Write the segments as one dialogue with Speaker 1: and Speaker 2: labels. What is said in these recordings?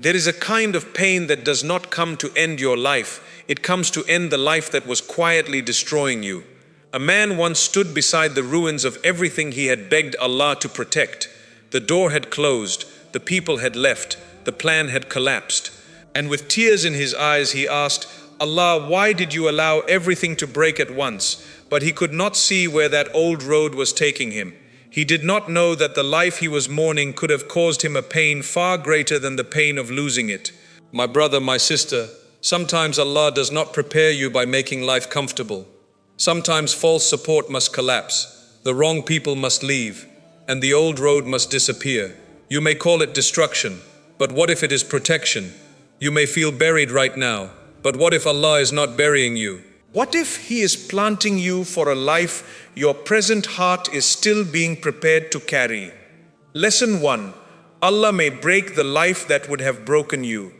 Speaker 1: There is a kind of pain that does not come to end your life. It comes to end the life that was quietly destroying you. A man once stood beside the ruins of everything he had begged Allah to protect. The door had closed, the people had left, the plan had collapsed. And with tears in his eyes he asked, Allah, why did you allow everything to break at once? But he could not see where that old road was taking him. He did not know that the life he was mourning could have caused him a pain far greater than the pain of losing it. My brother, my sister, sometimes Allah does not prepare you by making life comfortable. Sometimes false support must collapse, the wrong people must leave, and the old road must disappear. You may call it destruction, but what if it is protection? You may feel buried right now, but what if Allah is not burying you? What if He is planting you for a life your present heart is still being prepared to carry? Lesson 1. Allah may break the life that would have broken you.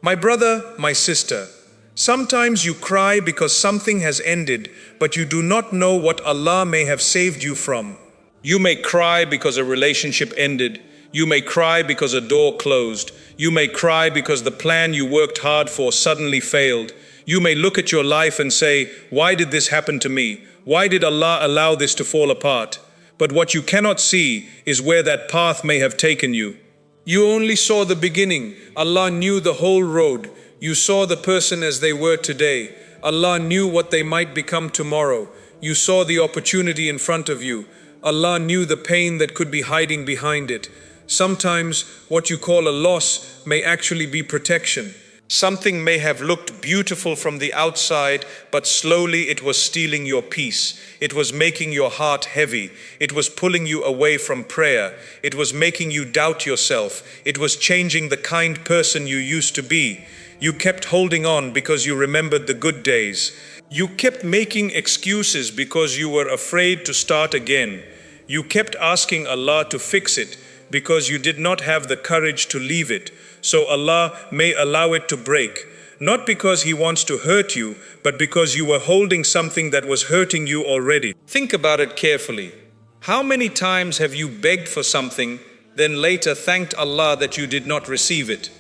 Speaker 1: My brother, my sister, sometimes you cry because something has ended, but you do not know what Allah may have saved you from. You may cry because a relationship ended. You may cry because a door closed. You may cry because the plan you worked hard for suddenly failed. You may look at your life and say, why did this happen to me? Why did Allah allow this to fall apart? But what you cannot see is where that path may have taken you. You only saw the beginning. Allah knew the whole road. You saw the person as they were today. Allah knew what they might become tomorrow. You saw the opportunity in front of you. Allah knew the pain that could be hiding behind it. Sometimes what you call a loss may actually be protection. Something may have looked beautiful from the outside, but slowly it was stealing your peace. It was making your heart heavy. It was pulling you away from prayer. It was making you doubt yourself. It was changing the kind person you used to be. You kept holding on because you remembered the good days. You kept making excuses because you were afraid to start again. You kept asking Allah to fix it because you did not have the courage to leave it. So Allah may allow it to break, not because He wants to hurt you, but because you were holding something that was hurting you already. Think about it carefully. How many times have you begged for something, then later thanked Allah that you did not receive it?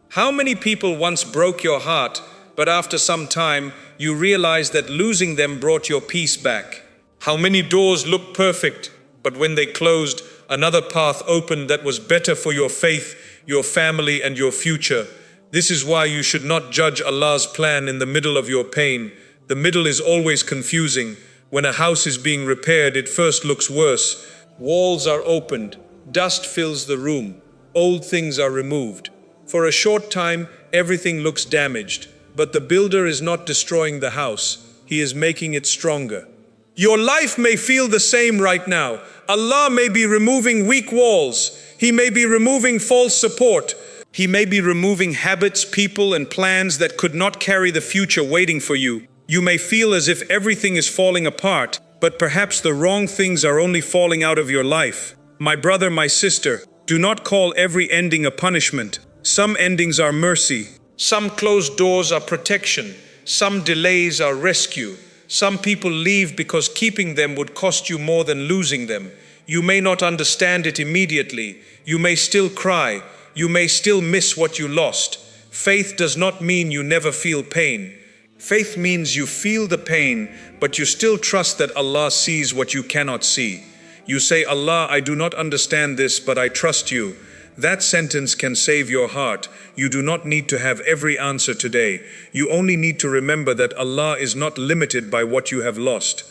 Speaker 1: How many people once broke your heart, but after some time, you realized that losing them brought your peace back? How many doors looked perfect, but when they closed, another path opened that was better for your faith, your family, and your future? This is why you should not judge Allah's plan in the middle of your pain. The middle is always confusing. When a house is being repaired, it first looks worse. Walls are opened, dust fills the room, old things are removed. For a short time, everything looks damaged, but the builder is not destroying the house. He is making it stronger. Your life may feel the same right now. Allah may be removing weak walls. He may be removing false support. He may be removing habits, people, and plans that could not carry the future waiting for you. You may feel as if everything is falling apart, but perhaps the wrong things are only falling out of your life. My brother, my sister, do not call every ending a punishment. Some endings are mercy. Some closed doors are protection. Some delays are rescue. Some people leave because keeping them would cost you more than losing them. You may not understand it immediately. You may still cry. You may still miss what you lost. Faith does not mean you never feel pain. Faith means you feel the pain, but you still trust that Allah sees what you cannot see. You say, Allah, I do not understand this, but I trust you. That sentence can save your heart. You do not need to have every answer today. You only need to remember that Allah is not limited by what you have lost.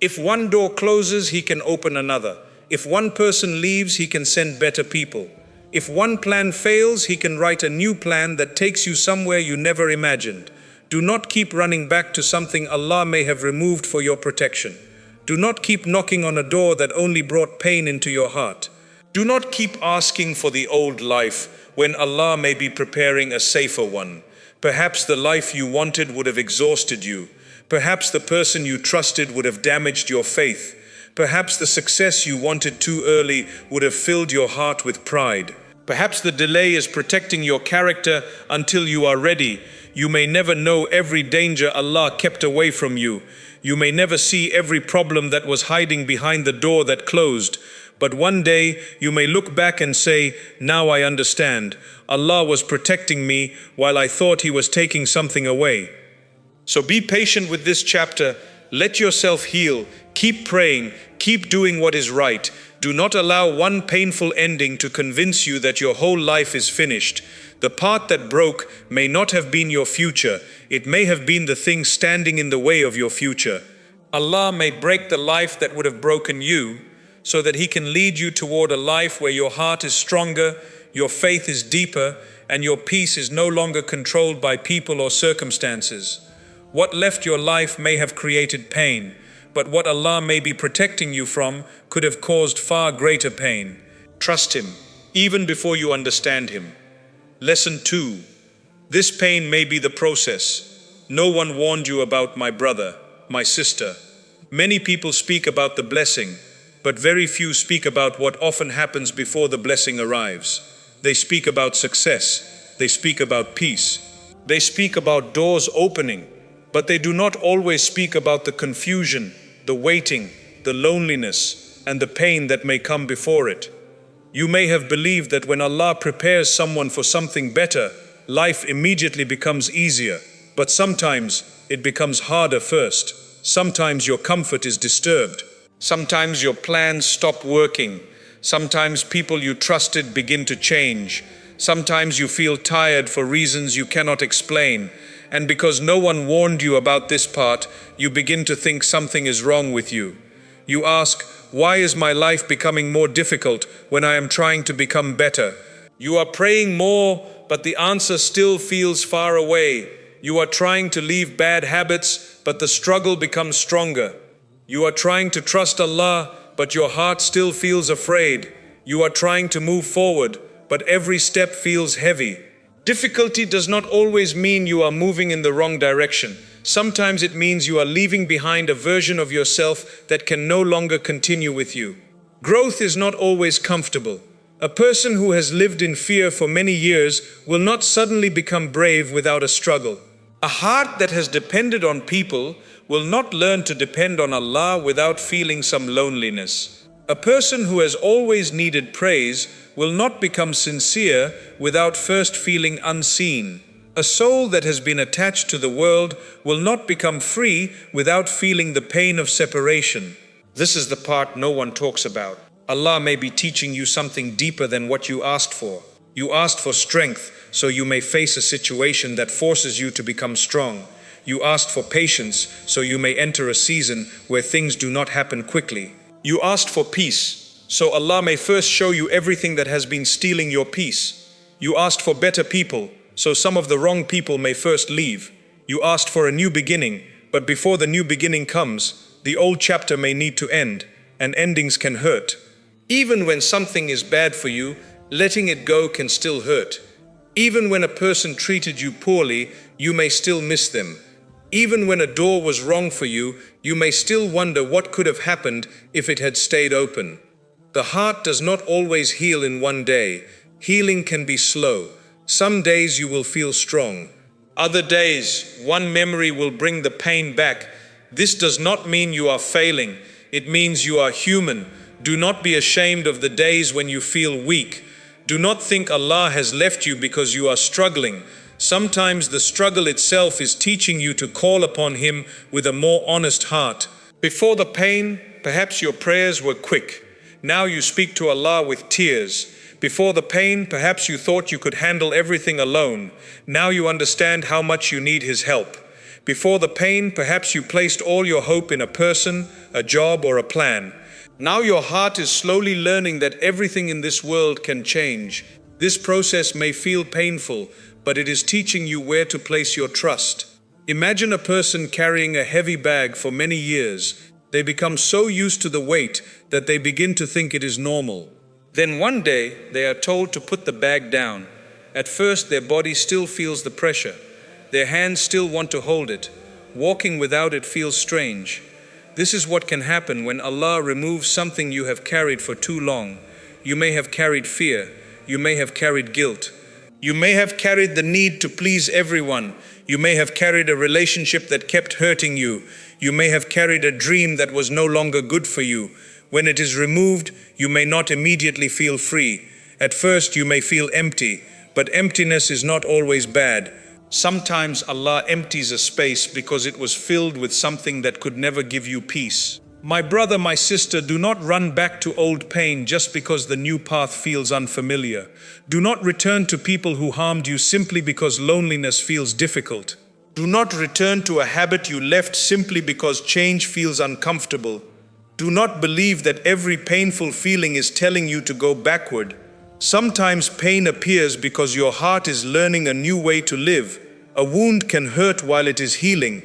Speaker 1: If one door closes, He can open another. If one person leaves, He can send better people. If one plan fails, He can write a new plan that takes you somewhere you never imagined. Do not keep running back to something Allah may have removed for your protection. Do not keep knocking on a door that only brought pain into your heart. Do not keep asking for the old life when Allah may be preparing a safer one. Perhaps the life you wanted would have exhausted you. Perhaps the person you trusted would have damaged your faith. Perhaps the success you wanted too early would have filled your heart with pride. Perhaps the delay is protecting your character until you are ready. You may never know every danger Allah kept away from you. You may never see every problem that was hiding behind the door that closed. But one day you may look back and say, now I understand. Allah was protecting me while I thought He was taking something away. So be patient with this chapter. Let yourself heal. Keep praying. Keep doing what is right. Do not allow one painful ending to convince you that your whole life is finished. The part that broke may not have been your future. It may have been the thing standing in the way of your future. Allah may break the life that would have broken you, so that He can lead you toward a life where your heart is stronger, your faith is deeper, and your peace is no longer controlled by people or circumstances. What left your life may have created pain, but what Allah may be protecting you from could have caused far greater pain. Trust Him, even before you understand Him. Lesson 2. This pain may be the process. No one warned you about, my brother, my sister. Many people speak about the blessing, but very few speak about what often happens before the blessing arrives. They speak about success. They speak about peace. They speak about doors opening, but they do not always speak about the confusion, the waiting, the loneliness, and the pain that may come before it. You may have believed that when Allah prepares someone for something better, life immediately becomes easier, but sometimes it becomes harder first. Sometimes your comfort is disturbed. Sometimes your plans stop working. Sometimes people you trusted begin to change. Sometimes you feel tired for reasons you cannot explain. And because no one warned you about this part, you begin to think something is wrong with you. You ask, why is my life becoming more difficult when I am trying to become better? You are praying more, but the answer still feels far away. You are trying to leave bad habits, but the struggle becomes stronger. You are trying to trust Allah, but your heart still feels afraid. You are trying to move forward, but every step feels heavy. Difficulty does not always mean you are moving in the wrong direction. Sometimes it means you are leaving behind a version of yourself that can no longer continue with you. Growth is not always comfortable. A person who has lived in fear for many years will not suddenly become brave without a struggle. A heart that has depended on people will not learn to depend on Allah without feeling some loneliness. A person who has always needed praise will not become sincere without first feeling unseen. A soul that has been attached to the world will not become free without feeling the pain of separation. This is the part no one talks about. Allah may be teaching you something deeper than what you asked for. You asked for strength, so you may face a situation that forces you to become strong. You asked for patience, so you may enter a season where things do not happen quickly. You asked for peace, so Allah may first show you everything that has been stealing your peace. You asked for better people, so some of the wrong people may first leave. You asked for a new beginning, but before the new beginning comes, the old chapter may need to end, and endings can hurt. Even when something is bad for you, letting it go can still hurt. Even when a person treated you poorly, you may still miss them. Even when a door was wrong for you, you may still wonder what could have happened if it had stayed open. The heart does not always heal in one day. Healing can be slow. Some days you will feel strong. Other days, one memory will bring the pain back. This does not mean you are failing. It means you are human. Do not be ashamed of the days when you feel weak. Do not think Allah has left you because you are struggling. Sometimes the struggle itself is teaching you to call upon Him with a more honest heart. Before the pain, perhaps your prayers were quick. Now you speak to Allah with tears. Before the pain, perhaps you thought you could handle everything alone. Now you understand how much you need His help. Before the pain, perhaps you placed all your hope in a person, a job, or a plan. Now your heart is slowly learning that everything in this world can change. This process may feel painful, but it is teaching you where to place your trust. Imagine a person carrying a heavy bag for many years. They become so used to the weight that they begin to think it is normal. Then one day, they are told to put the bag down. At first, their body still feels the pressure. Their hands still want to hold it. Walking without it feels strange. This is what can happen when Allah removes something you have carried for too long. You may have carried fear. You may have carried guilt. You may have carried the need to please everyone. You may have carried a relationship that kept hurting you. You may have carried a dream that was no longer good for you. When it is removed, you may not immediately feel free. At first you may feel empty, but emptiness is not always bad. Sometimes Allah empties a space because it was filled with something that could never give you peace. My brother, my sister, do not run back to old pain just because the new path feels unfamiliar. Do not return to people who harmed you simply because loneliness feels difficult. Do not return to a habit you left simply because change feels uncomfortable. Do not believe that every painful feeling is telling you to go backward. Sometimes pain appears because your heart is learning a new way to live. A wound can hurt while it is healing.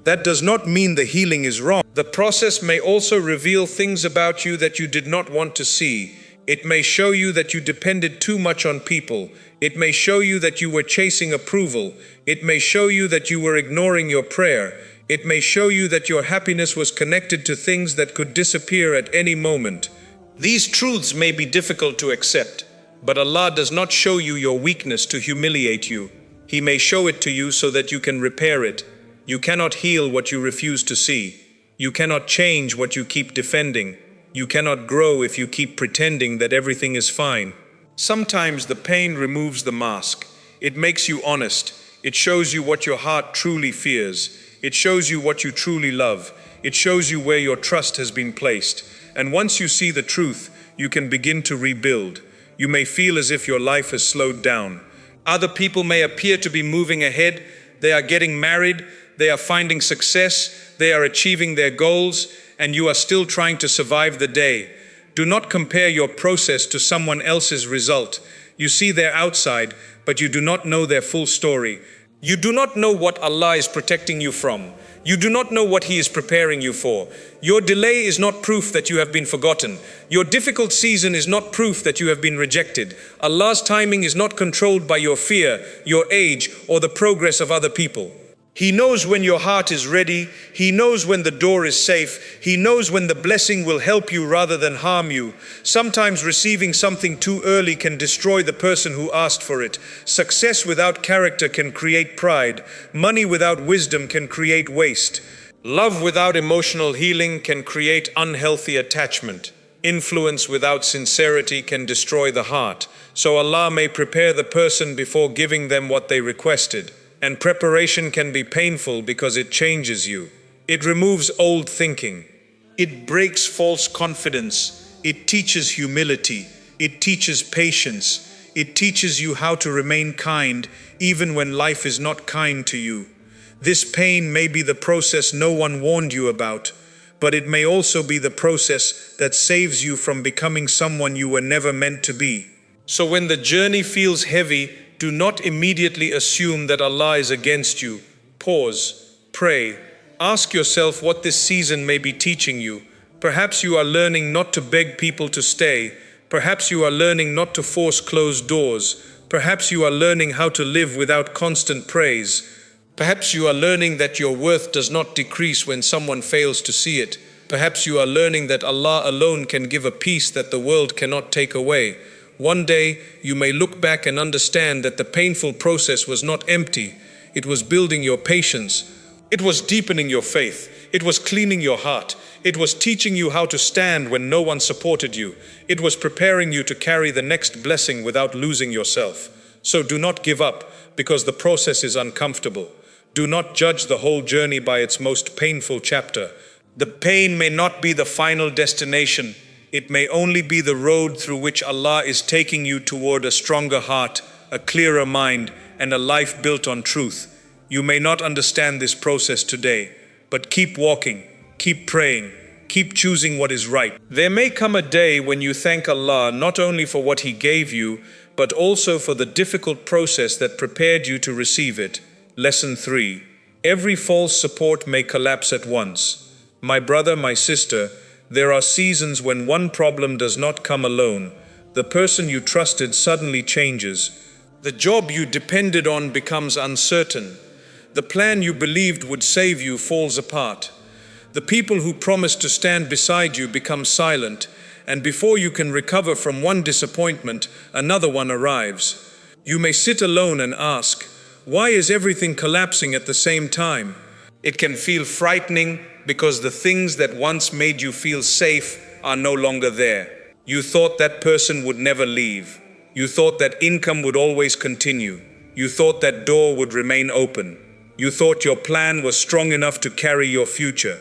Speaker 1: That does not mean the healing is wrong. The process may also reveal things about you that you did not want to see. It may show you that you depended too much on people. It may show you that you were chasing approval. It may show you that you were ignoring your prayer. It may show you that your happiness was connected to things that could disappear at any moment. These truths may be difficult to accept, but Allah does not show you your weakness to humiliate you. He may show it to you so that you can repair it. You cannot heal what you refuse to see. You cannot change what you keep defending. You cannot grow if you keep pretending that everything is fine. Sometimes the pain removes the mask. It makes you honest. It shows you what your heart truly fears. It shows you what you truly love. It shows you where your trust has been placed. And once you see the truth, you can begin to rebuild. You may feel as if your life has slowed down. Other people may appear to be moving ahead. They are getting married. They are finding success. They are achieving their goals. And you are still trying to survive the day. Do not compare your process to someone else's result. You see their outside, but you do not know their full story. You do not know what Allah is protecting you from. You do not know what He is preparing you for. Your delay is not proof that you have been forgotten. Your difficult season is not proof that you have been rejected. Allah's timing is not controlled by your fear, your age, or the progress of other people. He knows when your heart is ready. He knows when the door is safe. He knows when the blessing will help you rather than harm you. Sometimes receiving something too early can destroy the person who asked for it. Success without character can create pride. Money without wisdom can create waste. Love without emotional healing can create unhealthy attachment. Influence without sincerity can destroy the heart. So Allah may prepare the person before giving them what they requested. And preparation can be painful because it changes you. It removes old thinking. It breaks false confidence. It teaches humility. It teaches patience. It teaches you how to remain kind even when life is not kind to you. This pain may be the process no one warned you about, but it may also be the process that saves you from becoming someone you were never meant to be. So when the journey feels heavy, do not immediately assume that Allah is against you. Pause, pray, ask yourself what this season may be teaching you. Perhaps you are learning not to beg people to stay. Perhaps you are learning not to force closed doors. Perhaps you are learning how to live without constant praise. Perhaps you are learning that your worth does not decrease when someone fails to see it. Perhaps you are learning that Allah alone can give a peace that the world cannot take away. One day, you may look back and understand that the painful process was not empty. It was building your patience. It was deepening your faith. It was cleaning your heart. It was teaching you how to stand when no one supported you. It was preparing you to carry the next blessing without losing yourself. So do not give up, because the process is uncomfortable. Do not judge the whole journey by its most painful chapter. The pain may not be the final destination. It may only be the road through which Allah is taking you toward a stronger heart, a clearer mind, and a life built on truth. You may not understand this process today, but keep walking, keep praying, keep choosing what is right. There may come a day when you thank Allah not only for what He gave you, but also for the difficult process that prepared you to receive it. Lesson 3. Every false support may collapse at once. My brother, my sister, there are seasons when one problem does not come alone. The person you trusted suddenly changes. The job you depended on becomes uncertain. The plan you believed would save you falls apart. The people who promised to stand beside you become silent, and before you can recover from one disappointment, another one arrives. You may sit alone and ask, why is everything collapsing at the same time? It can feel frightening because the things that once made you feel safe are no longer there. You thought that person would never leave. You thought that income would always continue. You thought that door would remain open. You thought your plan was strong enough to carry your future.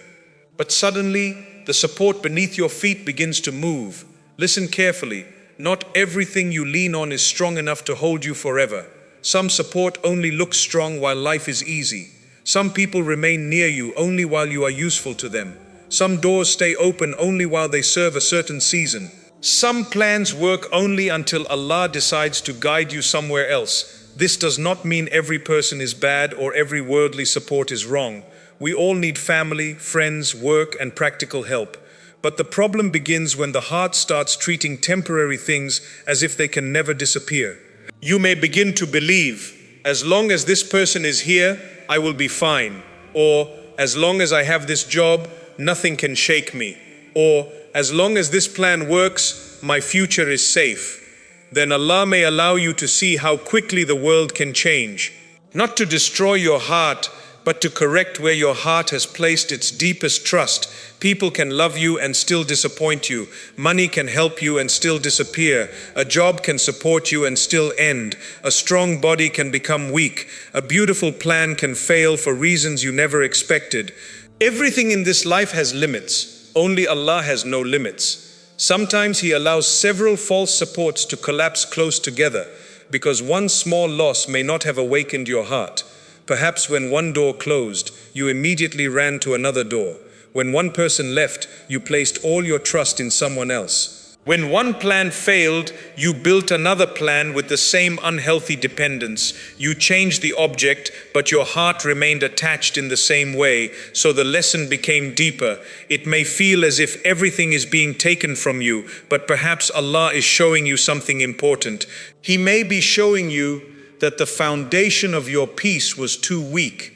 Speaker 1: But suddenly, the support beneath your feet begins to move. Listen carefully. Not everything you lean on is strong enough to hold you forever. Some support only looks strong while life is easy. Some people remain near you only while you are useful to them. Some doors stay open only while they serve a certain season. Some plans work only until Allah decides to guide you somewhere else. This does not mean every person is bad or every worldly support is wrong. We all need family, friends, work, and practical help. But the problem begins when the heart starts treating temporary things as if they can never disappear. You may begin to believe, as long as this person is here, I will be fine. Or, as long as I have this job, nothing can shake me. Or, as long as this plan works, my future is safe. Then Allah may allow you to see how quickly the world can change. Not to destroy your heart, but to correct where your heart has placed its deepest trust. People can love you and still disappoint you. Money can help you and still disappear. A job can support you and still end. A strong body can become weak. A beautiful plan can fail for reasons you never expected. Everything in this life has limits. Only Allah has no limits. Sometimes He allows several false supports to collapse close together, because one small loss may not have awakened your heart. Perhaps when one door closed, you immediately ran to another door. When one person left, you placed all your trust in someone else. When one plan failed, you built another plan with the same unhealthy dependence. You changed the object, but your heart remained attached in the same way, so the lesson became deeper. It may feel as if everything is being taken from you, but perhaps Allah is showing you something important. He may be showing you that the foundation of your peace was too weak.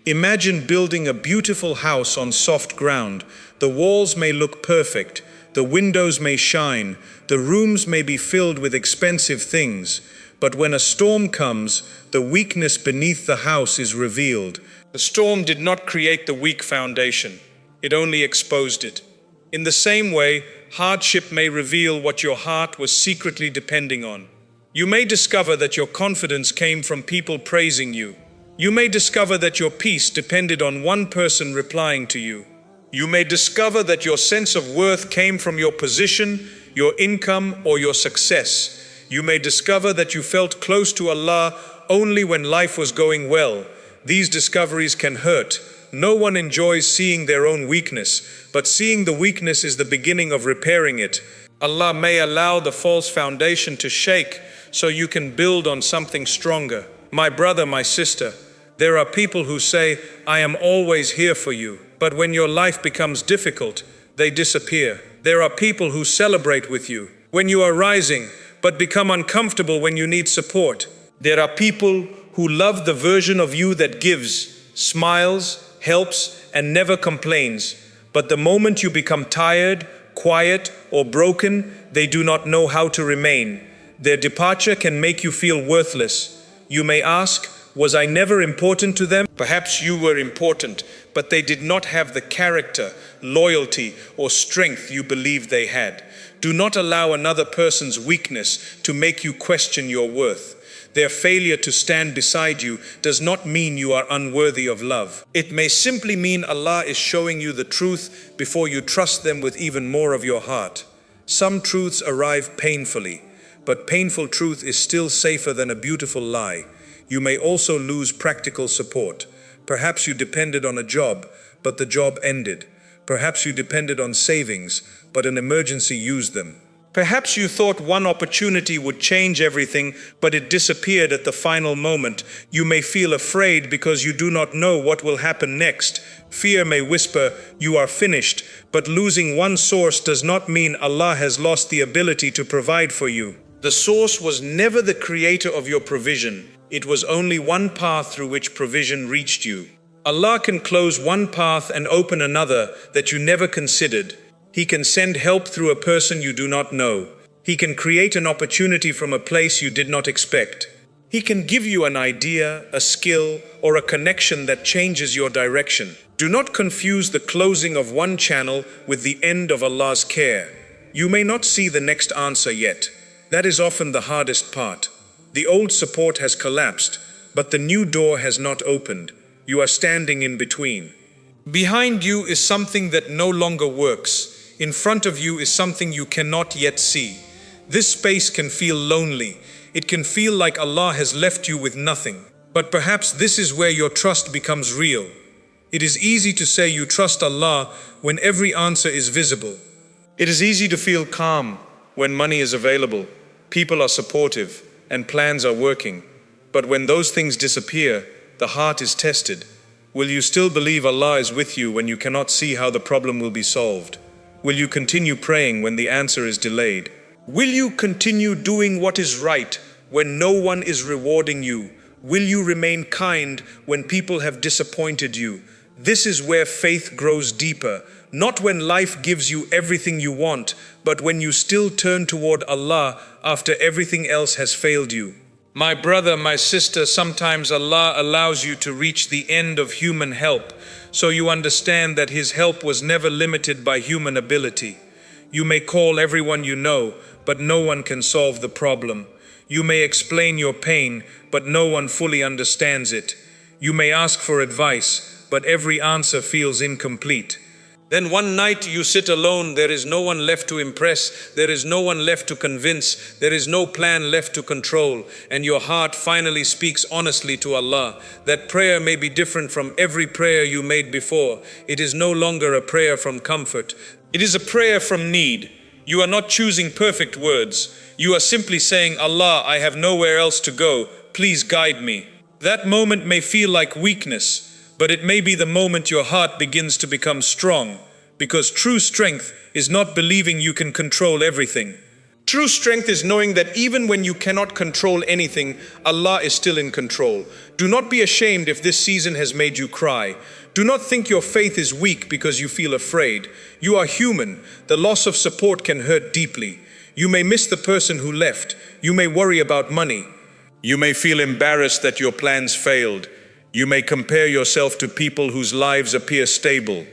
Speaker 1: Imagine building a beautiful house on soft ground. The walls may look perfect, the windows may shine, the rooms may be filled with expensive things, but when a storm comes, the weakness beneath the house is revealed. The storm did not create the weak foundation, it only exposed it. In the same way, hardship may reveal what your heart was secretly depending on. You may discover that your confidence came from people praising you. You may discover that your peace depended on one person replying to you. You may discover that your sense of worth came from your position, your income, or your success. You may discover that you felt close to Allah only when life was going well. These discoveries can hurt. No one enjoys seeing their own weakness, but seeing the weakness is the beginning of repairing it. Allah may allow the false foundation to shake so you can build on something stronger. My brother, my sister, there are people who say, I am always here for you. But when your life becomes difficult, they disappear. There are people who celebrate with you when you are rising, but become uncomfortable when you need support. There are people who love the version of you that gives, smiles, helps, and never complains. But the moment you become tired, quiet, or broken, they do not know how to remain. Their departure can make you feel worthless. You may ask, was I never important to them? Perhaps you were important, but they did not have the character, loyalty, or strength you believed they had. Do not allow another person's weakness to make you question your worth. Their failure to stand beside you does not mean you are unworthy of love. It may simply mean Allah is showing you the truth before you trust them with even more of your heart. Some truths arrive painfully, but painful truth is still safer than a beautiful lie. You may also lose practical support. Perhaps you depended on a job, but the job ended. Perhaps you depended on savings, but an emergency used them. Perhaps you thought one opportunity would change everything, but it disappeared at the final moment. You may feel afraid because you do not know what will happen next. Fear may whisper, you are finished, but losing one source does not mean Allah has lost the ability to provide for you. The source was never the creator of your provision. It was only one path through which provision reached you. Allah can close one path and open another that you never considered. He can send help through a person you do not know. He can create an opportunity from a place you did not expect. He can give you an idea, a skill, or a connection that changes your direction. Do not confuse the closing of one channel with the end of Allah's care. You may not see the next answer yet. That is often the hardest part. The old support has collapsed, but the new door has not opened. You are standing in between. Behind you is something that no longer works. In front of you is something you cannot yet see. This space can feel lonely. It can feel like Allah has left you with nothing. But perhaps this is where your trust becomes real. It is easy to say you trust Allah when every answer is visible. It is easy to feel calm when money is available, people are supportive, and plans are working. But when those things disappear, the heart is tested. Will you still believe Allah is with you when you cannot see how the problem will be solved? Will you continue praying when the answer is delayed? Will you continue doing what is right when no one is rewarding you? Will you remain kind when people have disappointed you? This is where faith grows deeper, not when life gives you everything you want, but when you still turn toward Allah after everything else has failed you. My brother, my sister, sometimes Allah allows you to reach the end of human help, so you understand that His help was never limited by human ability. You may call everyone you know, but no one can solve the problem. You may explain your pain, but no one fully understands it. You may ask for advice, but every answer feels incomplete. Then one night you sit alone, there is no one left to impress, there is no one left to convince, there is no plan left to control, and your heart finally speaks honestly to Allah. That prayer may be different from every prayer you made before. It is no longer a prayer from comfort. It is a prayer from need. You are not choosing perfect words. You are simply saying, Allah, I have nowhere else to go. Please guide me. That moment may feel like weakness, but it may be the moment your heart begins to become strong, because true strength is not believing you can control everything. True strength is knowing that even when you cannot control anything, Allah is still in control. Do not be ashamed if this season has made you cry. Do not think your faith is weak because you feel afraid. You are human. The loss of support can hurt deeply. You may miss the person who left. You may worry about money. You may feel embarrassed that your plans failed. You may compare yourself to people whose lives appear stable.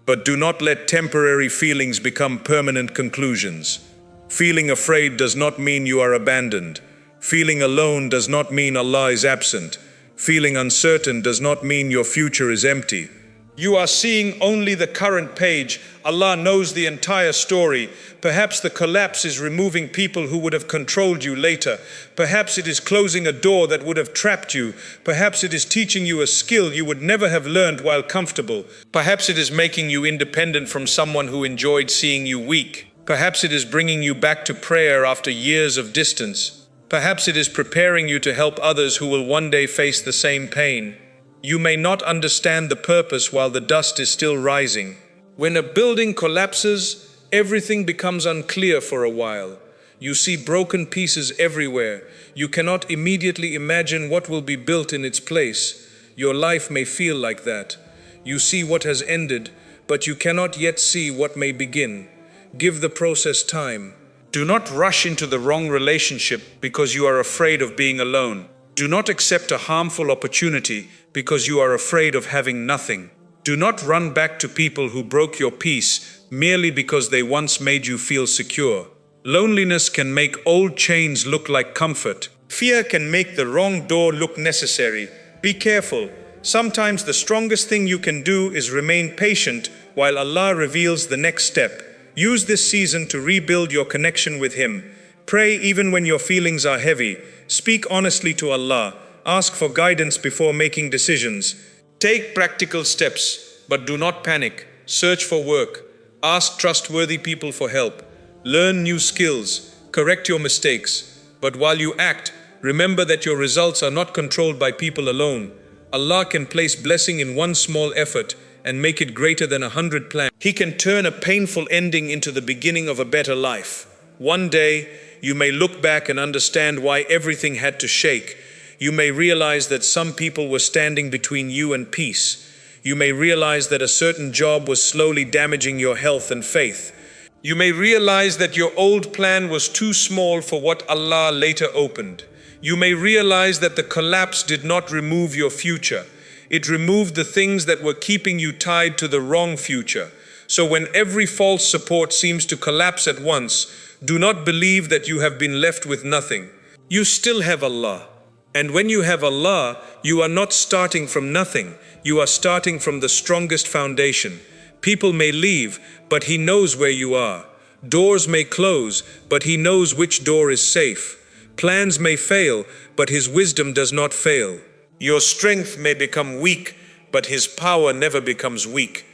Speaker 1: But do not let temporary feelings become permanent conclusions. Feeling afraid does not mean you are abandoned. Feeling alone does not mean Allah is absent. Feeling uncertain does not mean your future is empty. You are seeing only the current page. Allah knows the entire story. Perhaps the collapse is removing people who would have controlled you later. Perhaps it is closing a door that would have trapped you. Perhaps it is teaching you a skill you would never have learned while comfortable. Perhaps it is making you independent from someone who enjoyed seeing you weak. Perhaps it is bringing you back to prayer after years of distance. Perhaps it is preparing you to help others who will one day face the same pain. You may not understand the purpose while the dust is still rising. When a building collapses, everything becomes unclear for a while. You see broken pieces everywhere. You cannot immediately imagine what will be built in its place. Your life may feel like that. You see what has ended, but you cannot yet see what may begin. Give the process time. Do not rush into the wrong relationship because you are afraid of being alone. Do not accept a harmful opportunity because you are afraid of having nothing. Do not run back to people who broke your peace merely because they once made you feel secure. Loneliness can make old chains look like comfort. Fear can make the wrong door look necessary. Be careful. Sometimes the strongest thing you can do is remain patient while Allah reveals the next step. Use this season to rebuild your connection with Him. Pray even when your feelings are heavy. Speak honestly to Allah. Ask for guidance before making decisions. Take practical steps, but do not panic. Search for work. Ask trustworthy people for help. Learn new skills. Correct your mistakes. But while you act, remember that your results are not controlled by people alone. Allah can place blessing in one small effort and make it greater than 100 plans. He can turn a painful ending into the beginning of a better life. One day, you may look back and understand why everything had to shake. You may realize that some people were standing between you and peace. You may realize that a certain job was slowly damaging your health and faith. You may realize that your old plan was too small for what Allah later opened. You may realize that the collapse did not remove your future. It removed the things that were keeping you tied to the wrong future. So when every false support seems to collapse at once, do not believe that you have been left with nothing. You still have Allah. And when you have Allah, you are not starting from nothing. You are starting from the strongest foundation. People may leave, but He knows where you are. Doors may close, but He knows which door is safe. Plans may fail, but His wisdom does not fail. Your strength may become weak, but His power never becomes weak.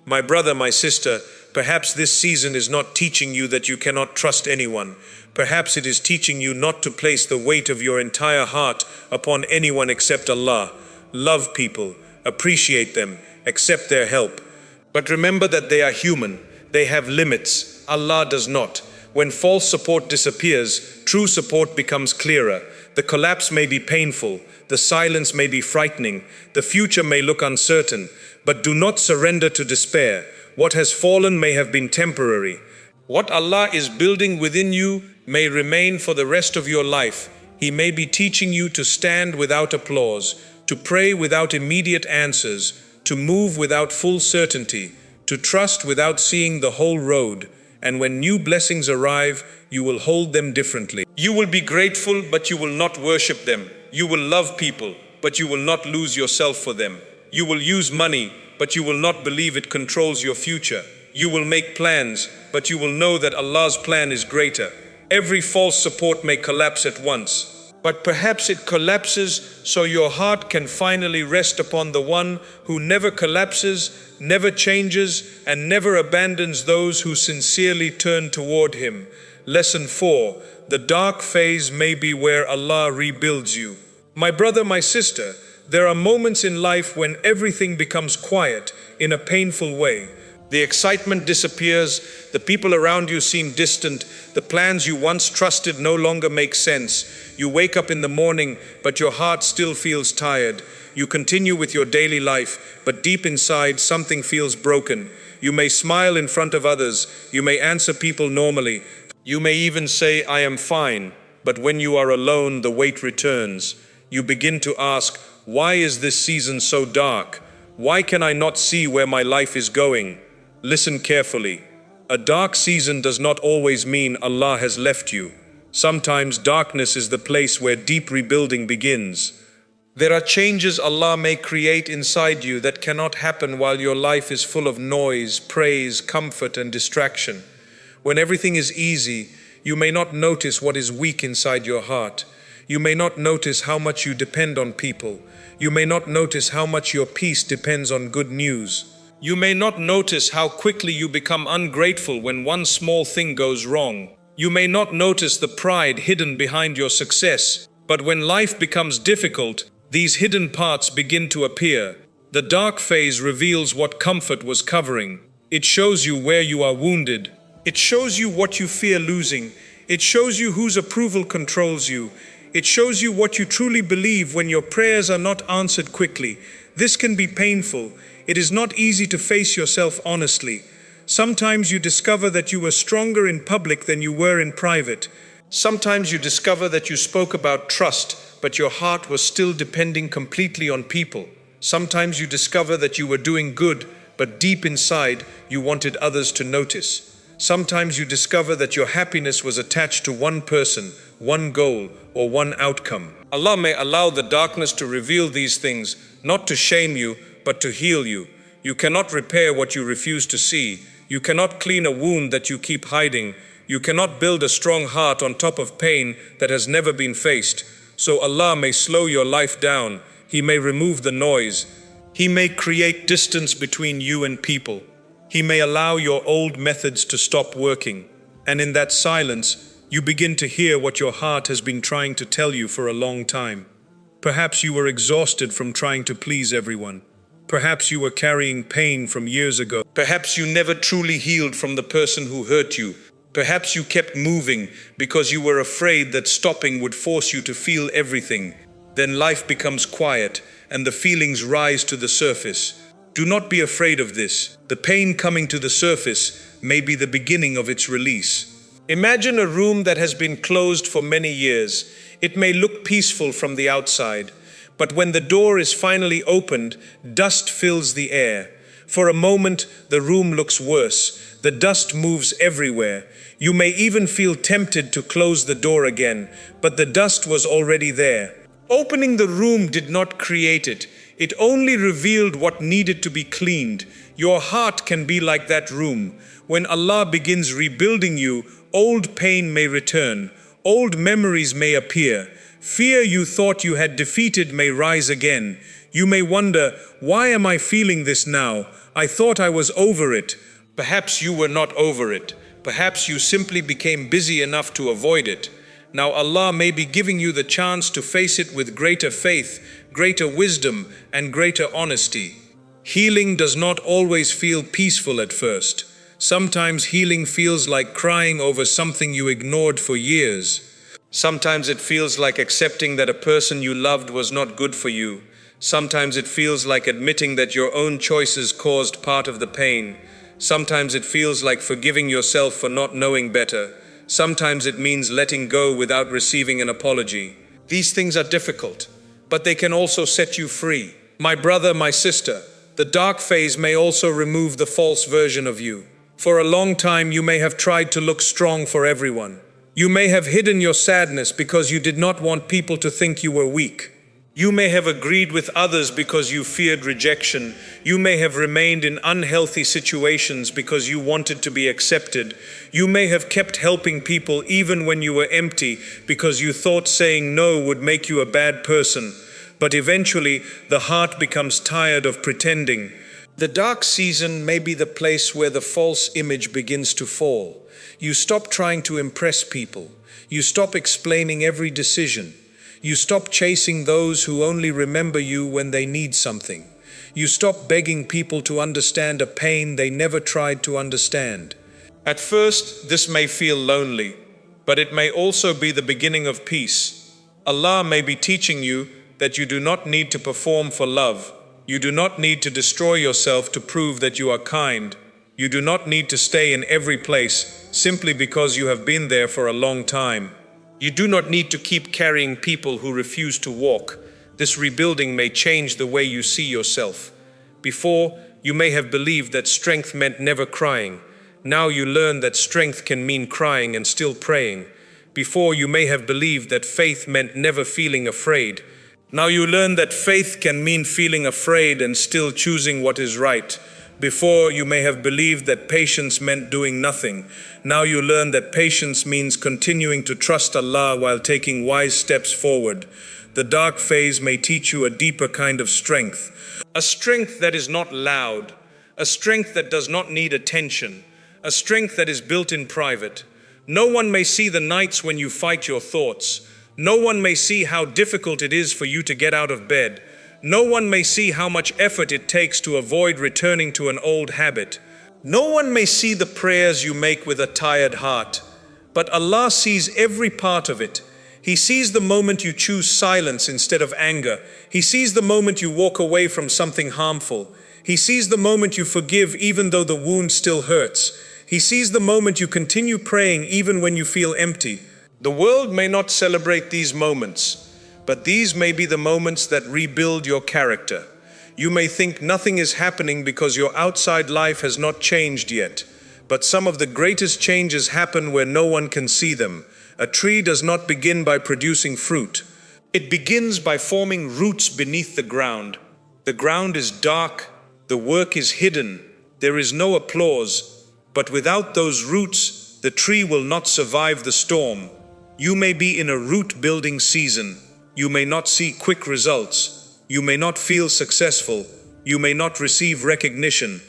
Speaker 1: My brother, my sister, perhaps this season is not teaching you that you cannot trust anyone. Perhaps it is teaching you not to place the weight of your entire heart upon anyone except Allah. Love people, appreciate them, accept their help. But remember that they are human. They have limits. Allah does not. When false support disappears, true support becomes clearer. The collapse may be painful. The silence may be frightening. The future may look uncertain. But do not surrender to despair. What has fallen may have been temporary. What Allah is building within you may remain for the rest of your life. He may be teaching you to stand without applause, to pray without immediate answers, to move without full certainty, to trust without seeing the whole road. And when new blessings arrive, you will hold them differently. You will be grateful, but you will not worship them. You will love people, but you will not lose yourself for them. You will use money, but you will not believe it controls your future. You will make plans, but you will know that Allah's plan is greater. Every false support may collapse at once, but perhaps it collapses so your heart can finally rest upon the one who never collapses, never changes, and never abandons those who sincerely turn toward Him. Lesson 4. The dark phase may be where Allah rebuilds you. My brother, my sister, there are moments in life when everything becomes quiet in a painful way. The excitement disappears, the people around you seem distant, the plans you once trusted no longer make sense. You wake up in the morning, but your heart still feels tired. You continue with your daily life, but deep inside something feels broken. You may smile in front of others, you may answer people normally, you may even say, "I am fine," but when you are alone, the weight returns. You begin to ask, why is this season so dark? Why can I not see where my life is going? Listen carefully. A dark season does not always mean Allah has left you. Sometimes darkness is the place where deep rebuilding begins. There are changes Allah may create inside you that cannot happen while your life is full of noise, praise, comfort, and distraction. When everything is easy, you may not notice what is weak inside your heart. You may not notice how much you depend on people. You may not notice how much your peace depends on good news. You may not notice how quickly you become ungrateful when one small thing goes wrong. You may not notice the pride hidden behind your success. But when life becomes difficult, these hidden parts begin to appear. The dark phase reveals what comfort was covering. It shows you where you are wounded. It shows you what you fear losing. It shows you whose approval controls you. It shows you what you truly believe when your prayers are not answered quickly. This can be painful. It is not easy to face yourself honestly. Sometimes you discover that you were stronger in public than you were in private. Sometimes you discover that you spoke about trust, but your heart was still depending completely on people. Sometimes you discover that you were doing good, but deep inside you wanted others to notice. Sometimes you discover that your happiness was attached to one person, one goal, or one outcome. Allah may allow the darkness to reveal these things, not to shame you, but to heal you. You cannot repair what you refuse to see. You cannot clean a wound that you keep hiding. You cannot build a strong heart on top of pain that has never been faced. So Allah may slow your life down. He may remove the noise. He may create distance between you and people. He may allow your old methods to stop working. And in that silence, you begin to hear what your heart has been trying to tell you for a long time. Perhaps you were exhausted from trying to please everyone. Perhaps you were carrying pain from years ago. Perhaps you never truly healed from the person who hurt you. Perhaps you kept moving because you were afraid that stopping would force you to feel everything. Then life becomes quiet and the feelings rise to the surface. Do not be afraid of this. The pain coming to the surface may be the beginning of its release. Imagine a room that has been closed for many years. It may look peaceful from the outside, But when the door is finally opened, dust fills the air. For a moment, the room looks worse. The dust moves everywhere. You may even feel tempted to close the door again, but the dust was already there. Opening the room did not create it. It only revealed what needed to be cleaned. Your heart can be like that room. When Allah begins rebuilding you, old pain may return. Old memories may appear. Fear you thought you had defeated may rise again. You may wonder, why am I feeling this now? I thought I was over it. Perhaps you were not over it. Perhaps you simply became busy enough to avoid it. Now Allah may be giving you the chance to face it with greater faith, greater wisdom, and greater honesty. Healing does not always feel peaceful at first. Sometimes healing feels like crying over something you ignored for years. Sometimes it feels like accepting that a person you loved was not good for you. Sometimes it feels like admitting that your own choices caused part of the pain. Sometimes it feels like forgiving yourself for not knowing better. Sometimes it means letting go without receiving an apology. These things are difficult, but they can also set you free. My brother, my sister, the dark phase may also remove the false version of you. For a long time you may have tried to look strong for everyone. You may have hidden your sadness because you did not want people to think you were weak. You may have agreed with others because you feared rejection. You may have remained in unhealthy situations because you wanted to be accepted. You may have kept helping people even when you were empty because you thought saying no would make you a bad person. But eventually, the heart becomes tired of pretending. The dark season may be the place where the false image begins to fall. You stop trying to impress people. You stop explaining every decision. You stop chasing those who only remember you when they need something. You stop begging people to understand a pain they never tried to understand. At first, this may feel lonely, but it may also be the beginning of peace. Allah may be teaching you that you do not need to perform for love. You do not need to destroy yourself to prove that you are kind. You do not need to stay in every place simply because you have been there for a long time. You do not need to keep carrying people who refuse to walk. This rebuilding may change the way you see yourself. Before, you may have believed that strength meant never crying. Now you learn that strength can mean crying and still praying. Before, you may have believed that faith meant never feeling afraid. Now you learn that faith can mean feeling afraid and still choosing what is right. Before, you may have believed that patience meant doing nothing. Now you learn that patience means continuing to trust Allah while taking wise steps forward. The dark phase may teach you a deeper kind of strength. A strength that is not loud. A strength that does not need attention. A strength that is built in private. No one may see the nights when you fight your thoughts. No one may see how difficult it is for you to get out of bed. No one may see how much effort it takes to avoid returning to an old habit. No one may see the prayers you make with a tired heart. But Allah sees every part of it. He sees the moment you choose silence instead of anger. He sees the moment you walk away from something harmful. He sees the moment you forgive even though the wound still hurts. He sees the moment you continue praying even when you feel empty. The world may not celebrate these moments, but these may be the moments that rebuild your character. You may think nothing is happening because your outside life has not changed yet, but some of the greatest changes happen where no one can see them. A tree does not begin by producing fruit. It begins by forming roots beneath the ground. The ground is dark, the work is hidden, there is no applause, but without those roots, the tree will not survive the storm. You may be in a root-building season. You may not see quick results. You may not feel successful. You may not receive recognition.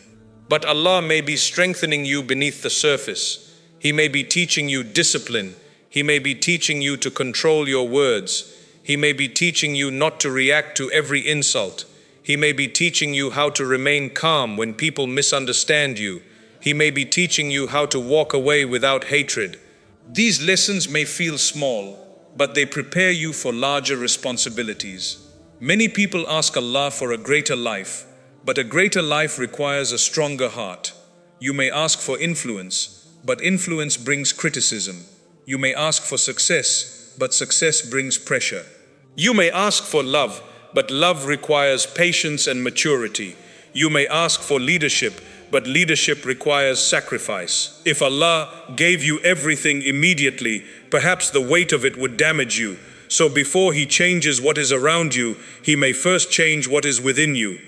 Speaker 1: But Allah may be strengthening you beneath the surface. He may be teaching you discipline. He may be teaching you to control your words. He may be teaching you not to react to every insult. He may be teaching you how to remain calm when people misunderstand you. He may be teaching you how to walk away without hatred. These lessons may feel small, but they prepare you for larger responsibilities. Many people ask Allah for a greater life, but a greater life requires a stronger heart. You may ask for influence, but influence brings criticism. You may ask for success, but success brings pressure. You may ask for love, but love requires patience and maturity. You may ask for leadership, but leadership requires sacrifice. If Allah gave you everything immediately, perhaps the weight of it would damage you. So before He changes what is around you, He may first change what is within you.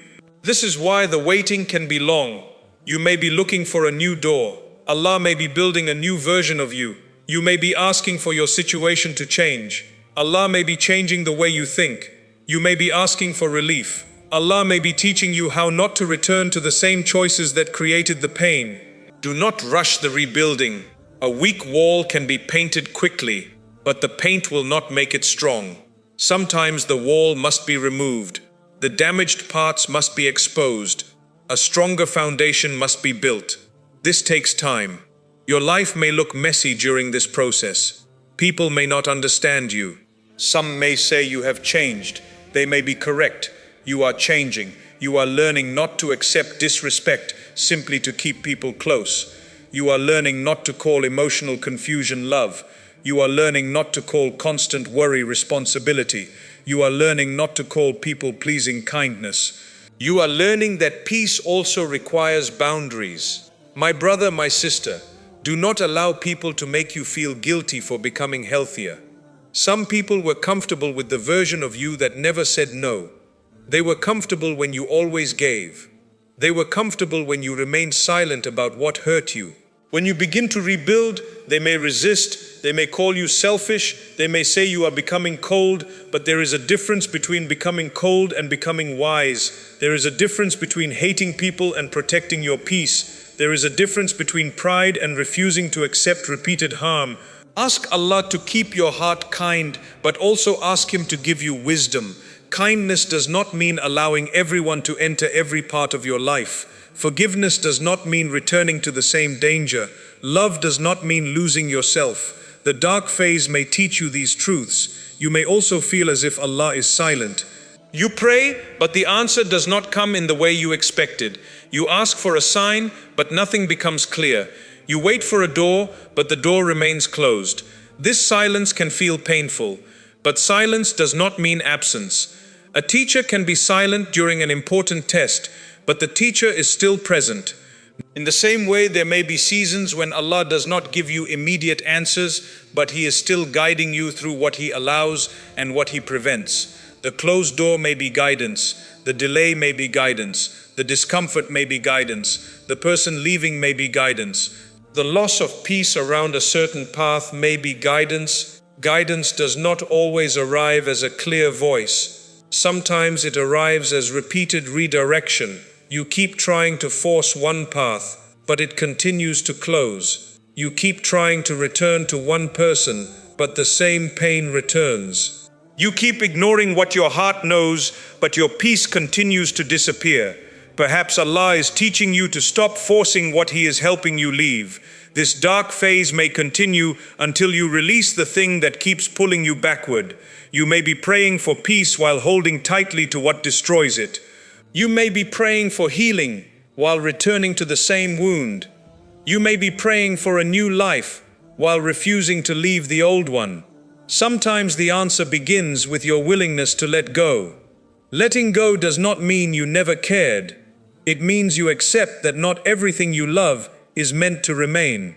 Speaker 1: This is why the waiting can be long. You may be looking for a new door. Allah may be building a new version of you. You may be asking for your situation to change. Allah may be changing the way you think. You may be asking for relief. Allah may be teaching you how not to return to the same choices that created the pain. Do not rush the rebuilding. A weak wall can be painted quickly, but the paint will not make it strong. Sometimes the wall must be removed. The damaged parts must be exposed. A stronger foundation must be built. This takes time. Your life may look messy during this process. People may not understand you. Some may say you have changed. They may be correct. You are changing. You are learning not to accept disrespect simply to keep people close. You are learning not to call emotional confusion love. You are learning not to call constant worry responsibility. You are learning not to call people-pleasing kindness. You are learning that peace also requires boundaries. My brother, my sister, do not allow people to make you feel guilty for becoming healthier. Some people were comfortable with the version of you that never said no. They were comfortable when you always gave. They were comfortable when you remained silent about what hurt you. When you begin to rebuild, they may resist, they may call you selfish, they may say you are becoming cold, but there is a difference between becoming cold and becoming wise. There is a difference between hating people and protecting your peace. There is a difference between pride and refusing to accept repeated harm. Ask Allah to keep your heart kind, but also ask Him to give you wisdom. Kindness does not mean allowing everyone to enter every part of your life. Forgiveness does not mean returning to the same danger. Love does not mean losing yourself. The dark phase may teach you these truths. You may also feel as if Allah is silent. You pray, but the answer does not come in the way you expected. You ask for a sign, but nothing becomes clear. You wait for a door, but the door remains closed. This silence can feel painful, but silence does not mean absence. A teacher can be silent during an important test, but the teacher is still present. In the same way, there may be seasons when Allah does not give you immediate answers, but He is still guiding you through what He allows and what He prevents. The closed door may be guidance. The delay may be guidance. The discomfort may be guidance. The person leaving may be guidance. The loss of peace around a certain path may be guidance. Guidance does not always arrive as a clear voice. Sometimes it arrives as repeated redirection. You keep trying to force one path, but it continues to close. You keep trying to return to one person, but the same pain returns. You keep ignoring what your heart knows, but your peace continues to disappear. Perhaps Allah is teaching you to stop forcing what He is helping you leave. This dark phase may continue until you release the thing that keeps pulling you backward. You may be praying for peace while holding tightly to what destroys it. You may be praying for healing while returning to the same wound. You may be praying for a new life while refusing to leave the old one. Sometimes the answer begins with your willingness to let go. Letting go does not mean you never cared. It means you accept that not everything you love is meant to remain.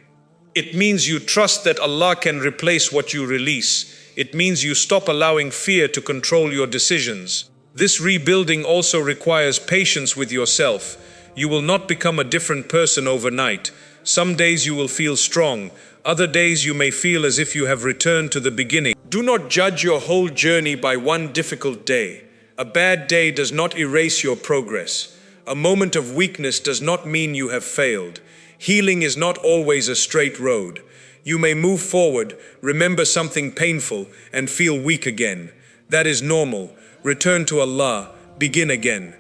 Speaker 1: It means you trust that Allah can replace what you release. It means you stop allowing fear to control your decisions. This rebuilding also requires patience with yourself. You will not become a different person overnight. Some days you will feel strong. Other days you may feel as if you have returned to the beginning. Do not judge your whole journey by one difficult day. A bad day does not erase your progress. A moment of weakness does not mean you have failed. Healing is not always a straight road. You may move forward, remember something painful, and feel weak again. That is normal. Return to Allah, begin again.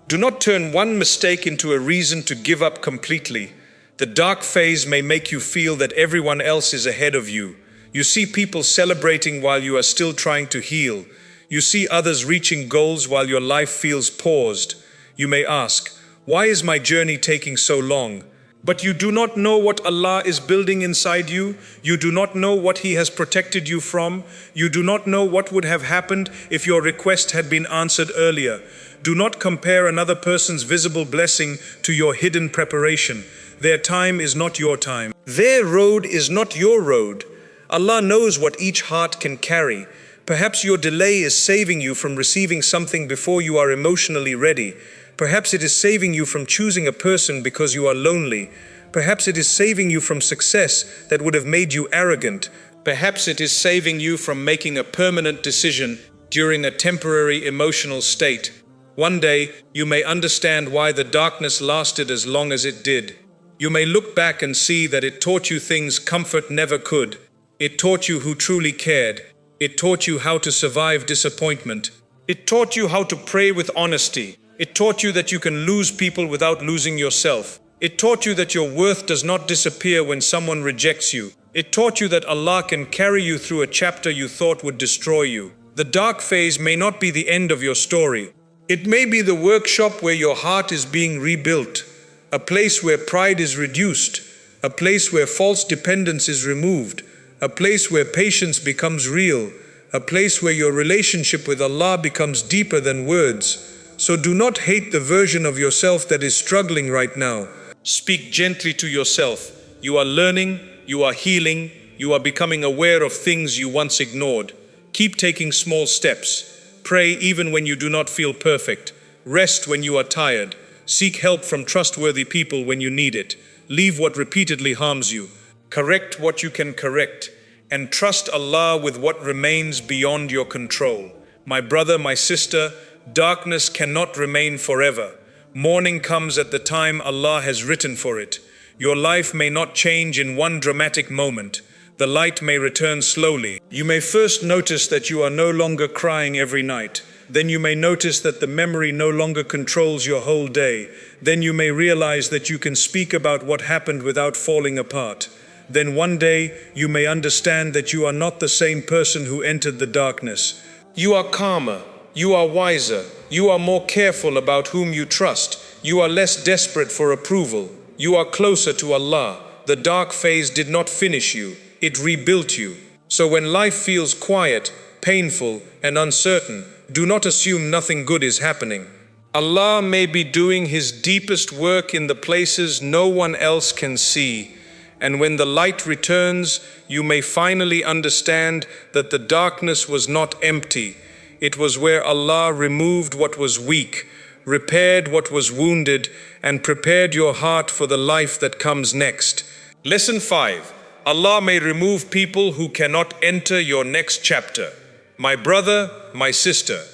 Speaker 1: Do not turn one mistake into a reason to give up completely. The dark phase may make you feel that everyone else is ahead of you. You see people celebrating while you are still trying to heal. You see others reaching goals while your life feels paused. You may ask, why is my journey taking so long? But you do not know what Allah is building inside you. You do not know what He has protected you from. You do not know what would have happened if your request had been answered earlier. Do not compare another person's visible blessing to your hidden preparation. Their time is not your time. Their road is not your road. Allah knows what each heart can carry. Perhaps your delay is saving you from receiving something before you are emotionally ready. Perhaps it is saving you from choosing a person because you are lonely. Perhaps it is saving you from success that would have made you arrogant. Perhaps it is saving you from making a permanent decision during a temporary emotional state. One day, you may understand why the darkness lasted as long as it did. You may look back and see that it taught you things comfort never could. It taught you who truly cared. It taught you how to survive disappointment. It taught you how to pray with honesty. It taught you that you can lose people without losing yourself. It taught you that your worth does not disappear when someone rejects you. It taught you that Allah can carry you through a chapter you thought would destroy you. The dark phase may not be the end of your story. It may be the workshop where your heart is being rebuilt, a place where pride is reduced, a place where false dependence is removed, a place where patience becomes real, a place where your relationship with Allah becomes deeper than words. So do not hate the version of yourself that is struggling right now. Speak gently to yourself. You are learning, you are healing, you are becoming aware of things you once ignored. Keep taking small steps. Pray even when you do not feel perfect. Rest when you are tired. Seek help from trustworthy people when you need it. Leave what repeatedly harms you. Correct what you can correct. And trust Allah with what remains beyond your control. My brother, my sister, darkness cannot remain forever. Morning comes at the time Allah has written for it. Your life may not change in one dramatic moment. The light may return slowly. You may first notice that you are no longer crying every night. Then you may notice that the memory no longer controls your whole day. Then you may realize that you can speak about what happened without falling apart. Then one day you may understand that you are not the same person who entered the darkness. You are calmer. You are wiser. You are more careful about whom you trust. You are less desperate for approval. You are closer to Allah. The dark phase did not finish you. It rebuilt you. So when life feels quiet, painful, and uncertain, do not assume nothing good is happening. Allah may be doing His deepest work in the places no one else can see. And when the light returns, you may finally understand that the darkness was not empty. It was where Allah removed what was weak, repaired what was wounded, and prepared your heart for the life that comes next. Lesson 5. Allah may remove people who cannot enter your next chapter. My brother, my sister,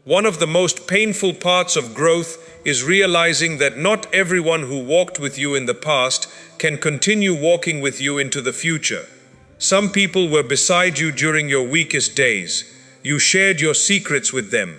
Speaker 1: one of the most painful parts of growth is realizing that not everyone who walked with you in the past can continue walking with you into the future. Some people were beside you during your weakest days. You shared your secrets with them.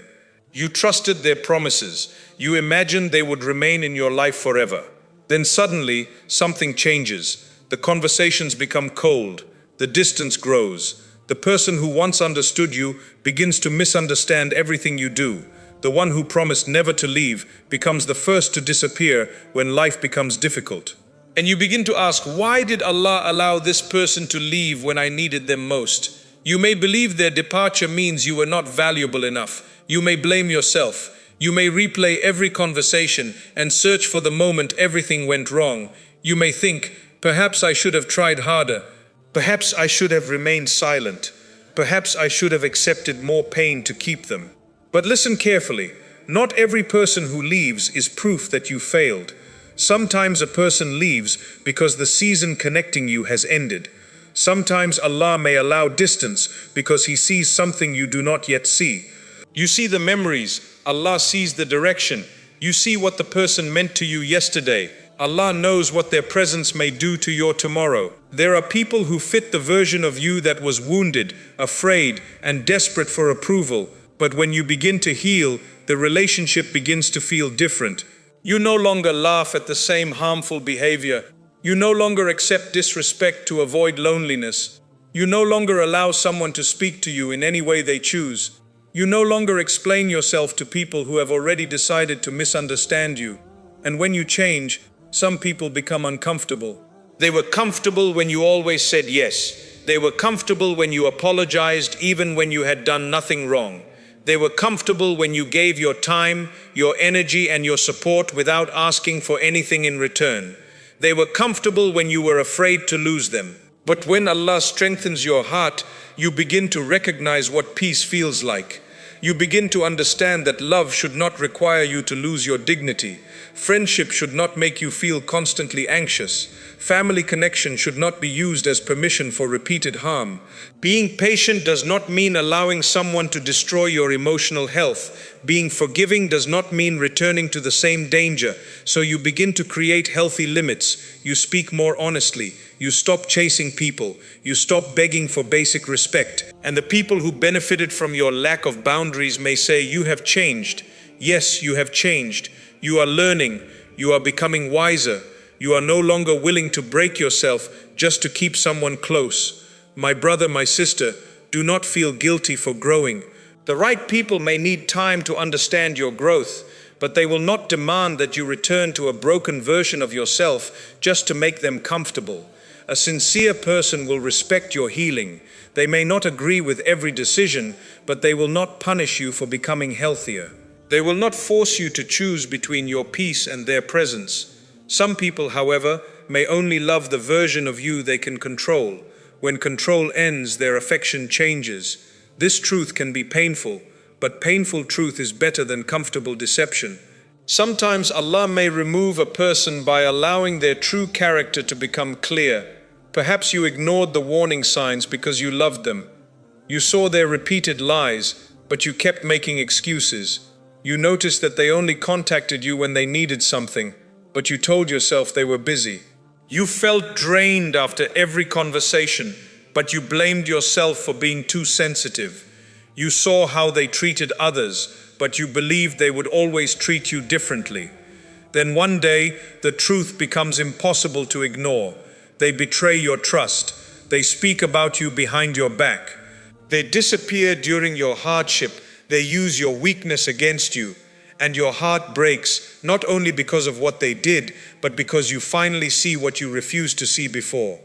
Speaker 1: You trusted their promises. You imagined they would remain in your life forever. Then suddenly, something changes. The conversations become cold. The distance grows. The person who once understood you begins to misunderstand everything you do. The one who promised never to leave becomes the first to disappear when life becomes difficult. And you begin to ask, why did Allah allow this person to leave when I needed them most? You may believe their departure means you were not valuable enough. You may blame yourself. You may replay every conversation and search for the moment everything went wrong. You may think, perhaps I should have tried harder. Perhaps I should have remained silent. Perhaps I should have accepted more pain to keep them. But listen carefully. Not every person who leaves is proof that you failed. Sometimes a person leaves because the season connecting you has ended. Sometimes Allah may allow distance because He sees something you do not yet see. You see the memories, Allah sees the direction. You see what the person meant to you yesterday. Allah knows what their presence may do to your tomorrow. There are people who fit the version of you that was wounded, afraid, and desperate for approval. But when you begin to heal, the relationship begins to feel different. You no longer laugh at the same harmful behavior. You no longer accept disrespect to avoid loneliness. You no longer allow someone to speak to you in any way they choose. You no longer explain yourself to people who have already decided to misunderstand you. And when you change, Some people become uncomfortable. They were comfortable when you always said yes. They were comfortable when you apologized even when you had done nothing wrong. They were comfortable when you gave your time, your energy, and your support without asking for anything in return. They were comfortable when you were afraid to lose them. But when Allah strengthens your heart, you begin to recognize what peace feels like. You begin to understand that love should not require you to lose your dignity. Friendship should not make you feel constantly anxious. Family connection should not be used as permission for repeated harm. Being patient does not mean allowing someone to destroy your emotional health. Being forgiving does not mean returning to the same danger. So you begin to create healthy limits. You speak more honestly. You stop chasing people. You stop begging for basic respect. And the people who benefited from your lack of boundaries may say, "You have changed." Yes, you have changed. You are learning. You are becoming wiser. You are no longer willing to break yourself just to keep someone close. My brother, my sister, do not feel guilty for growing. The right people may need time to understand your growth, but they will not demand that you return to a broken version of yourself just to make them comfortable. A sincere person will respect your healing. They may not agree with every decision, but they will not punish you for becoming healthier. They will not force you to choose between your peace and their presence. Some people, however, may only love the version of you they can control. When control ends, their affection changes. This truth can be painful, but painful truth is better than comfortable deception. Sometimes Allah may remove a person by allowing their true character to become clear. Perhaps you ignored the warning signs because you loved them. You saw their repeated lies, but you kept making excuses. You noticed that they only contacted you when they needed something, but you told yourself they were busy. You felt drained after every conversation, but you blamed yourself for being too sensitive. You saw how they treated others, but you believed they would always treat you differently. Then one day, the truth becomes impossible to ignore. They betray your trust. They speak about you behind your back. They disappear during your hardship. They use your weakness against you. And your heart breaks, not only because of what they did, but because you finally see what you refused to see before.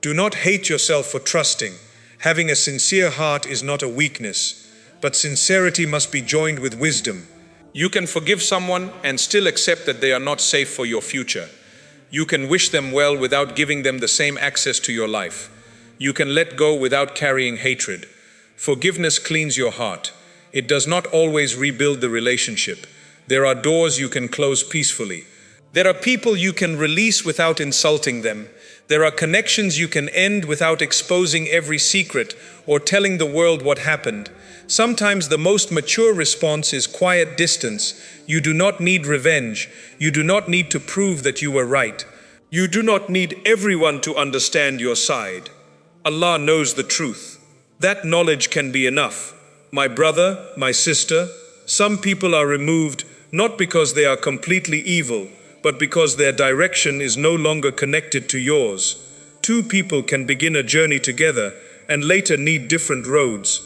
Speaker 1: Do not hate yourself for trusting. Having a sincere heart is not a weakness, but sincerity must be joined with wisdom. You can forgive someone and still accept that they are not safe for your future. You can wish them well without giving them the same access to your life. You can let go without carrying hatred. Forgiveness cleans your heart. It does not always rebuild the relationship. There are doors you can close peacefully. There are people you can release without insulting them. There are connections you can end without exposing every secret or telling the world what happened. Sometimes the most mature response is quiet distance. You do not need revenge. You do not need to prove that you were right. You do not need everyone to understand your side. Allah knows the truth. That knowledge can be enough. My brother, my sister, some people are removed not because they are completely evil, but because their direction is no longer connected to yours. Two people can begin a journey together and later need different roads.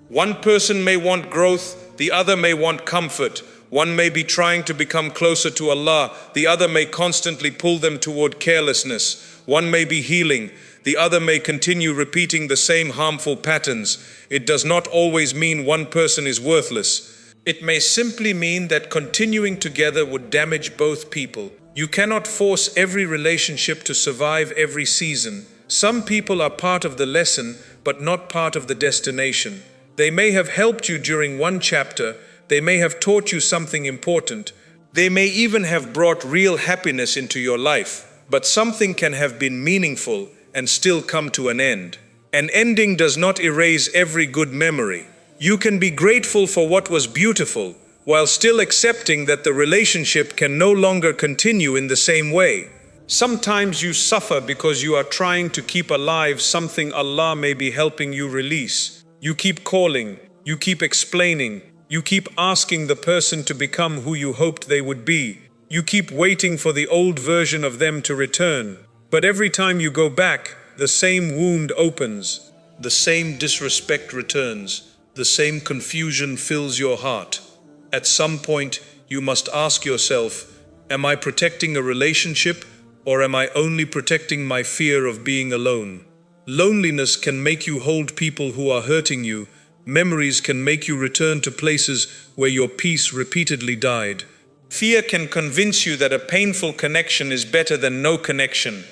Speaker 1: One person may want growth, the other may want comfort. One may be trying to become closer to Allah, the other may constantly pull them toward carelessness. One may be healing, the other may continue repeating the same harmful patterns. It does not always mean one person is worthless. It may simply mean that continuing together would damage both people. You cannot force every relationship to survive every season. Some people are part of the lesson, but not part of the destination. They may have helped you during one chapter. They may have taught you something important. They may even have brought real happiness into your life. But something can have been meaningful and still come to an end. An ending does not erase every good memory. You can be grateful for what was beautiful, while still accepting that the relationship can no longer continue in the same way. Sometimes you suffer because you are trying to keep alive something Allah may be helping you release. You keep calling, you keep explaining, you keep asking the person to become who you hoped they would be. You keep waiting for the old version of them to return. But every time you go back, the same wound opens, the same disrespect returns, the same confusion fills your heart. At some point, you must ask yourself,
Speaker 2: Am I protecting a relationship, or am I only protecting my fear of being alone? Loneliness can make you hold people who are hurting you. Memories can make you return to places where your peace repeatedly died.
Speaker 1: Fear can convince you that a painful connection is better than no connection.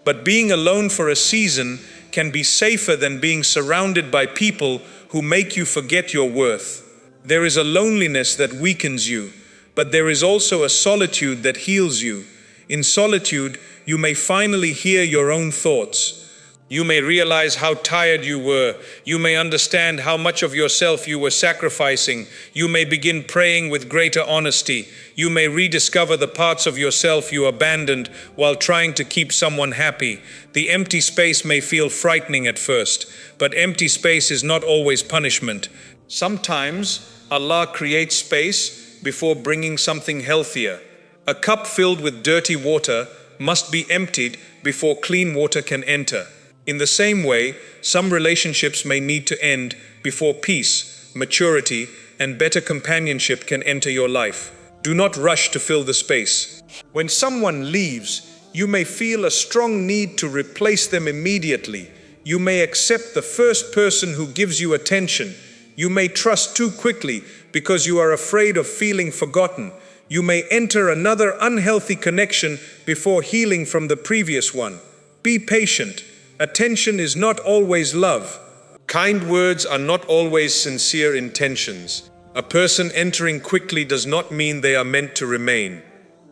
Speaker 1: But being alone for a season can be safer than being surrounded by people who make you forget your worth. There is a loneliness that weakens you, but there is also a solitude that heals you. In solitude, you may finally hear your own thoughts. You may realize how tired you were. You may understand how much of yourself you were sacrificing. You may begin praying with greater honesty. You may rediscover the parts of yourself you abandoned while trying to keep someone happy. The empty space may feel frightening at first, but empty space is not always punishment. Sometimes Allah creates space before bringing something healthier. A cup filled with dirty water must be emptied before clean water can enter. In the same way, some relationships may need to end before peace, maturity, and better companionship can enter your life. Do not rush to fill the space. When someone leaves, you may feel a strong need to replace them immediately. You may accept the first person who gives you attention. You may trust too quickly because you are afraid of feeling forgotten. You may enter another unhealthy connection before healing from the previous one. Be patient. Attention is not always love. Kind words are not always sincere intentions. A person entering quickly does not mean they are meant to remain.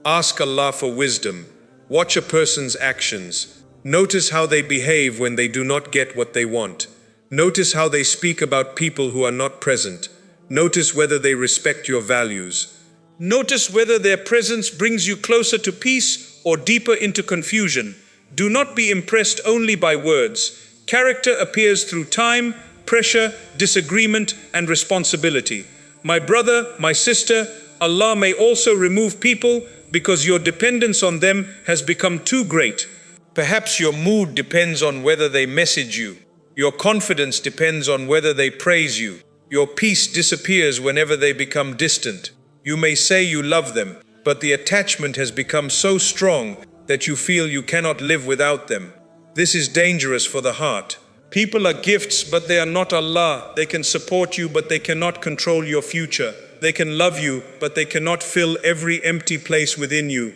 Speaker 1: Ask Allah for wisdom. Watch a person's actions. Notice how they behave when they do not get what they want. Notice how they speak about people who are not present. Notice whether they respect your values. Notice whether their presence brings you closer to peace or deeper into confusion. Do not be impressed only by words. Character appears through time, pressure, disagreement, and responsibility. My brother, my sister, Allah may also remove people because your dependence on them has become too great. Perhaps your mood depends on whether they message you. Your confidence depends on whether they praise you. Your peace disappears whenever they become distant. You may say you love them, but the attachment has become so strong that you feel you cannot live without them. This is dangerous for the heart. People are gifts, but they are not Allah. They can support you, but they cannot control your future. They can love you, but they cannot fill every empty place within you.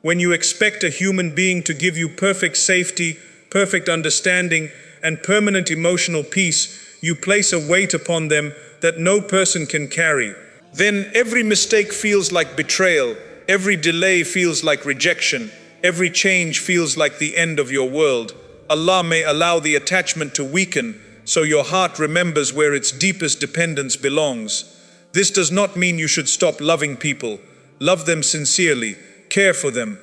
Speaker 1: When you expect a human being to give you perfect safety, perfect understanding, and permanent emotional peace, you place a weight upon them that no person can carry. Then every mistake feels like betrayal. Every delay feels like rejection. Every change feels like the end of your world. Allah may allow the attachment to weaken, so your heart remembers where its deepest dependence belongs. This does not mean you should stop loving people. Love them sincerely, care for them,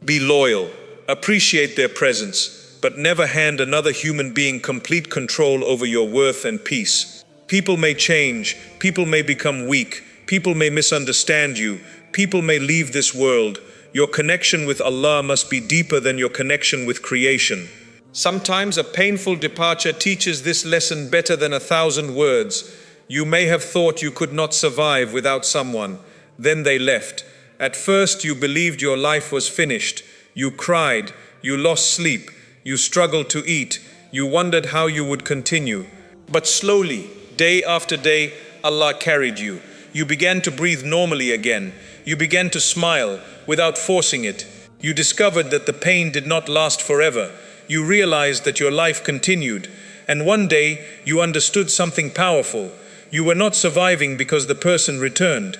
Speaker 1: be loyal, appreciate their presence, but never hand another human being complete control over your worth and peace. People may change, people may become weak, people may misunderstand you, people may leave this world. Your connection with Allah must be deeper than your connection with creation. Sometimes a painful departure teaches this lesson better than 1,000 words. You may have thought you could not survive without someone. Then they left. At first you believed your life was finished. You cried, you lost sleep, you struggled to eat, you wondered how you would continue. But slowly, day after day, Allah carried you. You began to breathe normally again. You began to smile without forcing it. You discovered that the pain did not last forever. You realized that your life continued. And one day, you understood something powerful. You were not surviving because the person returned.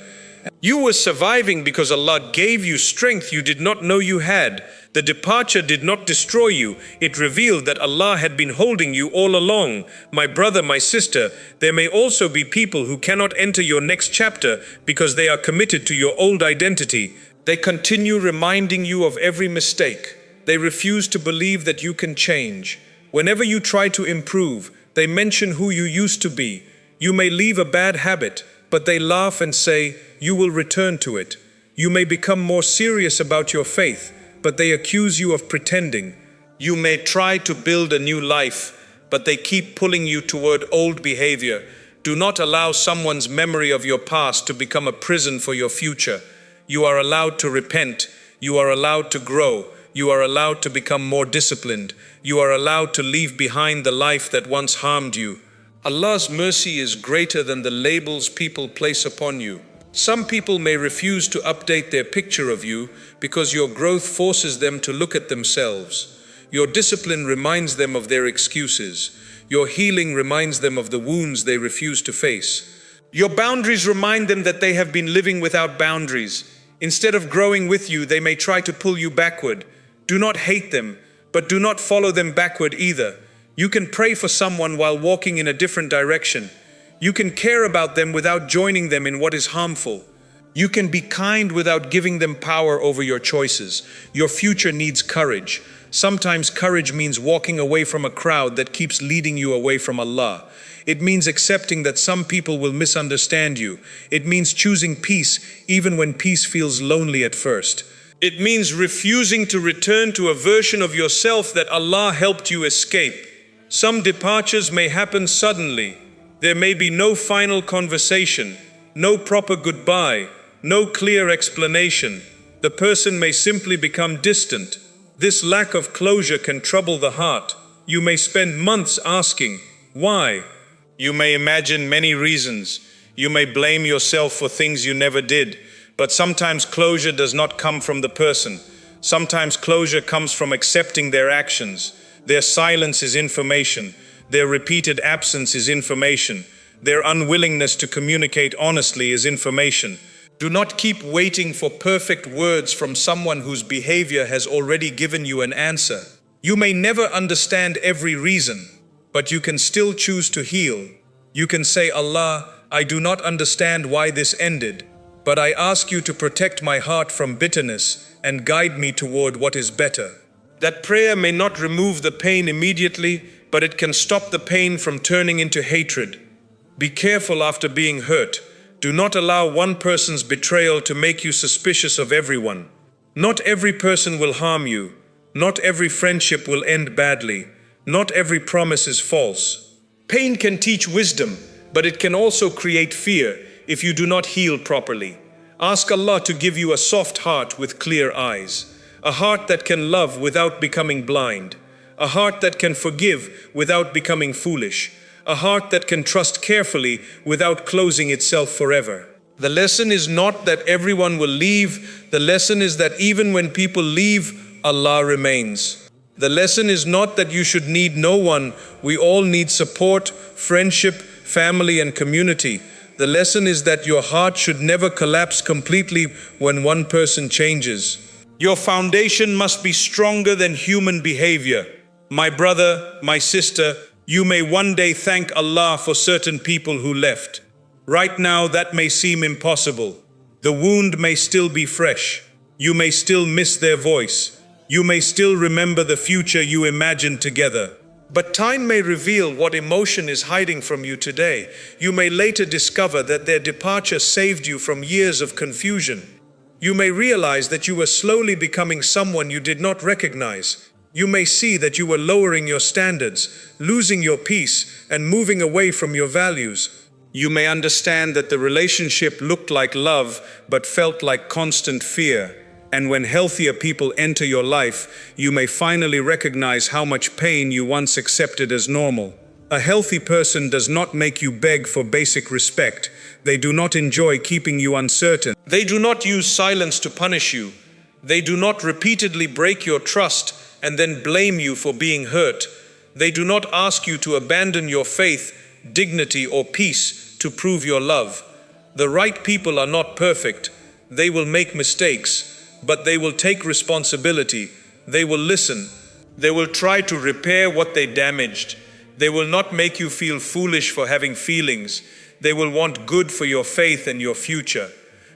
Speaker 1: You were surviving because Allah gave you strength you did not know you had. The departure did not destroy you. It revealed that Allah had been holding you all along. My brother, my sister, there may also be people who cannot enter your next chapter because they are committed to your old identity. They continue reminding you of every mistake. They refuse to believe that you can change. Whenever you try to improve, they mention who you used to be. You may leave a bad habit, but they laugh and say, you will return to it. You may become more serious about your faith, but they accuse you of pretending. You may try to build a new life, but they keep pulling you toward old behavior. Do not allow someone's memory of your past to become a prison for your future. You are allowed to repent. You are allowed to grow. You are allowed to become more disciplined. You are allowed to leave behind the life that once harmed you. Allah's mercy is greater than the labels people place upon you. Some people may refuse to update their picture of you because your growth forces them to look at themselves. Your discipline reminds them of their excuses. Your healing reminds them of the wounds they refuse to face. Your boundaries remind them that they have been living without boundaries. Instead of growing with you, they may try to pull you backward. Do not hate them, but do not follow them backward either. You can pray for someone while walking in a different direction. You can care about them without joining them in what is harmful. You can be kind without giving them power over your choices. Your future needs courage. Sometimes courage means walking away from a crowd that keeps leading you away from Allah. It means accepting that some people will misunderstand you. It means choosing peace even when peace feels lonely at first. It means refusing to return to a version of yourself that Allah helped you escape. Some departures may happen suddenly. There may be no final conversation, no proper goodbye, no clear explanation. The person may simply become distant. This lack of closure can trouble the heart. You may spend months asking, why? You may imagine many reasons. You may blame yourself for things you never did. But sometimes closure does not come from the person. Sometimes closure comes from accepting their actions. Their silence is information. Their repeated absence is information. Their unwillingness to communicate honestly is information. Do not keep waiting for perfect words from someone whose behavior has already given you an answer. You may never understand every reason, but you can still choose to heal. You can say, Allah, I do not understand why this ended, but I ask you to protect my heart from bitterness and guide me toward what is better. That prayer may not remove the pain immediately, but it can stop the pain from turning into hatred. Be careful after being hurt. Do not allow one person's betrayal to make you suspicious of everyone. Not every person will harm you. Not every friendship will end badly. Not every promise is false. Pain can teach wisdom, but it can also create fear if you do not heal properly. Ask Allah to give you a soft heart with clear eyes. A heart that can love without becoming blind. A heart that can forgive without becoming foolish. A heart that can trust carefully without closing itself forever. The lesson is not that everyone will leave. The lesson is that even when people leave, Allah remains. The lesson is not that you should need no one. We all need support, friendship, family, and community. The lesson is that your heart should never collapse completely when one person changes. Your foundation must be stronger than human behavior. My brother, my sister, you may one day thank Allah for certain people who left. Right now, that may seem impossible. The wound may still be fresh. You may still miss their voice. You may still remember the future you imagined together. But time may reveal what emotion is hiding from you today. You may later discover that their departure saved you from years of confusion. You may realize that you were slowly becoming someone you did not recognize. You may see that you were lowering your standards, losing your peace, and moving away from your values. You may understand that the relationship looked like love, but felt like constant fear. And when healthier people enter your life, you may finally recognize how much pain you once accepted as normal. A healthy person does not make you beg for basic respect. They do not enjoy keeping you uncertain. They do not use silence to punish you. They do not repeatedly break your trust and then blame you for being hurt. They do not ask you to abandon your faith, dignity, or peace to prove your love. The right people are not perfect. They will make mistakes, but they will take responsibility. They will listen. They will try to repair what they damaged. They will not make you feel foolish for having feelings. They will want good for your faith and your future.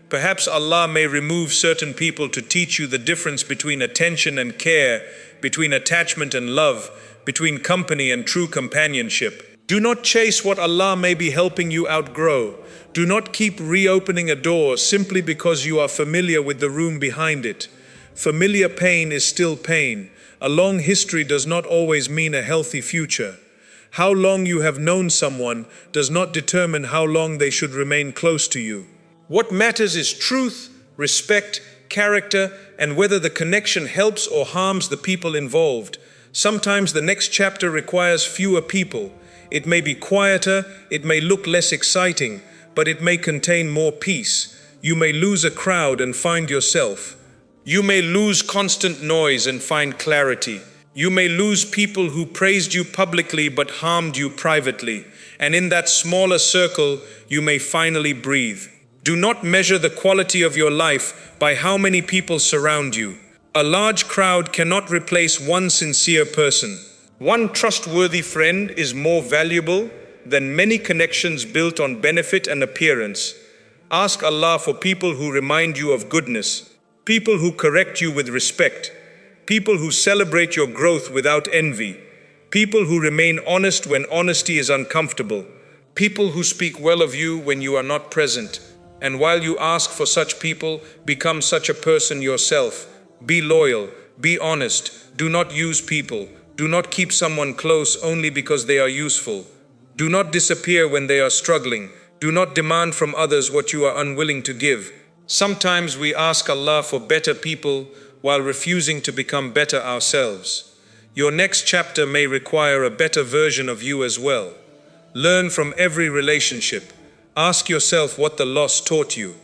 Speaker 1: Perhaps Allah may remove certain people to teach you the difference between attention and care, between attachment and love, between company and true companionship. Do not chase what Allah may be helping you outgrow. Do not keep reopening a door simply because you are familiar with the room behind it. Familiar pain is still pain. A long history does not always mean a healthy future. How long you have known someone does not determine how long they should remain close to you. What matters is truth, respect, character, and whether the connection helps or harms the people involved. Sometimes the next chapter requires fewer people. It may be quieter, it may look less exciting, but it may contain more peace. You may lose a crowd and find yourself. You may lose constant noise and find clarity. You may lose people who praised you publicly but harmed you privately. And in that smaller circle, you may finally breathe. Do not measure the quality of your life by how many people surround you. A large crowd cannot replace one sincere person. One trustworthy friend is more valuable than many connections built on benefit and appearance. Ask Allah for people who remind you of goodness, people who correct you with respect, people who celebrate your growth without envy, people who remain honest when honesty is uncomfortable, people who speak well of you when you are not present. And while you ask for such people, become such a person yourself. Be loyal, be honest, do not use people. Do not keep someone close only because they are useful. Do not disappear when they are struggling. Do not demand from others what you are unwilling to give. Sometimes we ask Allah for better people while refusing to become better ourselves. Your next chapter may require a better version of you as well. Learn from every relationship. Ask yourself what the loss taught you.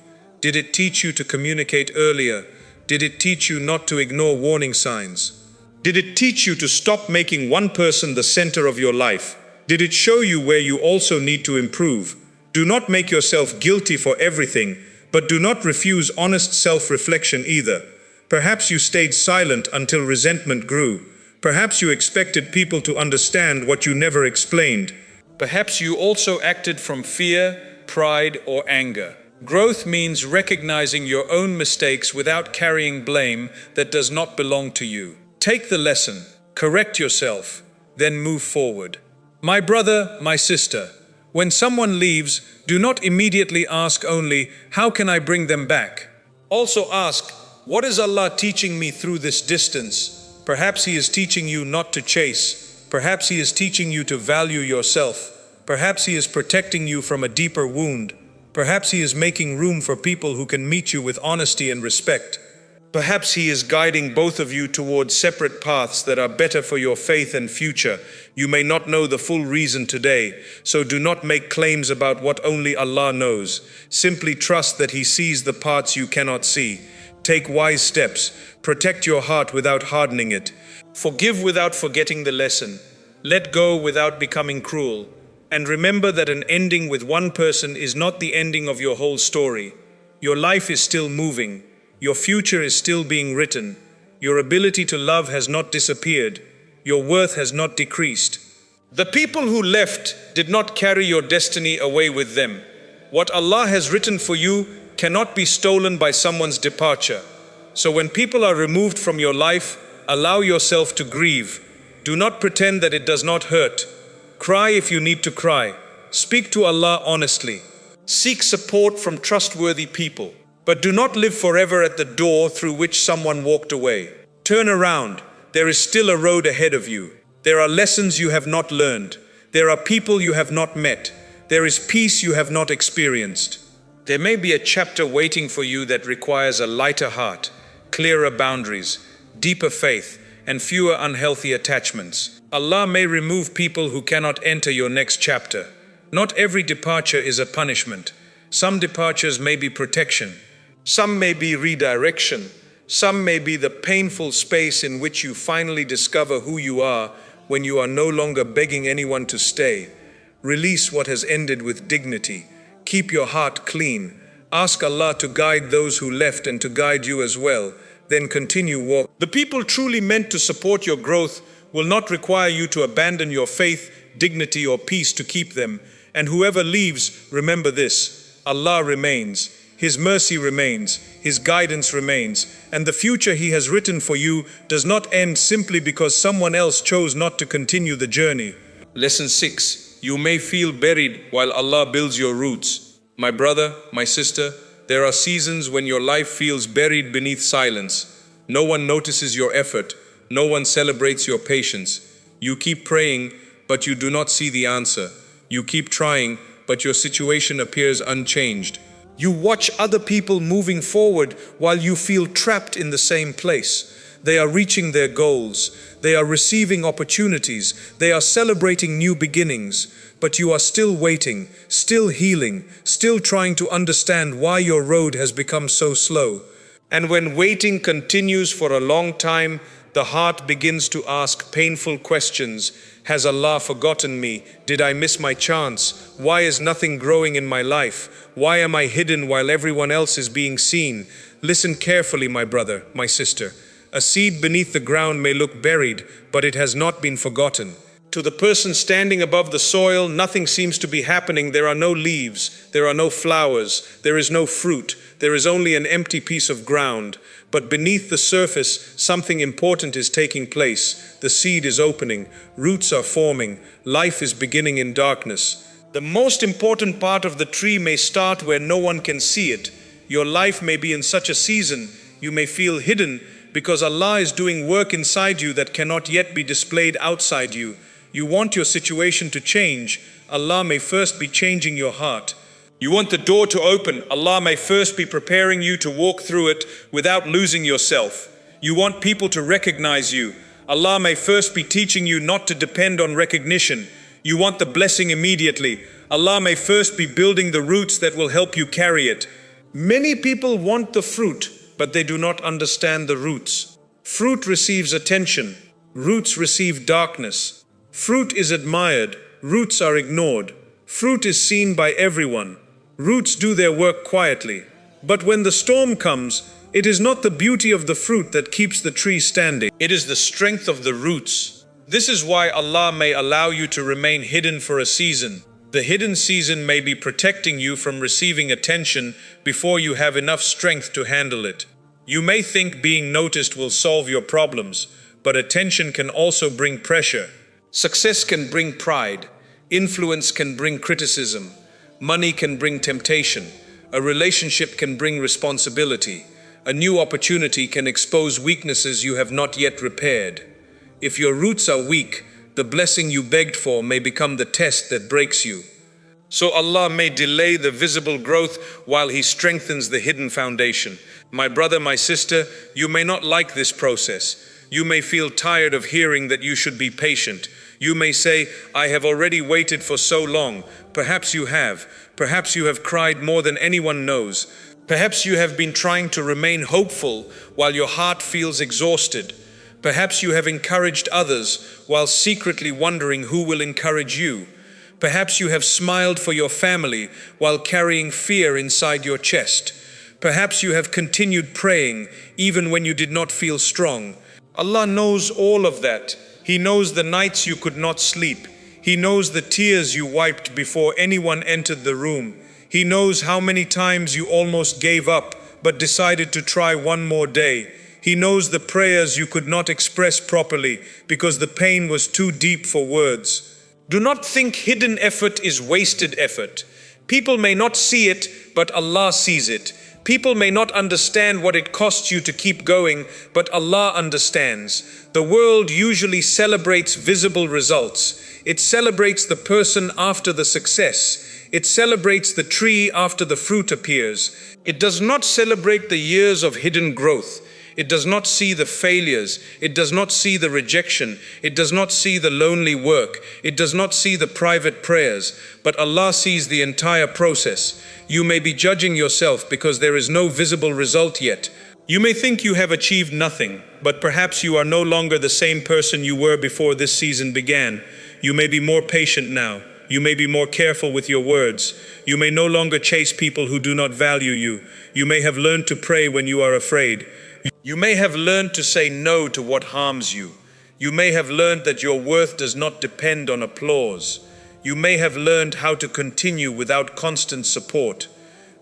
Speaker 1: Did it teach you to communicate earlier? Did it teach you not to ignore warning signs? Did it teach you to stop making one person the center of your life? Did it show you where you also need to improve? Do not make yourself guilty for everything, but do not refuse honest self-reflection either. Perhaps you stayed silent until resentment grew. Perhaps you expected people to understand what you never explained. Perhaps you also acted from fear, pride, or anger. Growth means recognizing your own mistakes without carrying blame that does not belong to you. Take the lesson, correct yourself, then move forward. My brother, my sister, when someone leaves, do not immediately ask only, how can I bring them back? Also ask, what is Allah teaching me through this distance? Perhaps He is teaching you not to chase. Perhaps He is teaching you to value yourself. Perhaps He is protecting you from a deeper wound. Perhaps He is making room for people who can meet you with honesty and respect. Perhaps He is guiding both of you towards separate paths that are better for your faith and future. You may not know the full reason today, so do not make claims about what only Allah knows. Simply trust that He sees the parts you cannot see. Take wise steps. Protect your heart without hardening it. Forgive without forgetting the lesson. Let go without becoming cruel. And remember that an ending with one person is not the ending of your whole story. Your life is still moving. Your future is still being written. Your ability to love has not disappeared. Your worth has not decreased. The people who left did not carry your destiny away with them. What Allah has written for you cannot be stolen by someone's departure. So when people are removed from your life, allow yourself to grieve. Do not pretend that it does not hurt. Cry if you need to cry. Speak to Allah honestly. Seek support from trustworthy people. But do not live forever at the door through which someone walked away. Turn around. There is still a road ahead of you. There are lessons you have not learned. There are people you have not met. There is peace you have not experienced. There may be a chapter waiting for you that requires a lighter heart, clearer boundaries, deeper faith, and fewer unhealthy attachments. Allah may remove people who cannot enter your next chapter. Not every departure is a punishment. Some departures may be protection. Some may be redirection. Some may be the painful space in which you finally discover who you are when you are no longer begging anyone to stay. Release what has ended with dignity. Keep your heart clean. Ask Allah to guide those who left and to guide you as well. Then continue walk. The people truly meant to support your growth will not require you to abandon your faith, dignity, or peace to keep them. And whoever leaves, remember this: Allah remains. His mercy remains, His guidance remains, and the future He has written for you does not end simply because someone else chose not to continue the journey. Lesson 6. You may feel buried while Allah builds your roots. My brother, my sister, there are seasons when your life feels buried beneath silence. No one notices your effort. No one celebrates your patience. You keep praying, but you do not see the answer. You keep trying, but your situation appears unchanged. You watch other people moving forward while you feel trapped in the same place. They are reaching their goals. They are receiving opportunities. They are celebrating new beginnings. But you are still waiting, still healing, still trying to understand why your road has become so slow. And when waiting continues for a long time, the heart begins to ask painful questions. Has Allah forgotten me? Did I miss my chance? Why is nothing growing in my life? Why am I hidden while everyone else is being seen? Listen carefully, my brother, my sister. A seed beneath the ground may look buried, but it has not been forgotten. To the person standing above the soil, nothing seems to be happening. There are no leaves, there are no flowers, there is no fruit, there is only an empty piece of ground. But beneath the surface, something important is taking place. The seed is opening, roots are forming, life is beginning in darkness. The most important part of the tree may start where no one can see it. Your life may be in such a season, you may feel hidden because Allah is doing work inside you that cannot yet be displayed outside you. You want your situation to change, Allah may first be changing your heart. You want the door to open, Allah may first be preparing you to walk through it without losing yourself. You want people to recognize you, Allah may first be teaching you not to depend on recognition. You want the blessing immediately, Allah may first be building the roots that will help you carry it. Many people want the fruit, but they do not understand the roots. Fruit receives attention, roots receive darkness. Fruit is admired, roots are ignored. Fruit is seen by everyone. Roots do their work quietly. But when the storm comes, it is not the beauty of the fruit that keeps the tree standing. It is the strength of the roots. This is why Allah may allow you to remain hidden for a season. The hidden season may be protecting you from receiving attention before you have enough strength to handle it. You may think being noticed will solve your problems, but attention can also bring pressure. Success can bring pride. Influence can bring criticism. Money can bring temptation. A relationship can bring responsibility. A new opportunity can expose weaknesses you have not yet repaired. If your roots are weak, the blessing you begged for may become the test that breaks you. So Allah may delay the visible growth while He strengthens the hidden foundation. My brother, my sister, you may not like this process. You may feel tired of hearing that you should be patient. You may say, I have already waited for so long. Perhaps you have. Perhaps you have cried more than anyone knows. Perhaps you have been trying to remain hopeful while your heart feels exhausted. Perhaps you have encouraged others while secretly wondering who will encourage you. Perhaps you have smiled for your family while carrying fear inside your chest. Perhaps you have continued praying even when you did not feel strong. Allah knows all of that. He knows the nights you could not sleep. He knows the tears you wiped before anyone entered the room. He knows how many times you almost gave up but decided to try one more day. He knows the prayers you could not express properly because the pain was too deep for words. Do not think hidden effort is wasted effort. People may not see it, but Allah sees it. People may not understand what it costs you to keep going, but Allah understands. The world usually celebrates visible results. It celebrates the person after the success. It celebrates the tree after the fruit appears. It does not celebrate the years of hidden growth. It does not see the failures. It does not see the rejection. It does not see the lonely work. It does not see the private prayers. But Allah sees the entire process. You may be judging yourself because there is no visible result yet. You may think you have achieved nothing, but perhaps you are no longer the same person you were before this season began. You may be more patient now. You may be more careful with your words. You may no longer chase people who do not value you. You may have learned to pray when you are afraid. You may have learned to say no to what harms you. You may have learned that your worth does not depend on applause. You may have learned how to continue without constant support.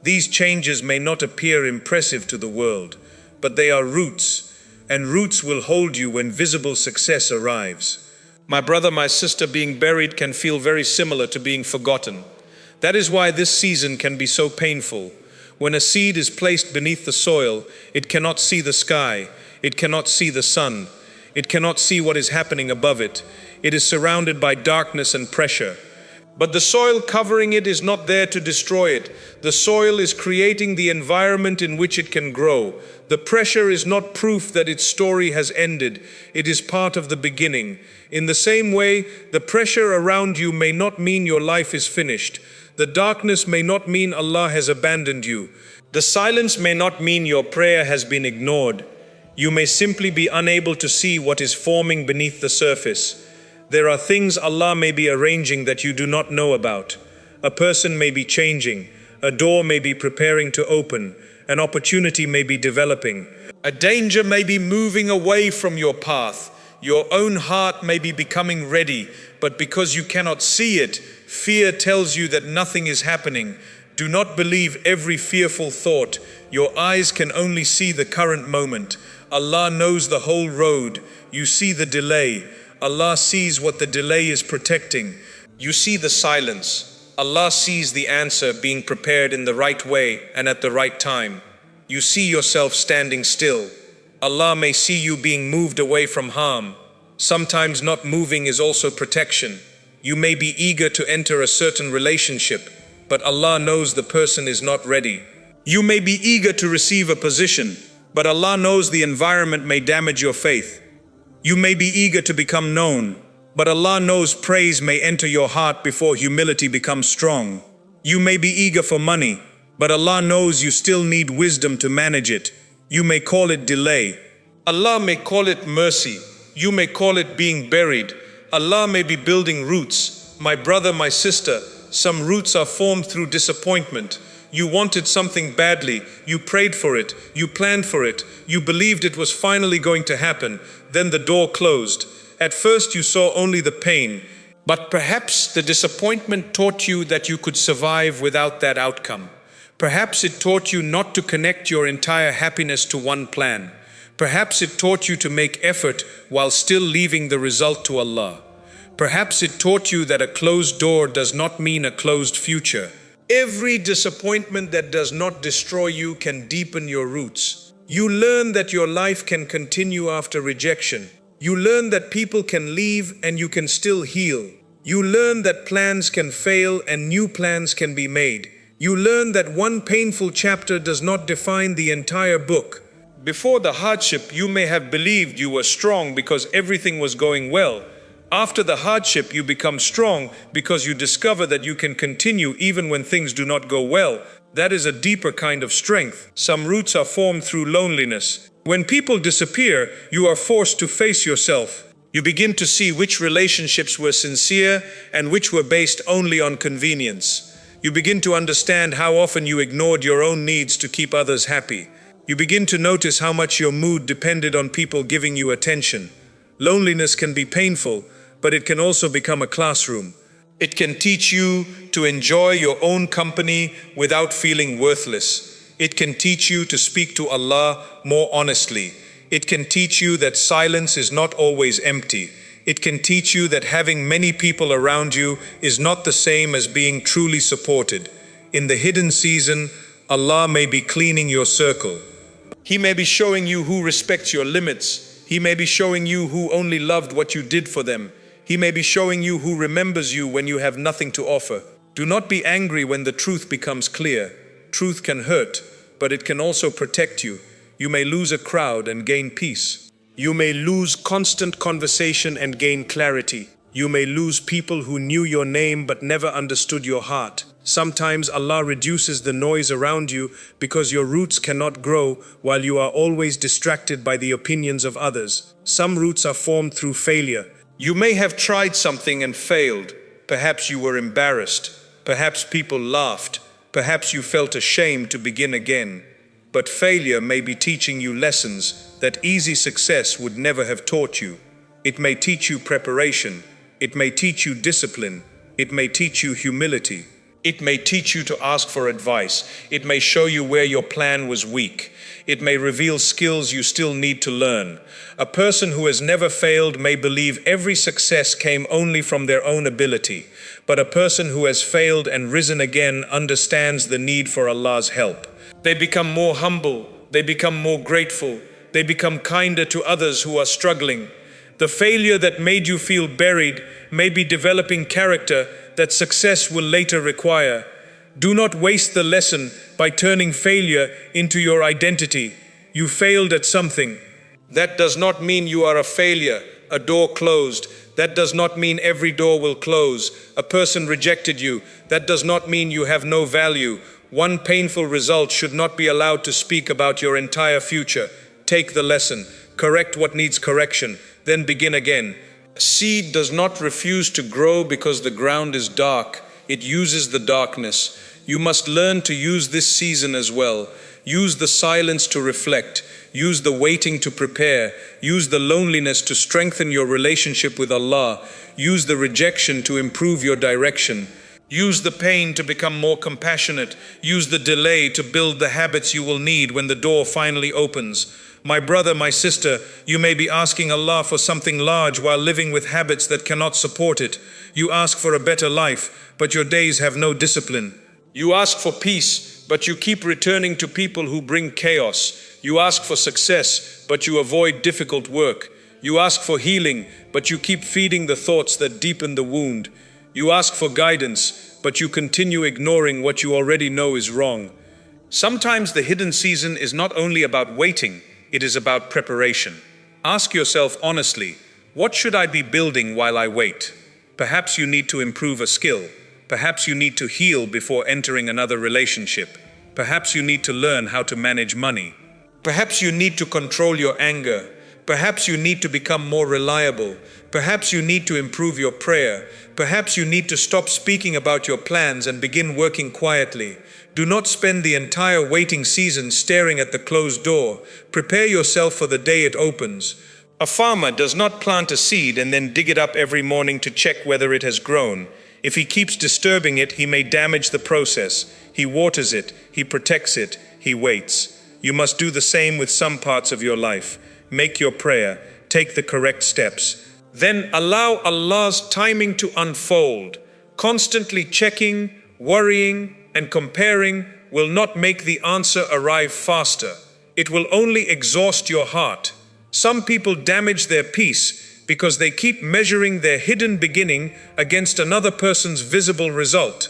Speaker 1: These changes may not appear impressive to the world, but they are roots, and roots will hold you when visible success arrives. My brother, my sister, being buried can feel very similar to being forgotten. That is why this season can be so painful. When a seed is placed beneath the soil, it cannot see the sky, it cannot see the sun, it cannot see what is happening above it. It is surrounded by darkness and pressure. But the soil covering it is not there to destroy it. The soil is creating the environment in which it can grow. The pressure is not proof that its story has ended. It is part of the beginning. In the same way, the pressure around you may not mean your life is finished. The darkness may not mean Allah has abandoned you. The silence may not mean your prayer has been ignored. You may simply be unable to see what is forming beneath the surface. There are things Allah may be arranging that you do not know about. A person may be changing. A door may be preparing to open. An opportunity may be developing. A danger may be moving away from your path. Your own heart may be becoming ready, but because you cannot see it, fear tells you that nothing is happening. Do not believe every fearful thought. Your eyes can only see the current moment. Allah knows the whole road. You see the delay. Allah sees what the delay is protecting. You see the silence. Allah sees the answer being prepared in the right way and at the right time. You see yourself standing still. Allah may see you being moved away from harm. Sometimes not moving is also protection. You may be eager to enter a certain relationship, but Allah knows the person is not ready. You may be eager to receive a position, but Allah knows the environment may damage your faith. You may be eager to become known, but Allah knows praise may enter your heart before humility becomes strong. You may be eager for money, but Allah knows you still need wisdom to manage it. You may call it delay. Allah may call it mercy. You may call it being buried. Allah may be building roots. My brother, my sister, some roots are formed through disappointment. You wanted something badly, you prayed for it, you planned for it, you believed it was finally going to happen, then the door closed. At first you saw only the pain, but perhaps the disappointment taught you that you could survive without that outcome. Perhaps it taught you not to connect your entire happiness to one plan. Perhaps it taught you to make effort while still leaving the result to Allah. Perhaps it taught you that a closed door does not mean a closed future. Every disappointment that does not destroy you can deepen your roots. You learn that your life can continue after rejection. You learn that people can leave and you can still heal. You learn that plans can fail and new plans can be made. You learn that one painful chapter does not define the entire book. Before the hardship, you may have believed you were strong because everything was going well. After the hardship, you become strong because you discover that you can continue even when things do not go well. That is a deeper kind of strength. Some roots are formed through loneliness. When people disappear, you are forced to face yourself. You begin to see which relationships were sincere and which were based only on convenience. You begin to understand how often you ignored your own needs to keep others happy. You begin to notice how much your mood depended on people giving you attention. Loneliness can be painful, but it can also become a classroom. It can teach you to enjoy your own company without feeling worthless. It can teach you to speak to Allah more honestly. It can teach you that silence is not always empty. It can teach you that having many people around you is not the same as being truly supported. In the hidden season, Allah may be cleaning your circle. He may be showing you who respects your limits. He may be showing you who only loved what you did for them. He may be showing you who remembers you when you have nothing to offer. Do not be angry when the truth becomes clear. Truth can hurt, but it can also protect you. You may lose a crowd and gain peace. You may lose constant conversation and gain clarity. You may lose people who knew your name but never understood your heart. Sometimes Allah reduces the noise around you because your roots cannot grow while you are always distracted by the opinions of others. Some roots are formed through failure. You may have tried something and failed. Perhaps you were embarrassed. Perhaps people laughed. Perhaps you felt ashamed to begin again. But failure may be teaching you lessons that easy success would never have taught you. It may teach you preparation. It may teach you discipline. It may teach you humility. It may teach you to ask for advice. It may show you where your plan was weak. It may reveal skills you still need to learn. A person who has never failed may believe every success came only from their own ability. But a person who has failed and risen again understands the need for Allah's help. They become more humble. They become more grateful. They become kinder to others who are struggling.
Speaker 2: The failure that made you feel buried may be developing character that success will later require. Do not waste the lesson by turning failure into your identity. You failed at something.
Speaker 1: That does not mean you are a failure, a door closed. That does not mean every door will close. A person rejected you. That does not mean you have no value. One painful result should not be allowed to speak about your entire future. Take the lesson, correct what needs correction, then begin again. A seed does not refuse to grow because the ground is dark. It uses the darkness. You must learn to use this season as well. Use the silence to reflect. Use the waiting to prepare. Use the loneliness to strengthen your relationship with Allah. Use the rejection to improve your direction. Use the pain to become more compassionate. Use the delay to build the habits you will need when the door finally opens. My brother, my sister, you may be asking Allah for something large while living with habits that cannot support it. You ask for a better life, but your days have no discipline. You ask for peace, but you keep returning to people who bring chaos. You ask for success, but you avoid difficult work. You ask for healing, but you keep feeding the thoughts that deepen the wound. You ask for guidance, but you continue ignoring what you already know is wrong. Sometimes the hidden season is not only about waiting, it is about preparation. Ask yourself honestly, what should I be building while I wait? Perhaps you need to improve a skill. Perhaps you need to heal before entering another relationship. Perhaps you need to learn how to manage money. Perhaps you need to control your anger. Perhaps you need to become more reliable. Perhaps you need to improve your prayer. Perhaps you need to stop speaking about your plans and begin working quietly. Do not spend the entire waiting season staring at the closed door. Prepare yourself for the day it opens. A farmer does not plant a seed and then dig it up every morning to check whether it has grown. If he keeps disturbing it, he may damage the process. He waters it, he protects it, he waits. You must do the same with some parts of your life. Make your prayer, take the correct steps. Then allow Allah's timing to unfold. Constantly checking, worrying, and comparing will not make the answer arrive faster. It will only exhaust your heart. Some people damage their peace because they keep measuring their hidden beginning against another person's visible result.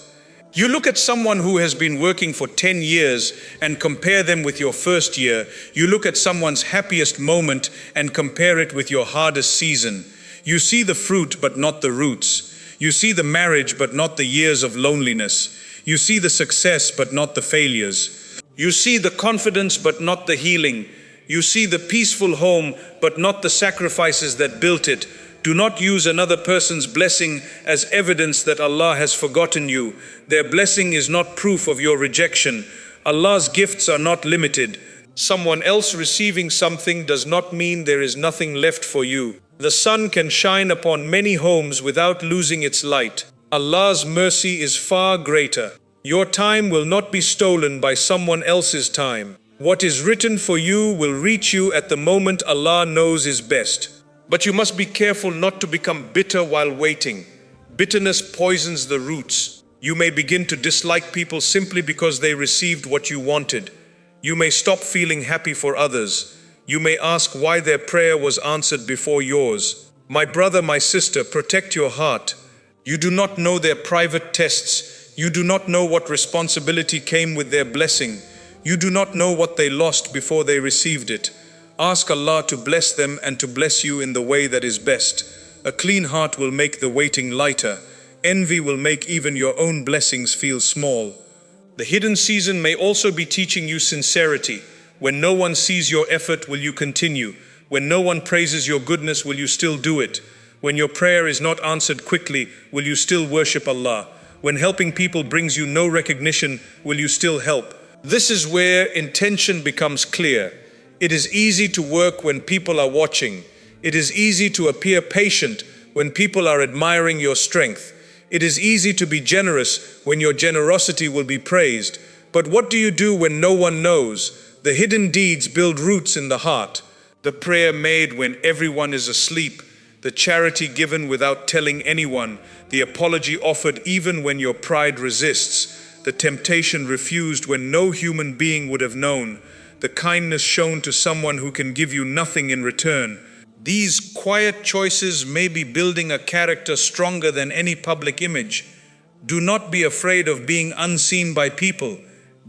Speaker 1: You look at someone who has been working for 10 years and compare them with your first year. You look at someone's happiest moment and compare it with your hardest season. You see the fruit but not the roots. You see the marriage but not the years of loneliness. You see the success but not the failures. You see the confidence but not the healing. You see the peaceful home but not the sacrifices that built it. Do not use another person's blessing as evidence that Allah has forgotten you. Their blessing is not proof of your rejection. Allah's gifts are not limited. Someone else receiving something does not mean there is nothing left for you. The sun can shine upon many homes without losing its light. Allah's mercy is far greater. Your time will not be stolen by someone else's time. What is written for you will reach you at the moment Allah knows is best. But you must be careful not to become bitter while waiting. Bitterness poisons the roots. You may begin to dislike people simply because they received what you wanted. You may stop feeling happy for others. You may ask why their prayer was answered before yours. My brother, my sister, protect your heart. You do not know their private tests. You do not know what responsibility came with their blessing. You do not know what they lost before they received it. Ask Allah to bless them and to bless you in the way that is best. A clean heart will make the waiting lighter. Envy will make even your own blessings feel small. The hidden season may also be teaching you sincerity. When no one sees your effort, will you continue? When no one praises your goodness, will you still do it? When your prayer is not answered quickly, will you still worship Allah? When helping people brings you no recognition, will you still help? This is where intention becomes clear. It is easy to work when people are watching. It is easy to appear patient when people are admiring your strength. It is easy to be generous when your generosity will be praised. But what do you do when no one knows? The hidden deeds build roots in the heart. The prayer made when everyone is asleep. The charity given without telling anyone. The apology offered even when your pride resists. The temptation refused when no human being would have known. The kindness shown to someone who can give you nothing in return.
Speaker 2: These quiet choices may be building a character stronger than any public image. Do not be afraid of being unseen by people.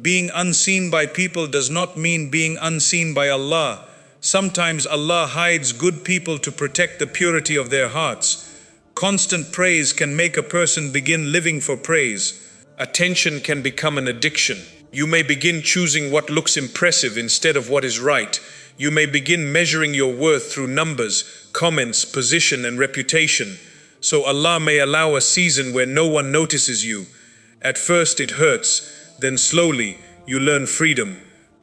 Speaker 2: Being unseen by people does not mean being unseen by Allah. Sometimes Allah hides good people to protect the purity of their hearts. Constant praise can make a person begin living for praise.
Speaker 1: Attention can become an addiction. You may begin choosing what looks impressive instead of what is right. You may begin measuring your worth through numbers, comments, position, and reputation. So Allah may allow a season where no one notices you. At first it hurts, then slowly you learn freedom.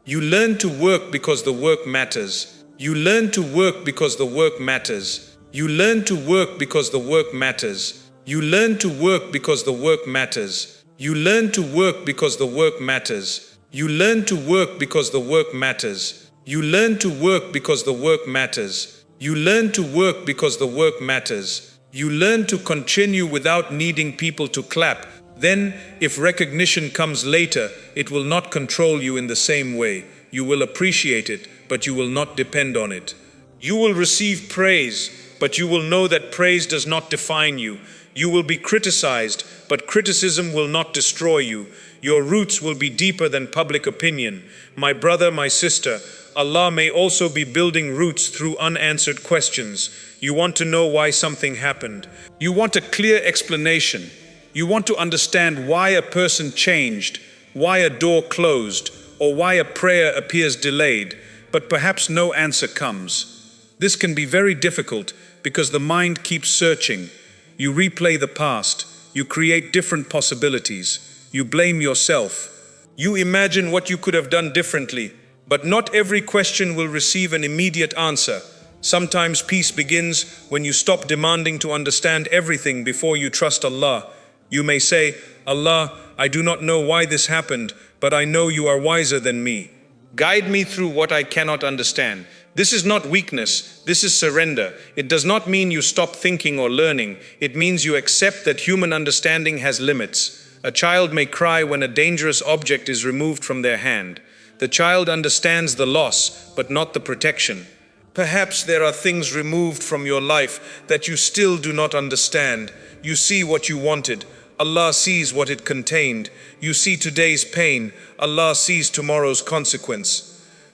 Speaker 1: You learn to work because the work matters. You learn to work because the work matters. You learn to work because the work matters. You learn to work because the work matters. You learn to work because the work matters. You learn to work because the work matters. You learn to work because the work matters. You learn to work because the work matters. You learn to continue without needing people to clap. Then, if recognition comes later, it will not control you in the same way. You will appreciate it, but you will not depend on it. You will receive praise, but you will know that praise does not define you. You will be criticized, but criticism will not destroy you. Your roots will be deeper than public opinion. My brother, my sister, Allah may also be building roots through unanswered questions. You want to know why something happened. You want a clear explanation. You want to understand why a person changed, why a door closed, or why a prayer appears delayed, but perhaps no answer comes. This can be very difficult because the mind keeps searching. You replay the past. You create different possibilities. You blame yourself. You imagine what you could have done differently, but not every question will receive an immediate answer. Sometimes peace begins when you stop demanding to understand everything before you trust Allah. You may say, Allah, I do not know why this happened, but I know you are wiser than me. Guide me through what I cannot understand. This is not weakness, this is surrender. It does not mean you stop thinking or learning. It means you accept that human understanding has limits. A child may cry when a dangerous object is removed from their hand. The child understands the loss, but not the protection. Perhaps there are things removed from your life that you still do not understand. You see what you wanted. Allah sees what it contained. You see today's pain. Allah sees tomorrow's consequence.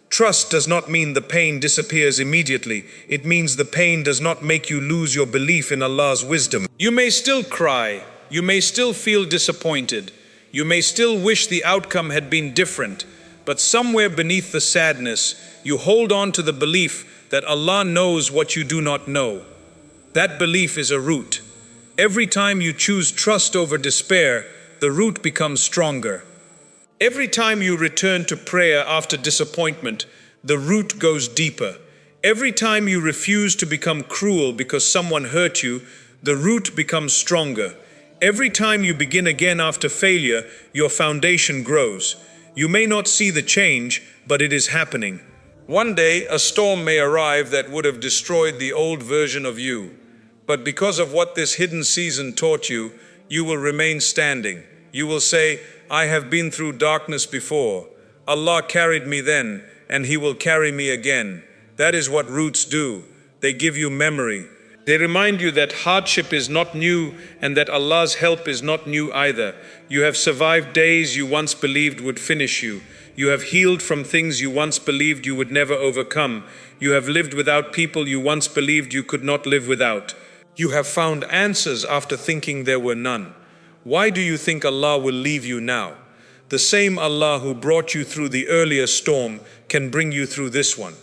Speaker 1: Trust does not mean the pain disappears immediately. It means the pain does not make you lose your belief in Allah's wisdom. You may still cry. You may still feel disappointed. You may still wish the outcome had been different. But somewhere beneath the sadness, you hold on to the belief that Allah knows what you do not know. That belief is a root. Every time you choose trust over despair, the root becomes stronger. Every time you return to prayer after disappointment, the root goes deeper. Every time you refuse to become cruel because someone hurt you, the root becomes stronger. Every time you begin again after failure, your foundation grows. You may not see the change, but it is happening. One day, a storm may arrive that would have destroyed the old version of you. But because of what this hidden season taught you, you will remain standing. You will say, I have been through darkness before. Allah carried me then, and He will carry me again. That is what roots do. They give you memory. They remind you that hardship is not new and that Allah's help is not new either. You have survived days you once believed would finish you. You have healed from things you once believed you would never overcome. You have lived without people you once believed you could not live without. You have found answers after thinking there were none. Why do you think Allah will leave you now? The same Allah who brought you through the earlier storm can bring you through this one.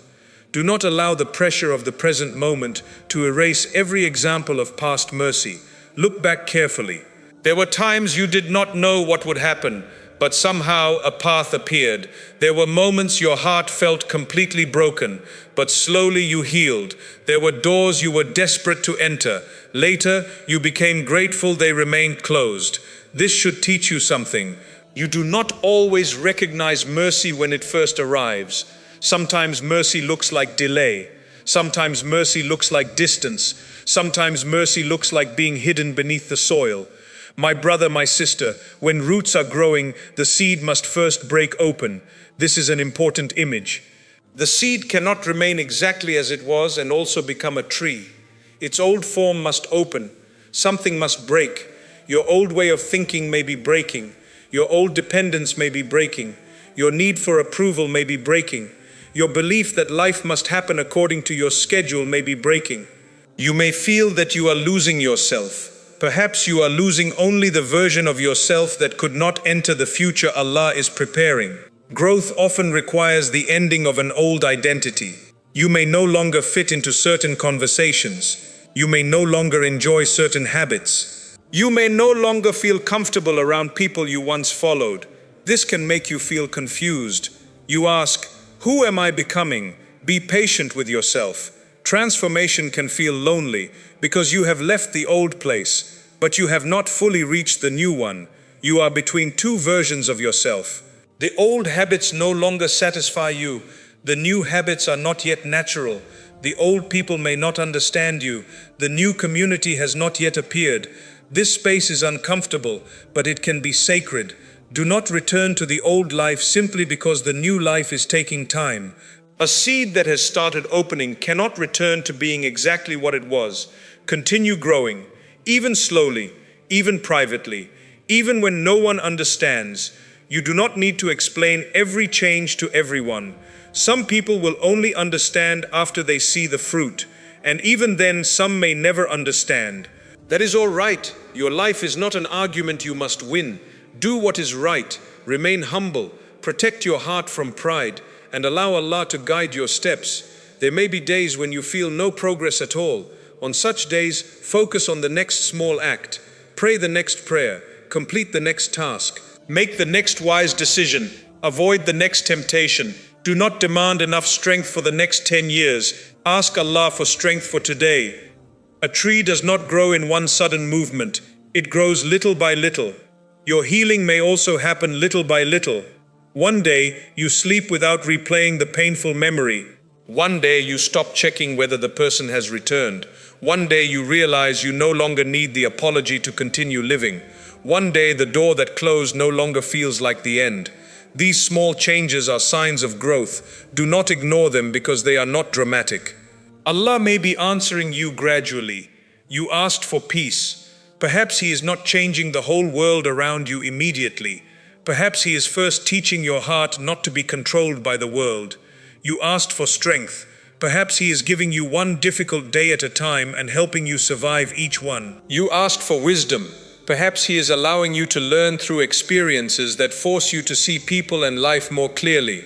Speaker 1: Do not allow the pressure of the present moment to erase every example of past mercy. Look back carefully. There were times you did not know what would happen, but somehow a path appeared. There were moments your heart felt completely broken, but slowly you healed. There were doors you were desperate to enter. Later, you became grateful they remained closed. This should teach you something. You do not always recognize mercy when it first arrives. Sometimes mercy looks like delay. Sometimes mercy looks like distance. Sometimes mercy looks like being hidden beneath the soil. My brother, my sister, when roots are growing, the seed must first break open. This is an important image. The seed cannot remain exactly as it was and also become a tree. Its old form must open. Something must break. Your old way of thinking may be breaking. Your old dependence may be breaking. Your need for approval may be breaking. Your belief that life must happen according to your schedule may be breaking. You may feel that you are losing yourself. Perhaps you are losing only the version of yourself that could not enter the future Allah is preparing. Growth often requires the ending of an old identity. You may no longer fit into certain conversations. You may no longer enjoy certain habits. You may no longer feel comfortable around people you once followed. This can make you feel confused. You ask, who am I becoming? Be patient with yourself. Transformation can feel lonely because you have left the old place, but you have not fully reached the new one. You are between two versions of yourself. The old habits no longer satisfy you. The new habits are not yet natural. The old people may not understand you. The new community has not yet appeared. This space is uncomfortable, but it can be sacred. Do not return to the old life simply because the new life is taking time. A seed that has started opening cannot return to being exactly what it was. Continue growing, even slowly, even privately, even when no one understands. You do not need to explain every change to everyone. Some people will only understand after they see the fruit, and even then some may never understand. That is all right. Your life is not an argument you must win. Do what is right, remain humble, protect your heart from pride, and allow Allah to guide your steps. There may be days when you feel no progress at all. On such days, focus on the next small act. Pray the next prayer. Complete the next task. Make the next wise decision. Avoid the next temptation. Do not demand enough strength for the next 10 years. Ask Allah for strength for today. A tree does not grow in one sudden movement. It grows little by little. Your healing may also happen little by little. One day, you sleep without replaying the painful memory. One day, you stop checking whether the person has returned. One day, you realize you no longer need the apology to continue living. One day, the door that closed no longer feels like the end. These small changes are signs of growth. Do not ignore them because they are not dramatic. Allah may be answering you gradually. You asked for peace. Perhaps He is not changing the whole world around you immediately. Perhaps He is first teaching your heart not to be controlled by the world. You asked for strength. Perhaps He is giving you one difficult day at a time and helping you survive each one. You asked for wisdom. Perhaps He is allowing you to learn through experiences that force you to see people and life more clearly.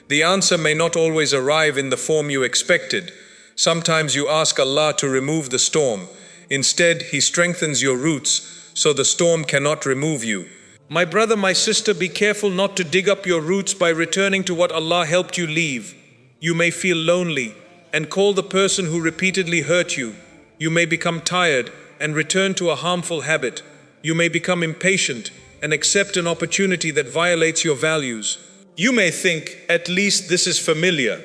Speaker 1: The answer may not always arrive in the form you expected. Sometimes you ask Allah to remove the storm. Instead, He strengthens your roots so the storm cannot remove you. My brother, my sister, be careful not to dig up your roots by returning to what Allah helped you leave. You may feel lonely and call the person who repeatedly hurt you. You may become tired and return to a harmful habit. You may become impatient and accept an opportunity that violates your values. You may think, at least this is familiar.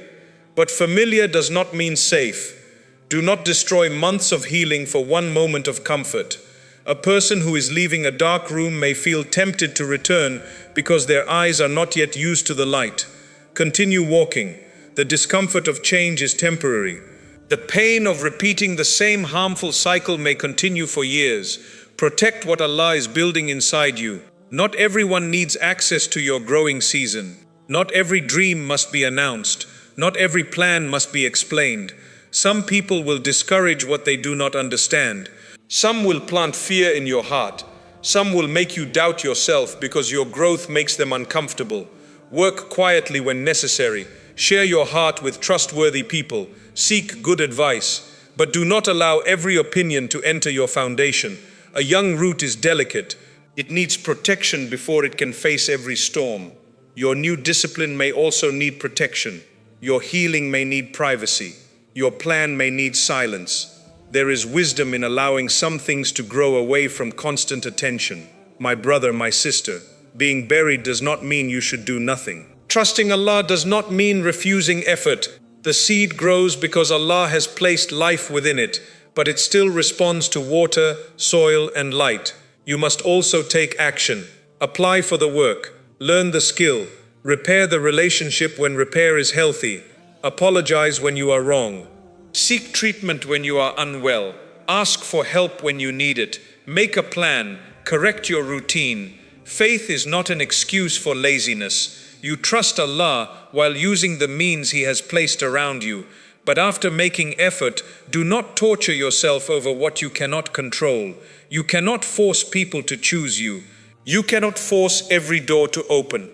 Speaker 1: But familiar does not mean safe. Do not destroy months of healing for one moment of comfort. A person who is leaving a dark room may feel tempted to return because their eyes are not yet used to the light. Continue walking. The discomfort of change is temporary. The pain of repeating the same harmful cycle may continue for years. Protect what Allah is building inside you. Not everyone needs access to your growing season. Not every dream must be announced. Not every plan must be explained. Some people will discourage what they do not understand. Some will plant fear in your heart. Some will make you doubt yourself because your growth makes them uncomfortable. Work quietly when necessary. Share your heart with trustworthy people. Seek good advice. But do not allow every opinion to enter your foundation. A young root is delicate. It needs protection before it can face every storm. Your new discipline may also need protection. Your healing may need privacy. Your plan may need silence. There is wisdom in allowing some things to grow away from constant attention. My brother, my sister, being buried does not mean you should do nothing. Trusting Allah does not mean refusing effort. The seed grows because Allah has placed life within it, but it still responds to water, soil, and light. You must also take action. Apply for the work. Learn the skill. Repair the relationship when repair is healthy.
Speaker 2: Apologize when you are wrong.
Speaker 1: Seek treatment when you are unwell. Ask for help when you need it. Make a plan. Correct your routine. Faith is not an excuse for laziness. You trust Allah while using the means He has placed around you. But after making effort, do not torture yourself over what you cannot control. You cannot force people to choose you. You cannot force every door to open.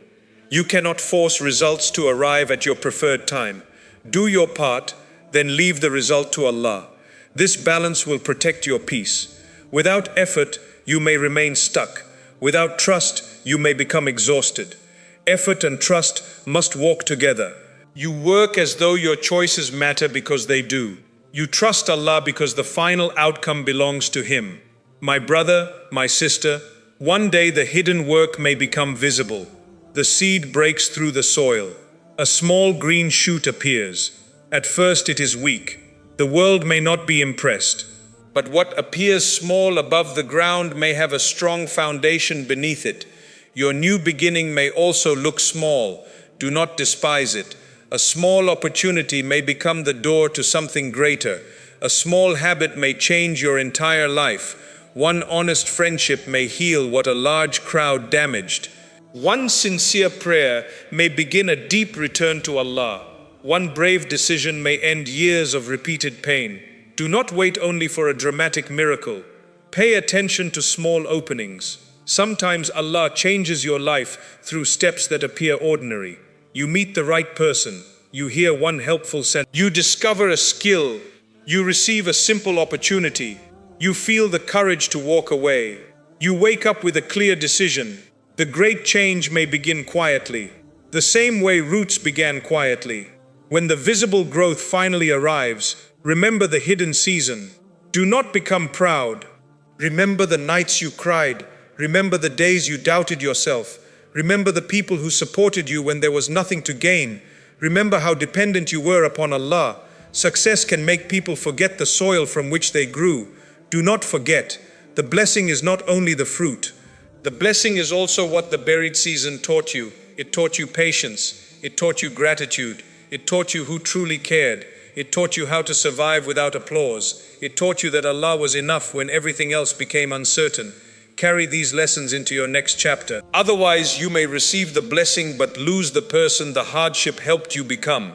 Speaker 1: You cannot force results to arrive at your preferred time. Do your part, then leave the result to Allah. This balance will protect your peace. Without effort, you may remain stuck. Without trust, you may become exhausted. Effort and trust must walk together. You work as though your choices matter because they do. You trust Allah because the final outcome belongs to Him. My brother, my sister, one day the hidden work may become visible. The seed breaks through the soil. A small green shoot appears. At first it is weak. The world may not be impressed. But what appears small above the ground may have a strong foundation beneath it. Your new beginning may also look small. Do not despise it. A small opportunity may become the door to something greater. A small habit may change your entire life. One honest friendship may heal what a large crowd damaged. One sincere prayer may begin a deep return to Allah. One brave decision may end years of repeated pain. Do not wait only for a dramatic miracle. Pay attention to small openings. Sometimes Allah changes your life through steps that appear ordinary. You meet the right person. You hear one helpful sentence. You discover a skill. You receive a simple opportunity. You feel the courage to walk away. You wake up with a clear decision. The great change may begin quietly, the same way roots began quietly. When the visible growth finally arrives, remember the hidden season. Do not become proud. Remember the nights you cried. Remember the days you doubted yourself. Remember the people who supported you when there was nothing to gain. Remember how dependent you were upon Allah. Success can make people forget the soil from which they grew. Do not forget, the blessing is not only the fruit. The blessing is also what the buried season taught you. It taught you patience. It taught you gratitude. It taught you who truly cared. It taught you how to survive without applause. It taught you that Allah was enough when everything else became uncertain. Carry these lessons into your next chapter. Otherwise, you may receive the blessing but lose the person the hardship helped you become.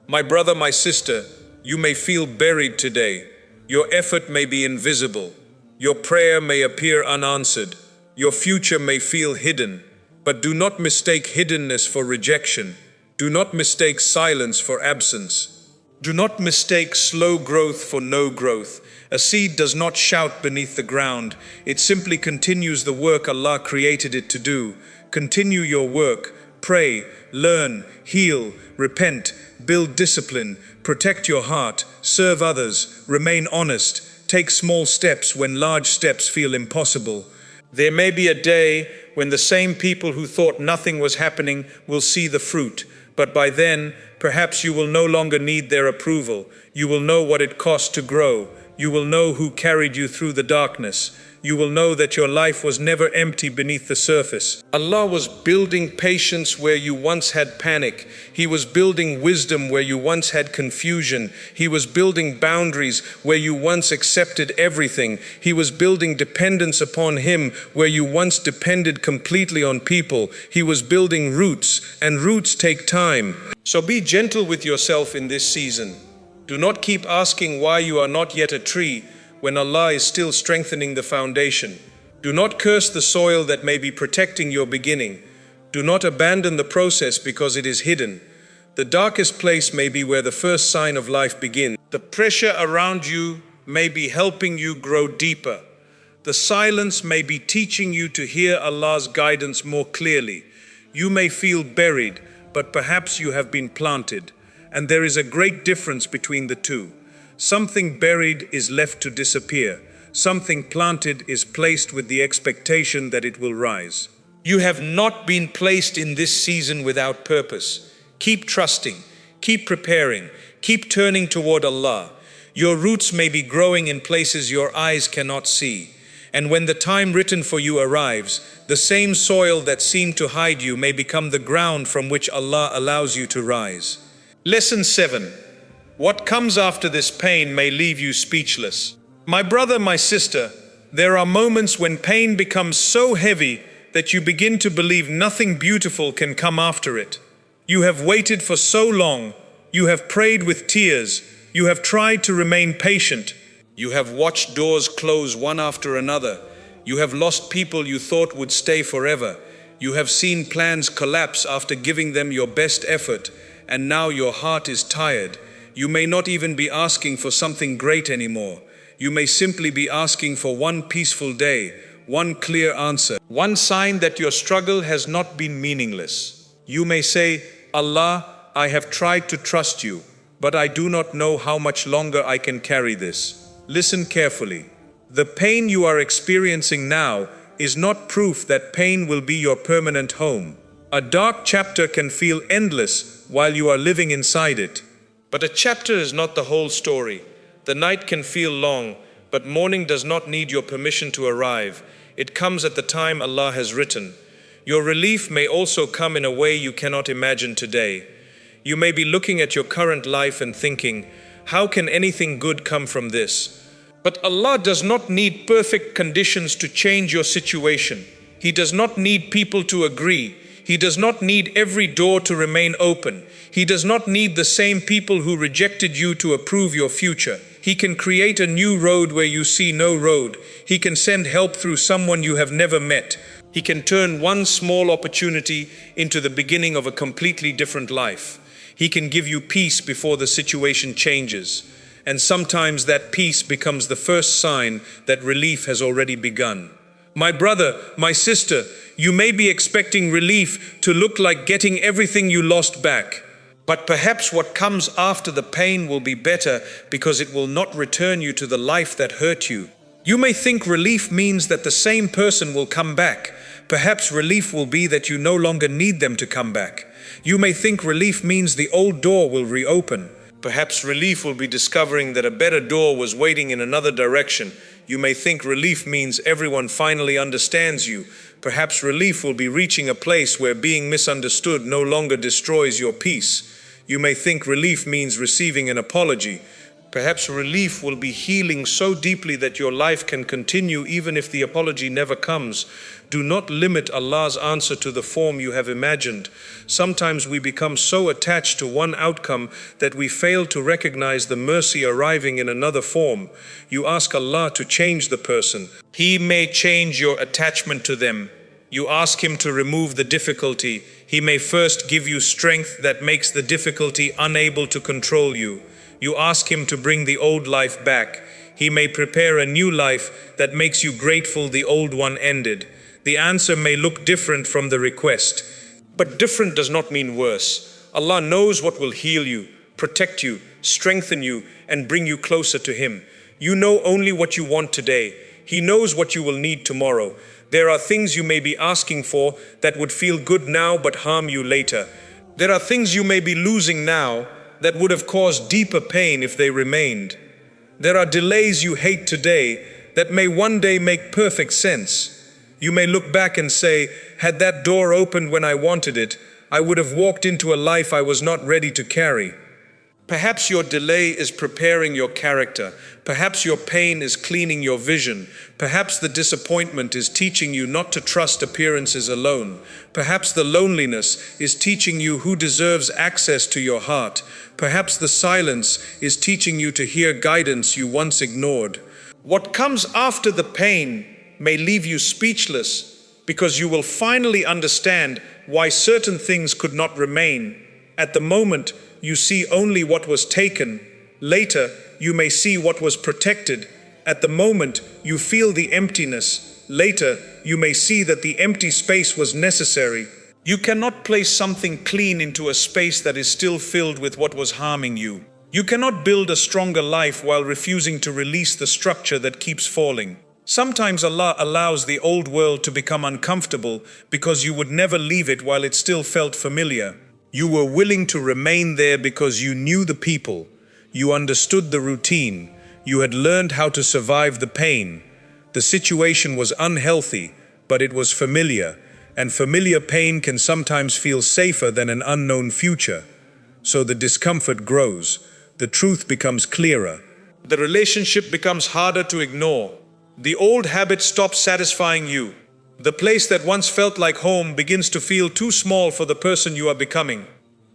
Speaker 1: My brother, my sister, you may feel buried today. Your effort may be invisible. Your prayer may appear unanswered. Your future may feel hidden. But do not mistake hiddenness for rejection. Do not mistake silence for absence. Do not mistake slow growth for no growth. A seed does not shout beneath the ground. It simply continues the work Allah created it to do. Continue your work. Pray, learn, heal, repent, build discipline, protect your heart, serve others, remain honest, take small steps when large steps feel impossible. There may be a day when the same people who thought nothing was happening will see the fruit, but by then, perhaps you will no longer need their approval. You will know what it cost to grow. You will know who carried you through the darkness. You will know that your life was never empty beneath the surface. Allah was building patience where you once had panic. He was building wisdom where you once had confusion. He was building boundaries where you once accepted everything. He was building dependence upon Him where you once depended completely on people. He was building roots, and roots take time. So be gentle with yourself in this season. Do not keep asking why you are not yet a tree when Allah is still strengthening the foundation. Do not curse the soil that may be protecting your beginning. Do not abandon the process because it is hidden. The darkest place may be where the first sign of life begins. The pressure around you may be helping you grow deeper. The silence may be teaching you to hear Allah's guidance more clearly. You may feel buried, but perhaps you have been planted. And there is a great difference between the two. Something buried is left to disappear. Something planted is placed with the expectation that it will rise. You have not been placed in this season without purpose. Keep trusting, keep preparing, keep turning toward Allah. Your roots may be growing in places your eyes cannot see. And when the time written for you arrives, the same soil that seemed to hide you may become the ground from which Allah allows you to rise. Lesson 7. What comes after this pain may leave you speechless. My brother, my sister, there are moments when pain becomes so heavy that you begin to believe nothing beautiful can come after it. You have waited for so long, you have prayed with tears, you have tried to remain patient, you have watched doors close one after another, you have lost people you thought would stay forever, you have seen plans collapse after giving them your best effort, and now your heart is tired. You may not even be asking for something great anymore. You may simply be asking for one peaceful day, one clear answer, one sign that your struggle has not been meaningless. You may say, Allah, I have tried to trust you, but I do not know how much longer I can carry this. Listen carefully. The pain you are experiencing now is not proof that pain will be your permanent home. A dark chapter can feel endless while you are living inside it. But a chapter is not the whole story. The night can feel long, but morning does not need your permission to arrive. It comes at the time Allah has written. Your relief may also come in a way you cannot imagine today. You may be looking at your current life and thinking, how can anything good come from this? But Allah does not need perfect conditions to change your situation. He does not need people to agree. He does not need every door to remain open. He does not need the same people who rejected you to approve your future. He can create a new road where you see no road. He can send help through someone you have never met. He can turn one small opportunity into the beginning of a completely different life. He can give you peace before the situation changes. And sometimes that peace becomes the first sign that relief has already begun. My brother, my sister, you may be expecting relief to look like getting everything you lost back. But perhaps what comes after the pain will be better because it will not return you to the life that hurt you. You may think relief means that the same person will come back. Perhaps relief will be that you no longer need them to come back. You may think relief means the old door will reopen. Perhaps relief will be discovering that a better door was waiting in another direction. You may think relief means everyone finally understands you. Perhaps relief will be reaching a place where being misunderstood no longer destroys your peace. You may think relief means receiving an apology. Perhaps relief will be healing so deeply that your life can continue even if the apology never comes. Do not limit Allah's answer to the form you have imagined. Sometimes we become so attached to one outcome that we fail to recognize the mercy arriving in another form. You ask Allah to change the person. He may change your attachment to them. You ask Him to remove the difficulty. He may first give you strength that makes the difficulty unable to control you. You ask Him to bring the old life back. He may prepare a new life that makes you grateful the old one ended. The answer may look different from the request. But different does not mean worse. Allah knows what will heal you, protect you, strengthen you, and bring you closer to Him. You know only what you want today. He knows what you will need tomorrow. There are things you may be asking for that would feel good now but harm you later. There are things you may be losing now that would have caused deeper pain if they remained. There are delays you hate today that may one day make perfect sense. You may look back and say, had that door opened when I wanted it, I would have walked into a life I was not ready to carry. Perhaps your delay is preparing your character. Perhaps your pain is cleaning your vision. Perhaps the disappointment is teaching you not to trust appearances alone. Perhaps the loneliness is teaching you who deserves access to your heart. Perhaps the silence is teaching you to hear guidance you once ignored. What comes after the pain may leave you speechless because you will finally understand why certain things could not remain. At the moment, you see only what was taken. Later, you may see what was protected. At the moment, you feel the emptiness. Later, you may see that the empty space was necessary. You cannot place something clean into a space that is still filled with what was harming you. You cannot build a stronger life while refusing to release the structure that keeps falling. Sometimes Allah allows the old world to become uncomfortable because you would never leave it while it still felt familiar. You were willing to remain there because you knew the people. You understood the routine. You had learned how to survive the pain. The situation was unhealthy, but it was familiar, and familiar pain can sometimes feel safer than an unknown future.
Speaker 2: So the discomfort grows, the truth becomes clearer.
Speaker 1: The relationship becomes harder to ignore. The old habit stops satisfying you. The place that once felt like home begins to feel too small for the person you are becoming.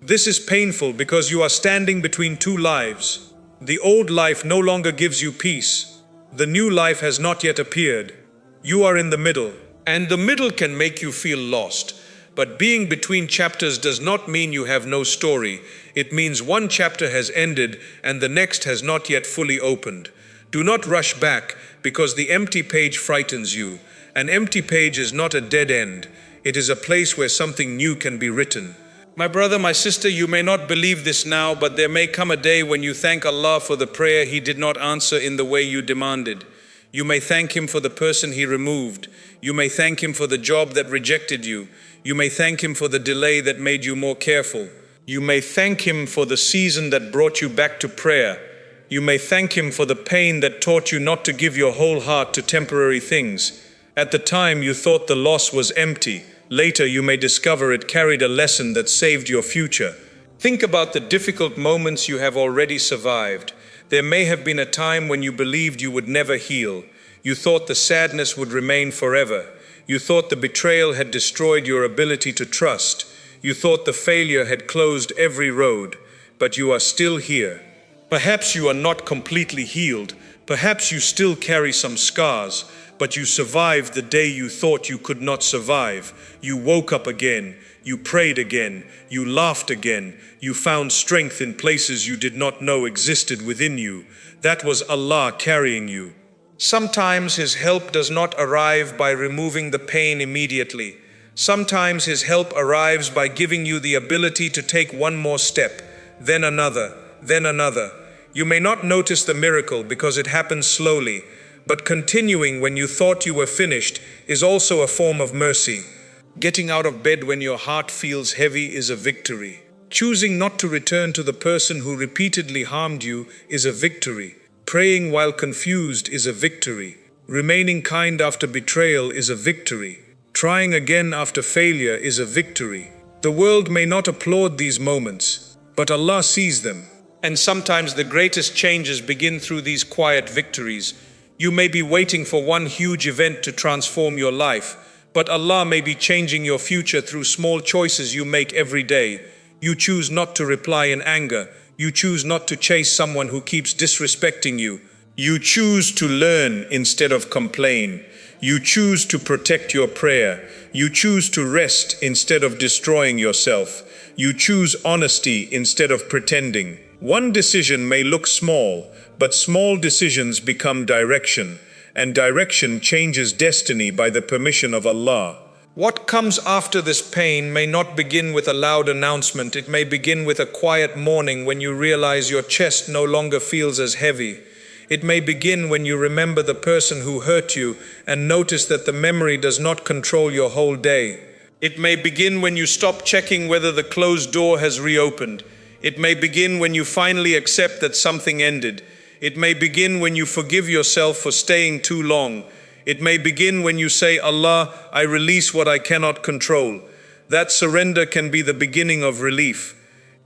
Speaker 1: This is painful because you are standing between two lives. The old life no longer gives you peace. The new life has not yet appeared. You are in the middle, and the middle can make you feel lost. But being between chapters does not mean you have no story. It means one chapter has ended and the next has not yet fully opened. Do not rush back because the empty page frightens you. An empty page is not a dead end. It is a place where something new can be written. My brother, my sister, you may not believe this now, but there may come a day when you thank Allah for the prayer He did not answer in the way you demanded. You may thank Him for the person He removed. You may thank Him for the job that rejected you. You may thank Him for the delay that made you more careful. You may thank Him for the season that brought you back to prayer. You may thank Him for the pain that taught you not to give your whole heart to temporary things. At the time you thought the loss was empty. Later you may discover it carried a lesson that saved your future. Think about the difficult moments you have already survived. There may have been a time when you believed you would never heal. You thought the sadness would remain forever. You thought the betrayal had destroyed your ability to trust. You thought the failure had closed every road. But you are still here. Perhaps you are not completely healed. Perhaps you still carry some scars. But you survived the day you thought you could not survive. You woke up again. You prayed again. You laughed again. You found strength in places you did not know existed within you. That was Allah carrying you. Sometimes His help does not arrive by removing the pain immediately. Sometimes His help arrives by giving you the ability to take one more step, then another, then another. You may not notice the miracle because it happens slowly, but continuing when you thought you were finished is also a form of mercy. Getting out of bed when your heart feels heavy is a victory. Choosing not to return to the person who repeatedly harmed you is a victory. Praying while confused is a victory. Remaining kind after betrayal is a victory. Trying again after failure is a victory. The world may not applaud these moments, but Allah sees them. And sometimes the greatest changes begin through these quiet victories. You may be waiting for one huge event to transform your life, but Allah may be changing your future through small choices you make every day. You choose not to reply in anger. You choose not to chase someone who keeps disrespecting you. You choose to learn instead of complain. You choose to protect your prayer. You choose to rest instead of destroying yourself. You choose honesty instead of pretending. One decision may look small, but small decisions become direction, and direction changes destiny by the permission of Allah. What comes after this pain may not begin with a loud announcement. It may begin with a quiet morning when you realize your chest no longer feels as heavy. It may begin when you remember the person who hurt you and notice that the memory does not control your whole day. It may begin when you stop checking whether the closed door has reopened. It may begin when you finally accept that something ended. It may begin when you forgive yourself for staying too long. It may begin when you say, Allah, I release what I cannot control. That surrender can be the beginning of relief.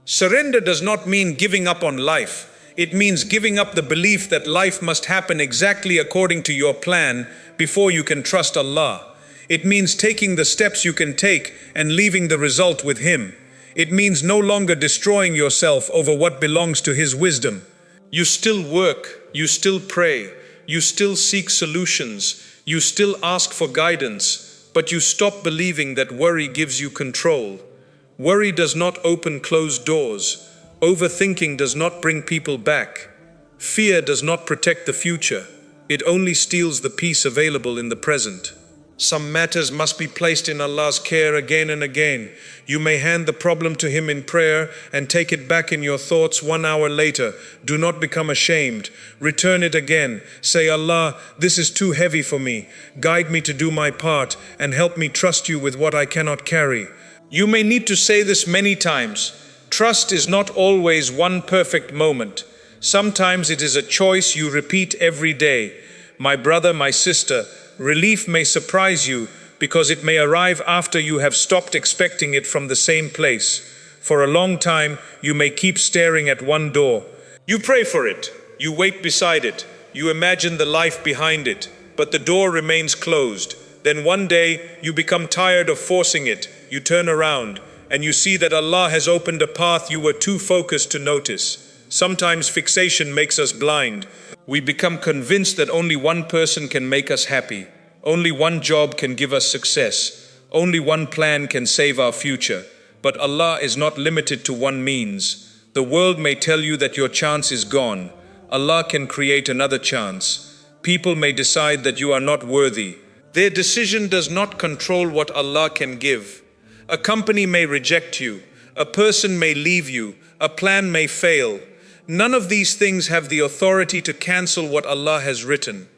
Speaker 1: Surrender does not mean giving up on life. It means giving up the belief that life must happen exactly according to your plan before you can trust Allah. It means taking the steps you can take and leaving the result with Him. It means no longer destroying yourself over what belongs to His wisdom. You still work, you still pray, you still seek solutions, you still ask for guidance, but you stop believing that worry gives you control. Worry does not open closed doors. Overthinking does not bring people back. Fear does not protect the future. It only steals the peace available in the present. Some matters must be placed in Allah's care again and again. You may hand the problem to Him in prayer and take it back in your thoughts 1 hour later. Do not become ashamed. Return it again. Say, Allah, this is too heavy for me. Guide me to do my part and help me trust you with what I cannot carry. You may need to say this many times. Trust is not always one perfect moment. Sometimes it is a choice you repeat every day. My brother, my sister, relief may surprise you because it may arrive after you have stopped expecting it from the same place.
Speaker 2: For a long time, you may keep staring at one door.
Speaker 1: You pray for it, you wait beside it, you imagine the life behind it, but the door remains closed. Then one day, you become tired of forcing it, you turn around, and you see that Allah has opened a path you were too focused to notice. Sometimes fixation makes us blind. We become convinced that only one person can make us happy, only one job can give us success, only one plan can save our future. But Allah is not limited to one means. The world may tell you that your chance is gone. Allah can create another chance. People may decide that you are not worthy. Their decision does not control what Allah can give. A company may reject you. A person may leave you. A plan may fail. None of these things have the authority to cancel what Allah has written.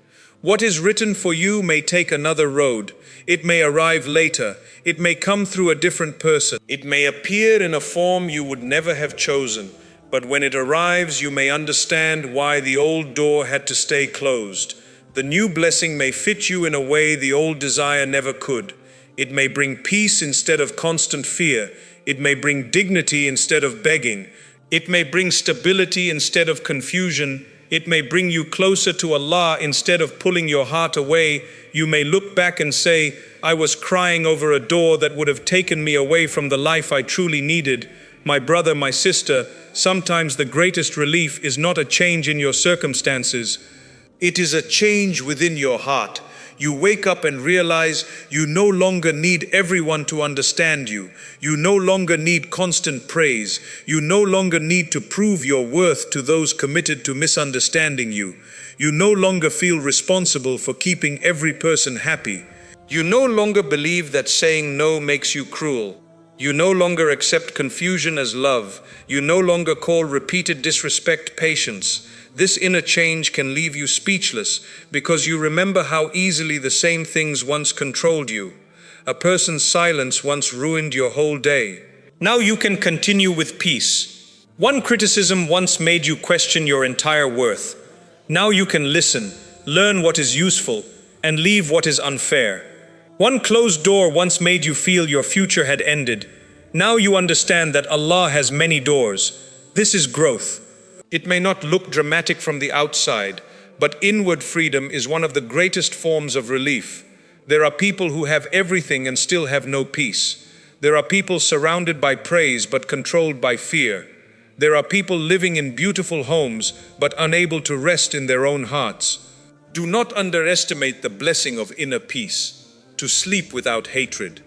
Speaker 1: What is written for you may take another road. It may arrive later. It may come through a different person. It may appear in a form you would never have chosen. But when it arrives, you may understand why the old door had to stay closed. The new blessing may fit you in a way the old desire never could. It may bring peace instead of constant fear. It may bring dignity instead of begging. It may bring stability instead of confusion. It may bring you closer to Allah instead of pulling your heart away. You may look back and say, I was crying over a door that would have taken me away from the life I truly needed. My brother, my sister, sometimes the greatest relief is not a change in your circumstances. It is a change within your heart. You wake up and realize you no longer need everyone to understand you. You no longer need constant praise. You no longer need to prove your worth to those committed to misunderstanding you. You no longer feel responsible for keeping every person happy. You no longer believe that saying no makes you cruel. You no longer accept confusion as love. You no longer call repeated disrespect patience. This inner change can leave you speechless because you remember how easily the same things once controlled you. A person's silence once ruined your whole day. Now you can continue with peace. One criticism once made you question your entire worth. Now you can listen, learn what is useful, and leave what is unfair. One closed door once made you feel your future had ended. Now you understand that Allah has many doors. This is growth. It may not look dramatic from the outside, but inward freedom is one of the greatest forms of relief. There are people who have everything and still have no peace. There are people surrounded by praise but controlled by fear. There are people living in beautiful homes but unable to rest in their own hearts. Do not underestimate the blessing of inner peace. To sleep without hatred,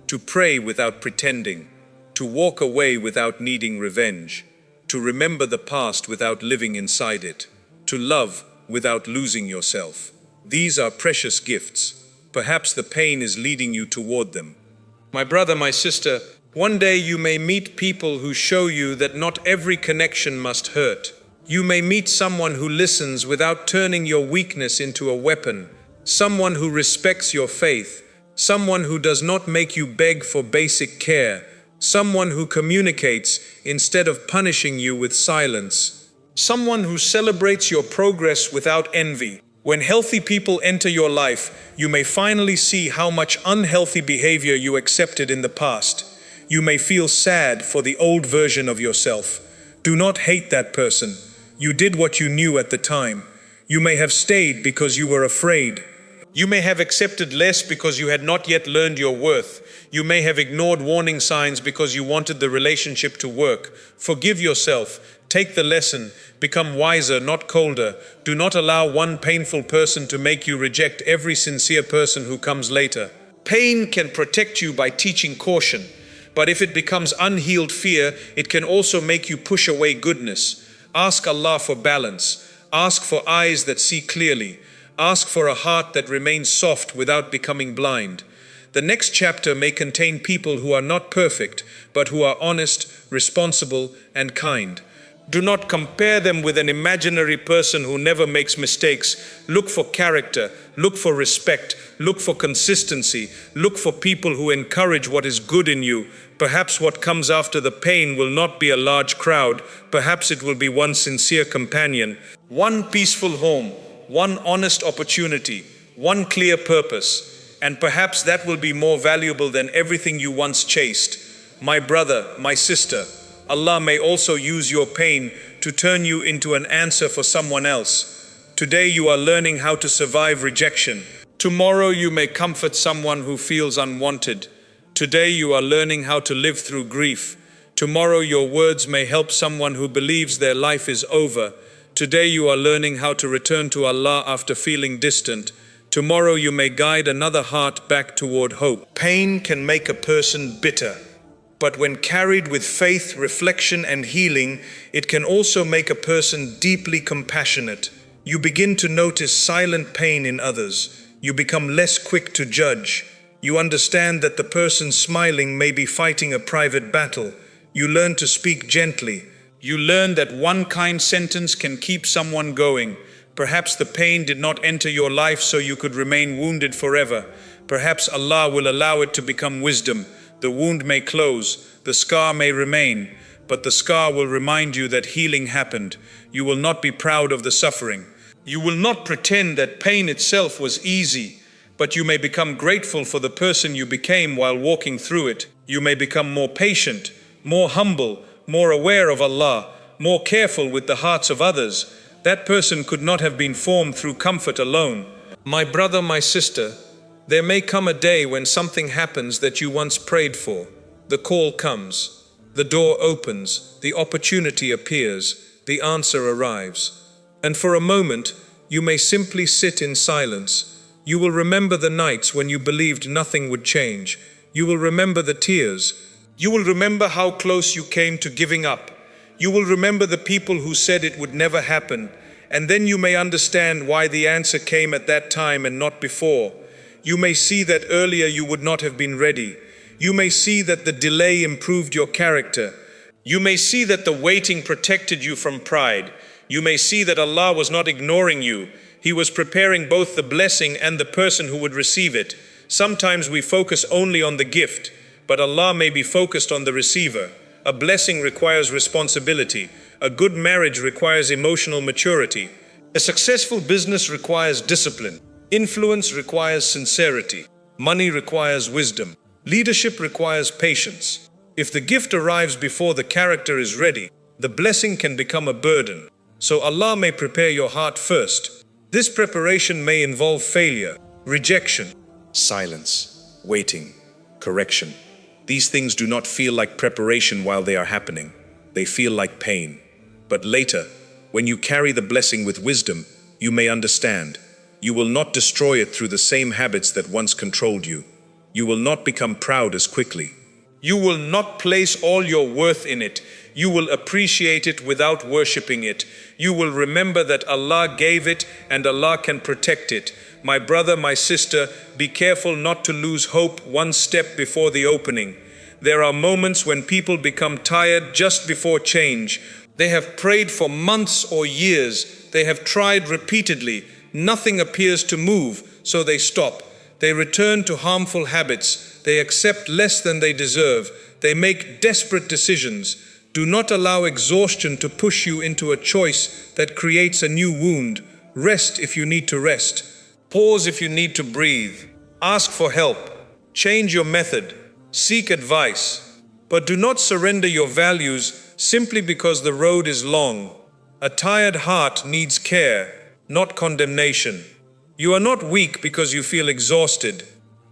Speaker 1: to pray without pretending, to walk away without needing revenge, to remember the past without living inside it, to love without losing yourself. These are precious gifts. Perhaps the pain is leading you toward them. My brother, my sister, one day you may meet people who show you that not every connection must hurt. You may meet someone who listens without turning your weakness into a weapon, someone who respects your faith, someone who does not make you beg for basic care, someone who communicates instead of punishing you with silence, someone who celebrates your progress without envy. When healthy people enter your life, you may finally see how much unhealthy behavior you accepted in the past. You may feel sad for the old version of yourself. Do not hate that person. You did what you knew at the time. You may have stayed because you were afraid. You may have accepted less because you had not yet learned your worth. You may have ignored warning signs because you wanted the relationship to work. Forgive yourself. Take the lesson. Become wiser, not colder. Do not allow one painful person to make you reject every sincere person who comes later. Pain can protect you by teaching caution, but if it becomes unhealed fear, it can also make you push away goodness. Ask Allah for balance. Ask for eyes that see clearly. Ask for a heart that remains soft without becoming blind. The next chapter may contain people who are not perfect, but who are honest, responsible, and kind. Do not compare them with an imaginary person who never makes mistakes. Look for character, look for respect, look for consistency, look for people who encourage what is good in you. Perhaps what comes after the pain will not be a large crowd. Perhaps it will be one sincere companion, one peaceful home, one honest opportunity, one clear purpose. And perhaps that will be more valuable than everything you once chased.
Speaker 2: My brother, my sister, Allah may also use your pain to turn you into an answer for someone else. Today you are learning how to survive rejection. Tomorrow you may comfort someone who feels unwanted. Today you are learning how to live through grief. Tomorrow your words may help someone who believes their life is over. Today you are learning how to return to Allah after feeling distant. Tomorrow you may guide another heart back toward hope. Pain can make a person bitter, but when carried with faith, reflection, and healing, it can also make a person deeply compassionate. You begin to notice silent pain in others. You become less quick to judge. You understand that the person smiling may be fighting a private battle. You learn to speak gently. You learn that one kind sentence can keep someone going. Perhaps the pain did not enter your life so you could remain wounded forever. Perhaps Allah will allow it to become wisdom. The wound may close, the scar may remain, but the scar will remind you that healing happened. You will not be proud of the suffering. You will not pretend that pain itself was easy, but you may become grateful for the person you became while walking through it. You may become more patient, more humble, more aware of Allah, more careful with the hearts of others. That person could not have been formed through comfort alone. My brother, my sister, there may come a day when something happens that you once prayed for. The call comes, the door opens, the opportunity appears, the answer arrives. And for a moment, you may simply sit in silence. You will remember the nights when you believed nothing would change. You will remember the tears. You will remember how close you came to giving up. You will remember the people who said it would never happen, and then you may understand why the answer came at that time and not before. You may see that earlier you would not have been ready. You may see that the delay improved your character. You may see that the waiting protected you from pride. You may see that Allah was not ignoring you. He was preparing both the blessing and the person who would receive it. Sometimes we focus only on the gift, but Allah may be focused on the receiver. A blessing requires responsibility. A good marriage requires emotional maturity. A successful business requires discipline. Influence requires sincerity. Money requires wisdom. Leadership requires patience. If the gift arrives before the character is ready, the blessing can become a burden. So Allah may prepare your heart first. This preparation may involve failure, rejection, silence, waiting, correction. These things do not feel like preparation while they are happening. They feel like pain. But later, when you carry the blessing with wisdom, you may understand. You will not destroy it through the same habits that once controlled you. You will not become proud as quickly. You will not place all your worth in it. You will appreciate it without worshipping it. You will remember that Allah gave it and Allah can protect it. My brother, my sister, be careful not to lose hope one step before the opening. There are moments when people become tired just before change. They have prayed for months or years. They have tried repeatedly. Nothing appears to move, so they stop. They return to harmful habits. They accept less than they deserve. They make desperate decisions. Do not allow exhaustion to push you into a choice that creates a new wound. Rest if you need to rest. Pause if you need to breathe. Ask for help. Change your method. Seek advice. But do not surrender your values simply because the road is long. A tired heart needs care, not condemnation. You are not weak because you feel exhausted.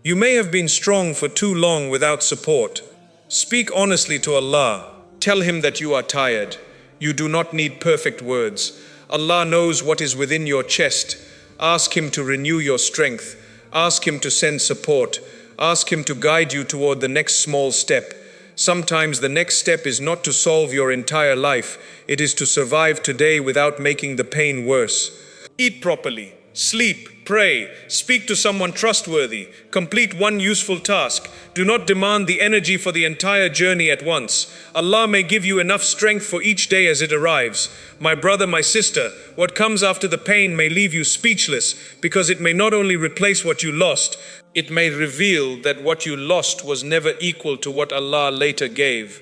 Speaker 2: You may have been strong for too long without support. Speak honestly to Allah. Tell Him that you are tired. You do not need perfect words. Allah knows what is within your chest. Ask Him to renew your strength. Ask Him to send support. Ask Him to guide you toward the next small step. Sometimes the next step is not to solve your entire life. It is to survive today without making the pain worse. Eat properly. Sleep, pray, speak to someone trustworthy, complete one useful task. Do not demand the energy for the entire journey at once. Allah may give you enough strength for each day as it arrives. My brother, my sister, what comes after the pain may leave you speechless because it may not only replace what you lost, it may reveal that what you lost was never equal to what Allah later gave.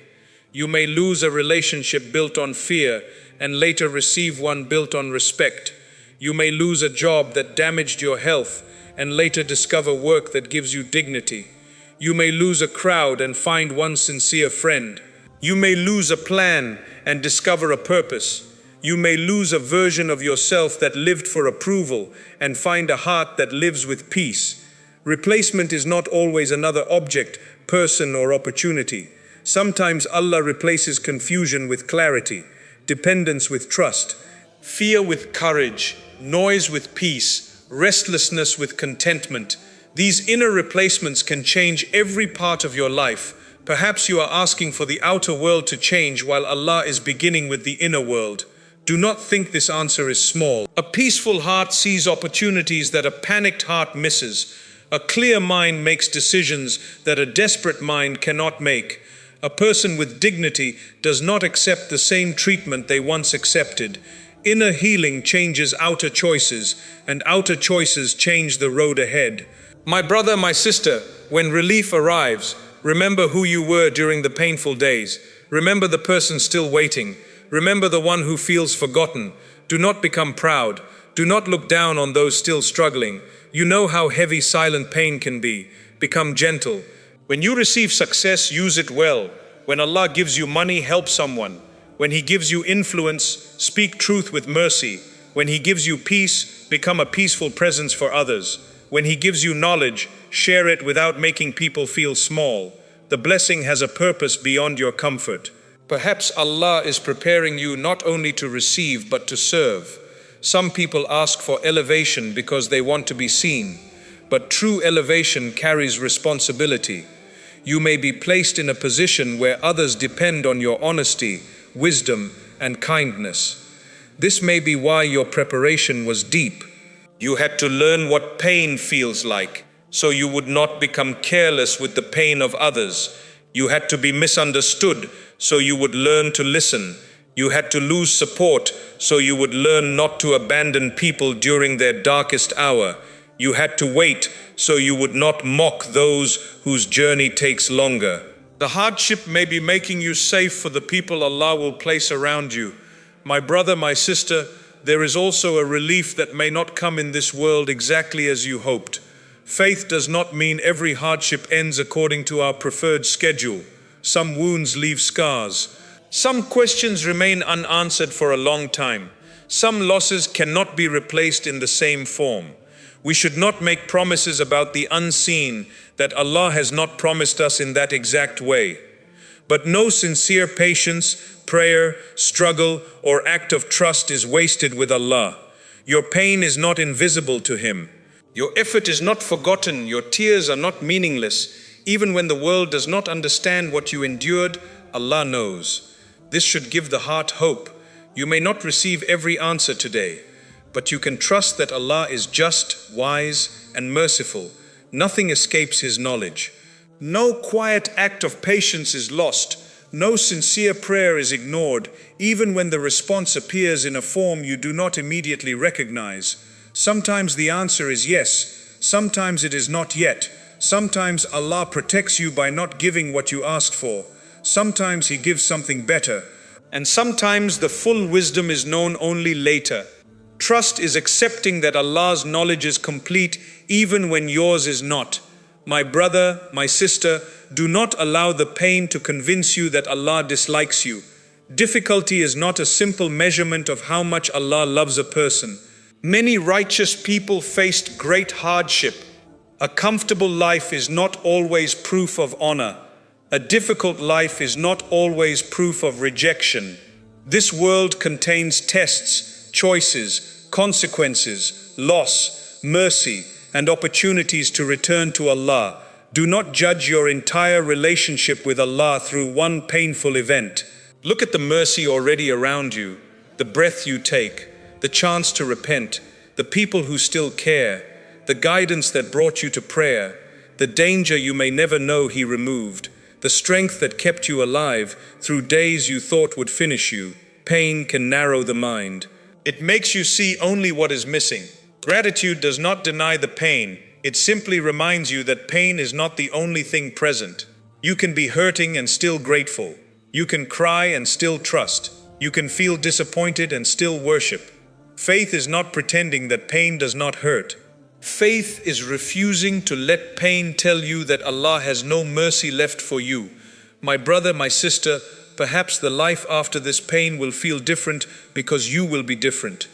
Speaker 2: You may lose a relationship built on fear and later receive one built on respect. You may lose a job that damaged your health and later discover work that gives you dignity. You may lose a crowd and find one sincere friend.
Speaker 1: You may lose a plan and discover a purpose. You may lose a version of yourself that lived for approval and find a heart that lives with peace. Replacement is not always another object, person, or opportunity. Sometimes Allah replaces confusion with clarity, dependence with trust, fear with courage, noise with peace, restlessness with contentment. These inner replacements can change every part of your life. Perhaps you are asking for the outer world to change while Allah is beginning with the inner world. Do not think this answer is small. A peaceful heart sees opportunities that a panicked heart misses. A clear mind makes decisions that a desperate mind cannot make. A person with dignity does not accept the same treatment they once accepted. Inner healing changes outer choices, and outer choices change the road ahead. My brother, my sister, when relief arrives, remember who you were during the painful days. Remember the person still waiting. Remember the one who feels forgotten. Do not become proud. Do not look down on those still struggling. You know how heavy silent pain can be. Become gentle. When you receive success, use it well. When Allah gives you money, help someone. When He gives you influence, speak truth with mercy. When He gives you peace, become a peaceful presence for others. When He gives you knowledge, share it without making people feel small. The blessing has a purpose beyond your comfort. Perhaps Allah is preparing you not only to receive but to serve. Some people ask for elevation because they want to be seen, but true elevation carries responsibility. You may be placed in a position where others depend on your honesty, wisdom, and kindness. This may be why your preparation was deep. You had to learn what pain feels like, so you would not become careless with the pain of others. You had to be misunderstood, so you would learn to listen. You had to lose support, so you would learn not to abandon people during their darkest hour. You had to wait, so you would not mock those whose journey takes longer. The hardship may be making you safe for the people Allah will place around you. My brother, my sister, there is also a relief that may not come in this world exactly as you hoped. Faith does not mean every hardship ends according to our preferred schedule. Some wounds leave scars. Some questions remain unanswered for a long time. Some losses cannot be replaced in the same form. We should not make promises about the unseen that Allah has not promised us in that exact way. But no sincere patience, prayer, struggle, or act of trust is wasted with Allah. Your pain is not invisible to Him. Your effort is not forgotten. Your tears are not meaningless. Even when the world does not understand what you endured, Allah knows. This should give the heart hope. You may not receive every answer today, but you can trust that Allah is just, wise, and merciful. Nothing escapes His knowledge. No quiet act of patience is lost. No sincere prayer is ignored, even when the response appears in a form you do not immediately recognize. Sometimes the answer is yes, sometimes it is not yet. Sometimes Allah protects you by not giving what you asked for. Sometimes He gives something better. And sometimes the full wisdom is known only later. Trust is accepting that Allah's knowledge is complete even when yours is not. My brother, my sister, do not allow the pain to convince you that Allah dislikes you. Difficulty is not a simple measurement of how much Allah loves a person. Many righteous people faced great hardship. A comfortable life is not always proof of honor. A difficult life is not always proof of rejection. This world contains tests, choices, consequences, loss, mercy, and opportunities to return to Allah. Do not judge your entire relationship with Allah through one painful event. Look at the mercy already around you, the breath you take, the chance to repent, the people who still care, the guidance that brought you to prayer, the danger you may never know He removed, the strength that kept you alive through days you thought would finish you. Pain can narrow the mind. It makes you see only what is missing. Gratitude does not deny the pain. It simply reminds you that pain is not the only thing present. You can be hurting and still grateful. You can cry and still trust. You can feel disappointed and still worship. Faith is not pretending that pain does not hurt.
Speaker 2: Faith is refusing to let pain tell you that Allah has no mercy left for you. My brother, my sister, perhaps the life after this pain will feel different because you will be different.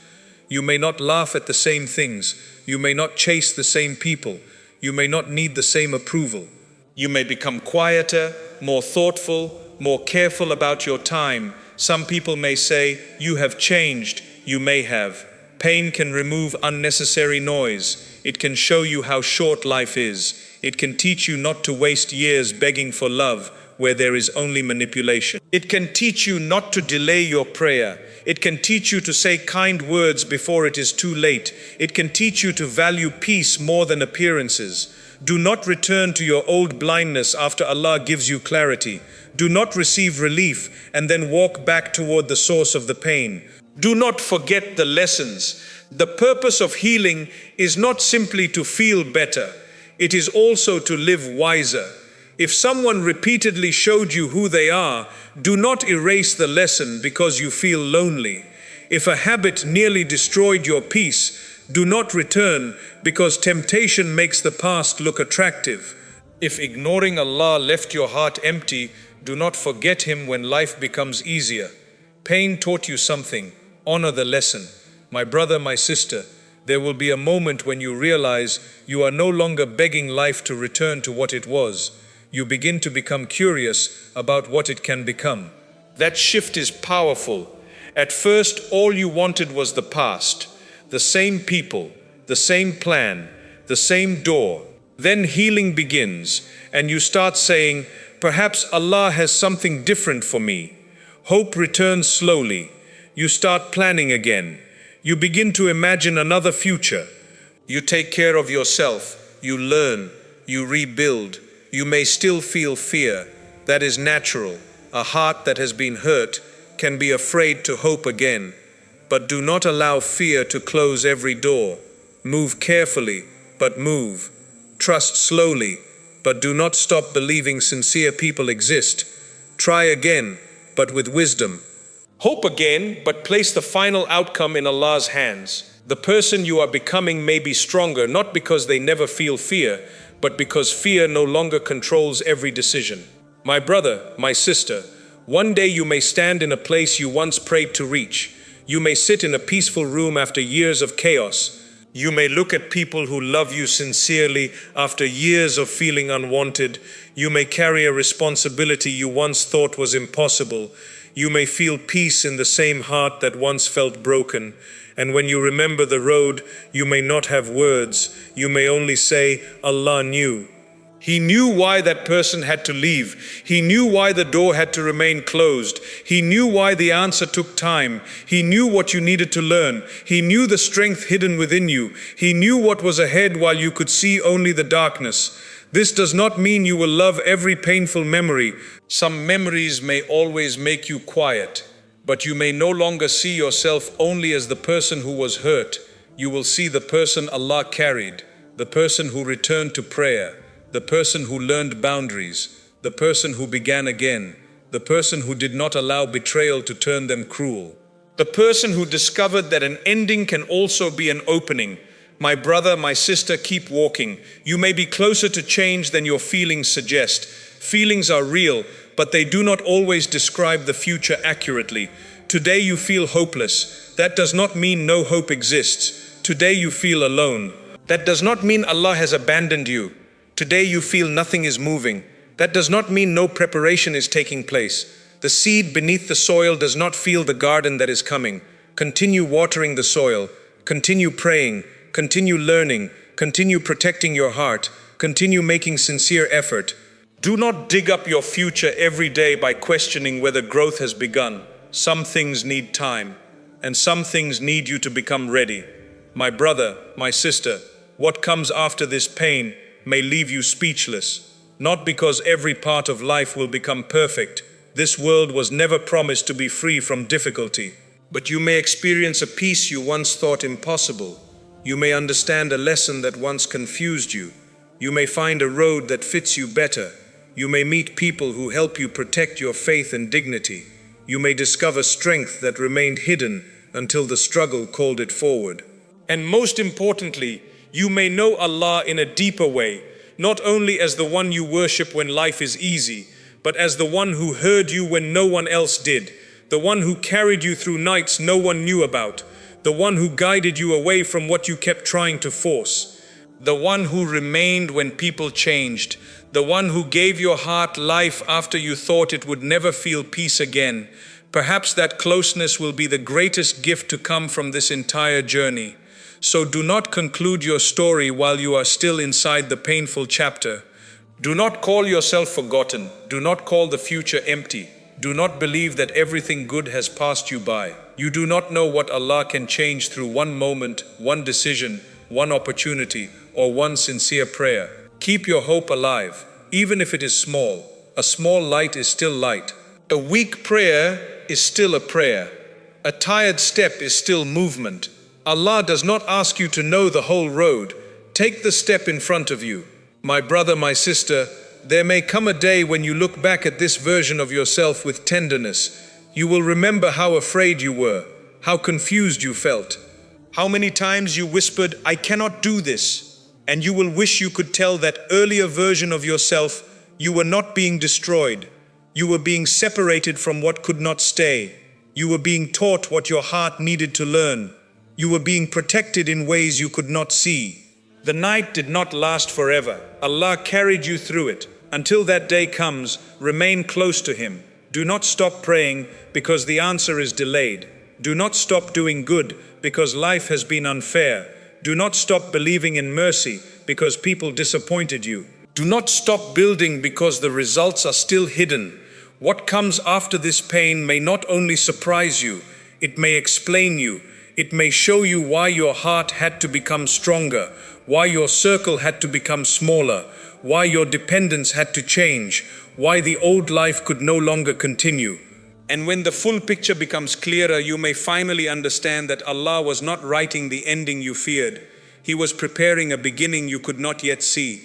Speaker 2: You may not laugh at the same things. You may not chase the same people. You may not need the same approval. You may become quieter, more thoughtful, more careful about your time. Some people may say, "You have changed." You may have. Pain can remove unnecessary noise. It can show you how short life is. It can teach you not to waste years begging for love where there is only manipulation. It can teach you not to delay your prayer. It can teach you to say kind words before it is too late. It can teach you to value peace more than appearances. Do not return to your old blindness after Allah gives you clarity. Do not receive relief and then walk back toward the source of the pain. Do not forget the lessons. The purpose of healing is not simply to feel better. It is also to live wiser. If someone repeatedly showed you who they are, do not erase the lesson because you feel lonely. If a habit nearly destroyed your peace, do not return because temptation makes the past look attractive. If ignoring Allah left your heart empty, do not forget Him when life becomes easier. Pain taught you something. Honor the lesson. My brother, my sister, there will be a moment when you realize you are no longer begging life to return to what it was. You begin to become curious about what it can become. That shift is powerful. At first, all you wanted was the past, the same people, the same plan, the same door. Then healing begins, and you start saying, "Perhaps Allah has something different for me." Hope returns slowly. You start planning again. You begin to imagine another future. You take care of yourself. You learn. You rebuild. You may still feel fear. That is natural. A heart that has been hurt can be afraid to hope again. But do not allow fear to close every door. Move carefully, but move. Trust slowly, but do not stop believing sincere people exist. Try again, but with wisdom. Hope again, but place the final outcome in Allah's hands. The person you are becoming may be stronger, not because they never feel fear, but because fear no longer controls every decision. My brother, my sister, one day you may stand in a place you once prayed to reach. You may sit in a peaceful room after years of chaos. You may look at people who love you sincerely after years of feeling unwanted. You may carry a responsibility you once thought was impossible. You may feel peace in the same heart that once felt broken. And when you remember the road, you may not have words. You may only say, "Allah knew." He knew why that person had to leave. He knew why the door had to remain closed. He knew why the answer took time. He knew what you needed to learn. He knew the strength hidden within you. He knew what was ahead while you could see only the darkness. This does not mean you will love every painful memory. Some memories may always make you quiet, but you may no longer see yourself only as the person who was hurt. You will see the person Allah carried, the person who returned to prayer, the person who learned boundaries, the person who began again, the person who did not allow betrayal to turn them cruel, the person who discovered that an ending can also be an opening. My brother, my sister, keep walking. You may be closer to change than your feelings suggest. Feelings are real, but they do not always describe the future accurately. Today you feel hopeless. That does not mean no hope exists. Today you feel alone. That does not mean Allah has abandoned you. Today you feel nothing is moving. That does not mean no preparation is taking place. The seed beneath the soil does not feel the garden that is coming. Continue watering the soil. Continue praying. Continue learning. Continue protecting your heart. Continue making sincere effort. Do not dig up your future every day by questioning whether growth has begun. Some things need time, and some things need you to become ready. My brother, my sister, what comes after this pain may leave you speechless. Not because every part of life will become perfect. This world was never promised to be free from difficulty. But you may experience a peace you once thought impossible. You may understand a lesson that once confused you. You may find a road that fits you better. You may meet people who help you protect your faith and dignity. You may discover strength that remained hidden until the struggle called it forward. And most importantly,
Speaker 1: You may know Allah in a deeper way, not only as the one you worship when life is easy, but as the one who heard you when no one else did, the one who carried you through nights no one knew about, the one who guided you away from what you kept trying to force, the one who remained when people changed, the one who gave your heart life after you thought it would never feel peace again. Perhaps that closeness will be the greatest gift to come from this entire journey. So do not conclude your story while you are still inside the painful chapter. Do not call yourself forgotten. Do not call the future empty. Do not believe that everything good has passed you by. You do not know what Allah can change through one moment, one decision, one opportunity, or one sincere prayer. Keep your hope alive, even if it is small. A small light is still light. A weak prayer is still a prayer. A tired step is still movement. Allah does not ask you to know the whole road. Take the step in front of you. My brother, my sister, there may come a day when you look back at this version of yourself with tenderness. You will remember how afraid you were, how confused you felt, how many times you whispered, "I cannot do this." And you will wish you could tell that earlier version of yourself, you were not being destroyed. You were being separated from what could not stay. You were being taught what your heart needed to learn. You were being protected in ways you could not see. The night did not last forever. Allah carried you through it. Until that day comes, remain close to Him. Do not stop praying because the answer is delayed. Do not stop doing good because life has been unfair. Do not stop believing in mercy because people disappointed you. Do not stop building because the results are still hidden. What comes after this pain may not only surprise you, it may explain you. It may show you why your heart had to become stronger, why your circle had to become smaller, why your dependence had to change, why the old life could no longer continue. And when the full picture becomes clearer, you may finally understand that Allah was not writing the ending you feared. He was preparing a beginning you could not yet see.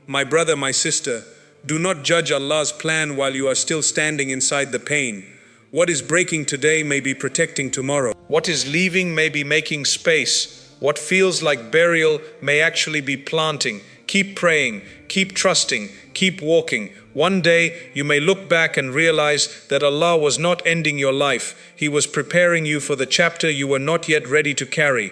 Speaker 1: My brother, my sister, do not judge Allah's plan while you are still standing inside the pain. What is breaking today may be protecting tomorrow. What is leaving may be making space. What feels like burial may actually be planting. Keep praying, keep trusting, keep walking. One day you may look back and realize that Allah was not ending your life. He was preparing you for the chapter you were not yet ready to carry.